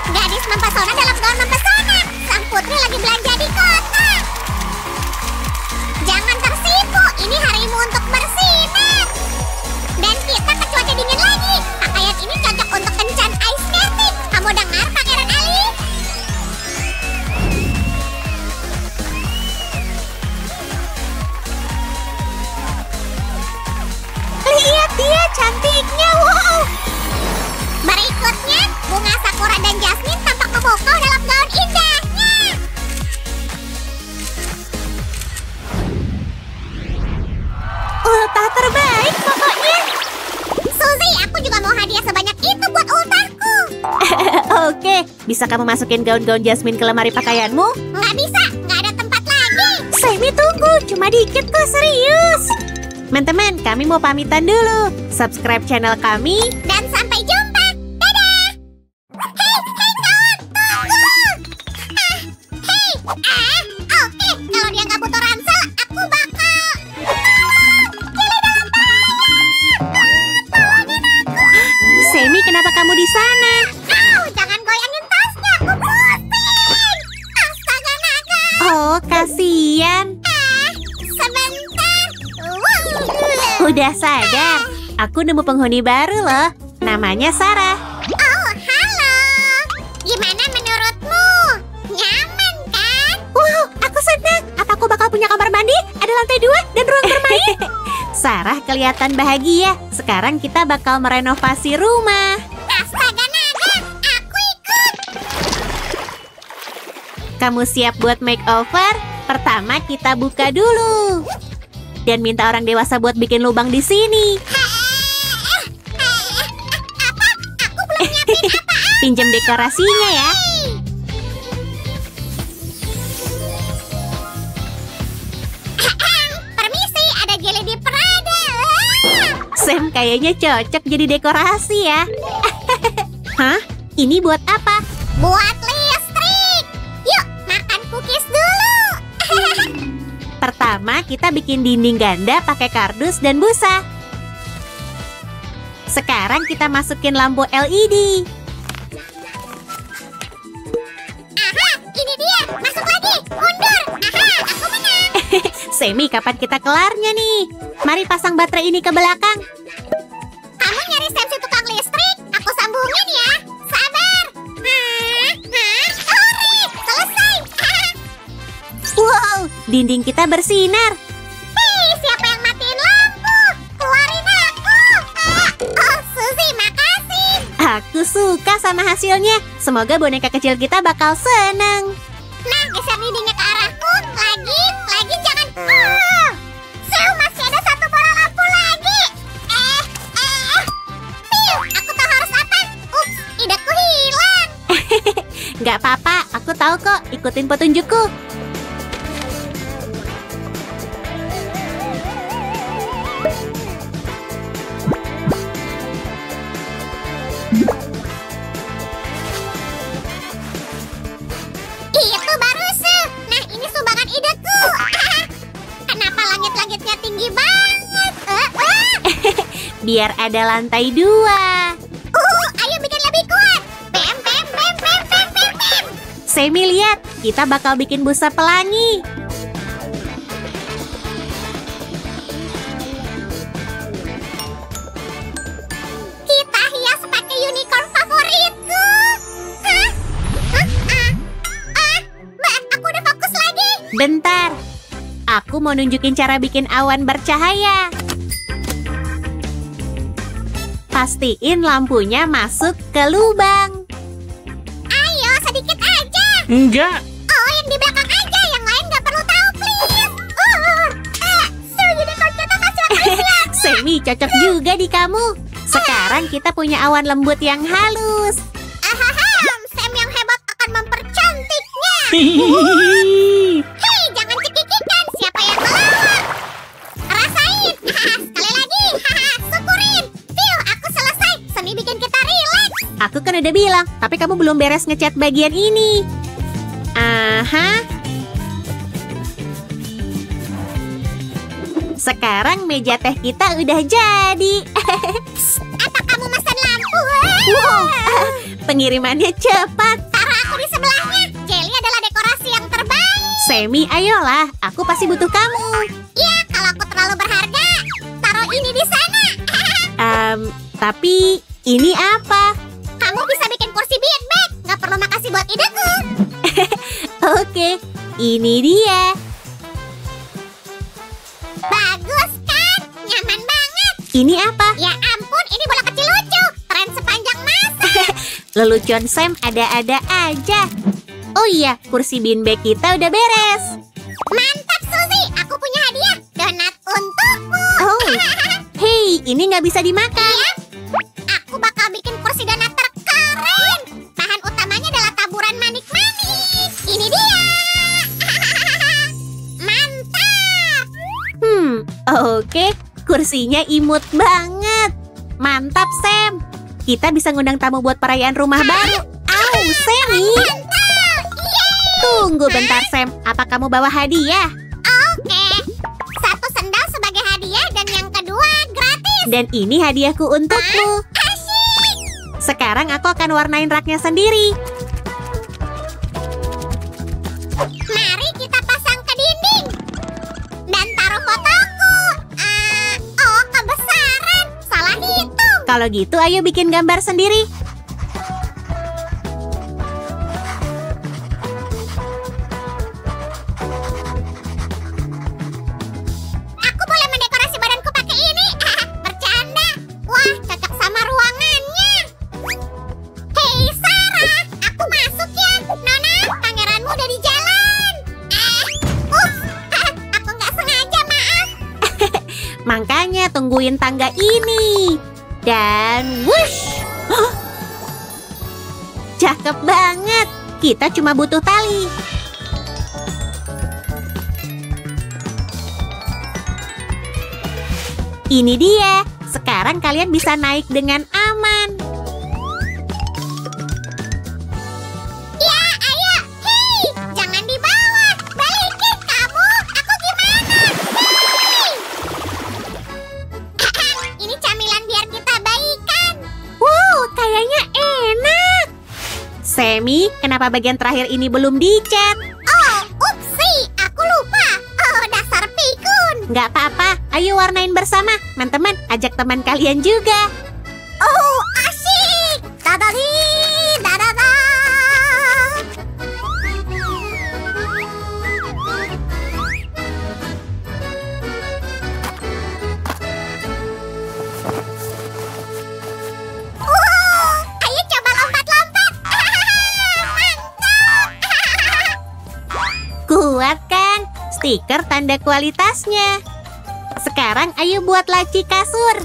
Speaker 2: Gadis mempesona dalam gaun mempesona. Sang putri lagi belanja di kota. Jangan tersipu, ini harimu untuk bersinar. Dan kita ke cuaca dingin lagi. Pakaian ini cocok untuk kencan ice skating. Kamu dengar, Pangeran Ali?
Speaker 1: Lihat dia cantiknya, wow.
Speaker 2: Berikutnya, bunga sakura dan Jasmine tampak memukau dalam gaun indahnya.
Speaker 1: Ulta terbaik pokoknya.
Speaker 2: Suzy, aku juga mau hadiah sebanyak itu buat ultaku.
Speaker 1: Oke, bisa kamu masukin gaun-gaun Jasmine ke lemari pakaianmu?
Speaker 2: Nggak bisa, nggak ada tempat lagi.
Speaker 1: Semi, tunggu, cuma dikit kok, serius. Teman-teman, kami mau pamitan dulu. Subscribe channel kami.
Speaker 2: Dan sampai jumpa. Dadah. Hei, kawan, tunggu. Oke. Kalau dia nggak butuh ransel, aku bakal.
Speaker 1: Semi, kenapa kamu di sana?
Speaker 2: Jangan goyangin tasnya, aku pusing. Astaga naga.
Speaker 1: Oh, kasihan.
Speaker 2: Sebentar.
Speaker 1: Udah sadar. Aku nemu penghuni baru loh. Namanya Sarah.
Speaker 2: Oh, halo. Gimana menurutmu? Nyaman kan?
Speaker 1: Wow, aku senang. Apa aku bakal punya kamar mandi? Ada lantai 2 dan ruang bermain. Sarah kelihatan bahagia. Sekarang kita bakal merenovasi rumah. Kamu siap buat makeover? Pertama kita buka dulu. Dan minta orang dewasa buat bikin lubang di sini. Pinjam dekorasinya ya.
Speaker 2: Permisi, ada jelly di Prada.
Speaker 1: Sam kayaknya cocok jadi dekorasi ya. Hah? Ini buat apa?
Speaker 2: Buat listrik. Yuk, makan cookies dulu.
Speaker 1: Pertama kita bikin dinding ganda pakai kardus dan busa. Sekarang kita masukin lampu LED.
Speaker 2: Aha, ini dia. Masuk lagi. Mundur. Aha, aku menang.
Speaker 1: Semi, kapan kita kelarnya nih? Mari pasang baterai ini ke belakang.
Speaker 2: Kamu nyari Sam si tukang listrik? Aku sambungin ya. Sabar. Sorry, selesai.
Speaker 1: Wow, dinding kita bersinar.
Speaker 2: Hei, siapa yang matiin lampu? Keluarin aku. Oh, Suzy, makasih.
Speaker 1: Aku suka sama hasilnya. Semoga boneka kecil kita bakal seneng.
Speaker 2: Nah, geser dindingnya ke arahku. Lagi, jangan. Sam, masih ada satu bola lampu lagi. Piu, aku tahu harus apa. Ups, ideku hilang.
Speaker 1: Gak apa-apa, aku tahu kok. Ikutin petunjukku.
Speaker 2: Itu baru Su. Nah, ini sumbangan ideku. Kenapa langit-langitnya tinggi banget?
Speaker 1: Biar ada lantai 2.
Speaker 2: Ayo bikin lebih kuat. Bam, bam, bam, bam, bam, bam, bam.
Speaker 1: Semi, lihat. Kita bakal bikin busa pelangi.
Speaker 2: Kita hias pakai unicorn favoritku. Hah? Aku udah fokus lagi.
Speaker 1: Bentar. Aku mau nunjukin cara bikin awan bercahaya. Pastiin lampunya masuk ke lubang.
Speaker 2: Ayo, sedikit aja.
Speaker 3: Enggak.
Speaker 2: Oh, yang di belakang aja. Yang lain nggak perlu tahu, please. Unicorn kita masih akan siap.
Speaker 1: Semi, cocok juga di kamu. Sekarang kita punya awan lembut yang halus.
Speaker 2: Aham, Sam yang hebat akan mempercantiknya. Hei, jangan cekikikan. Siapa yang melawan? Rasain. Sekali lagi. Syukurin. Phil, aku selesai. Seni bikin kita rileks.
Speaker 1: Aku kan udah bilang, tapi kamu belum beres ngecat bagian ini. Aha. Sekarang meja teh kita udah jadi.
Speaker 2: Apa kamu mesen lampu?
Speaker 1: Wow, pengirimannya cepat.
Speaker 2: Taruh aku di sebelahnya. Jelly adalah dekorasi yang terbaik.
Speaker 1: Semi, ayolah. Aku pasti butuh kamu.
Speaker 2: Ya, kalau aku terlalu berharga, taruh ini di sana.
Speaker 1: Tapi ini apa?
Speaker 2: Kamu bisa bikin kursi beanbag. Nggak perlu makasih buat ideku.
Speaker 1: Oke, ini dia.
Speaker 2: Bagus kan? Nyaman banget.
Speaker 1: Ini apa?
Speaker 2: Ya ampun, ini bola kecil lucu. Tren sepanjang masa.
Speaker 1: Lelucon Sam ada-ada aja. Oh iya, kursi beanbag kita udah beres.
Speaker 2: Mantap, Suzy. Aku punya hadiah. Donat untukmu.
Speaker 1: Oh, hey, ini nggak bisa dimakan.
Speaker 2: Iya. Aku bakal bikin kursi donat terkeren. Bahan utamanya adalah taburan manik-manik. Ini dia. Mantap.
Speaker 1: Oke, kursinya imut banget. Mantap, Sam. Kita bisa ngundang tamu buat perayaan rumah baru. Au, Sammy.
Speaker 2: Mantap. Yeay.
Speaker 1: Tunggu bentar, Sam. Apa kamu bawa hadiah?
Speaker 2: Oke. Satu sendal sebagai hadiah dan yang kedua gratis.
Speaker 1: Dan ini hadiahku untukmu.
Speaker 2: Asyik.
Speaker 1: Sekarang aku akan warnain raknya sendiri.
Speaker 2: Mari kita pasang ke dinding. Dan taruh fotoku. Oh, kebesaran. Salah hitung.
Speaker 1: Kalau gitu, ayo bikin gambar sendiri.
Speaker 2: Aku boleh mendekorasi badanku pakai ini. Bercanda. Wah, cocok sama ruangannya. Hei, Sarah. Aku masuk ya. Nona, pangeranmu udah dijadi. Makanya tungguin tangga ini. Dan wush. Cakep banget. Kita cuma butuh tali. Ini dia. Sekarang kalian bisa naik dengan aman. Ya, ayo. Hei, jangan dibawa. Balikin kamu. Aku gimana? Hei. Ini camilan biar kita baikan. Wow, kayaknya enak. Semi, kenapa bagian terakhir ini belum dicat? Oh, upsi. Aku lupa. Oh, dasar pikun. Nggak apa-apa. Ayo warnain bersama. Teman-teman, ajak teman kalian juga. Oh, asyik. Dadadi, dadada. Ayo coba lompat-lompat. Mantap. Kuat kan? Stiker tanda kualitasnya. Sekarang ayo buat laci kasur.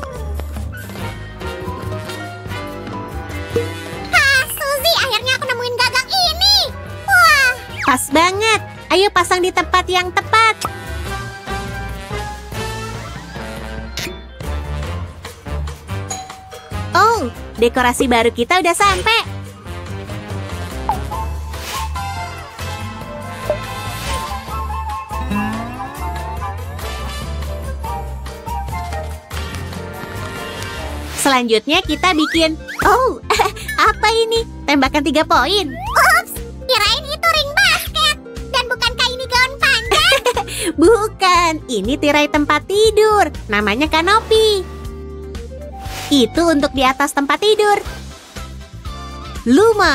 Speaker 2: Suzy, akhirnya aku nemuin gagang ini. Wah, pas banget. Ayo pasang di tempat yang tepat. Oh, dekorasi baru kita udah sampai. Selanjutnya kita bikin... Oh, apa ini? Tembakan 3 poin. Ups, kirain itu ring basket. Dan bukankah ini gaun panjang? Bukan, ini tirai tempat tidur. Namanya kanopi. Itu untuk di atas tempat tidur. Lumayan.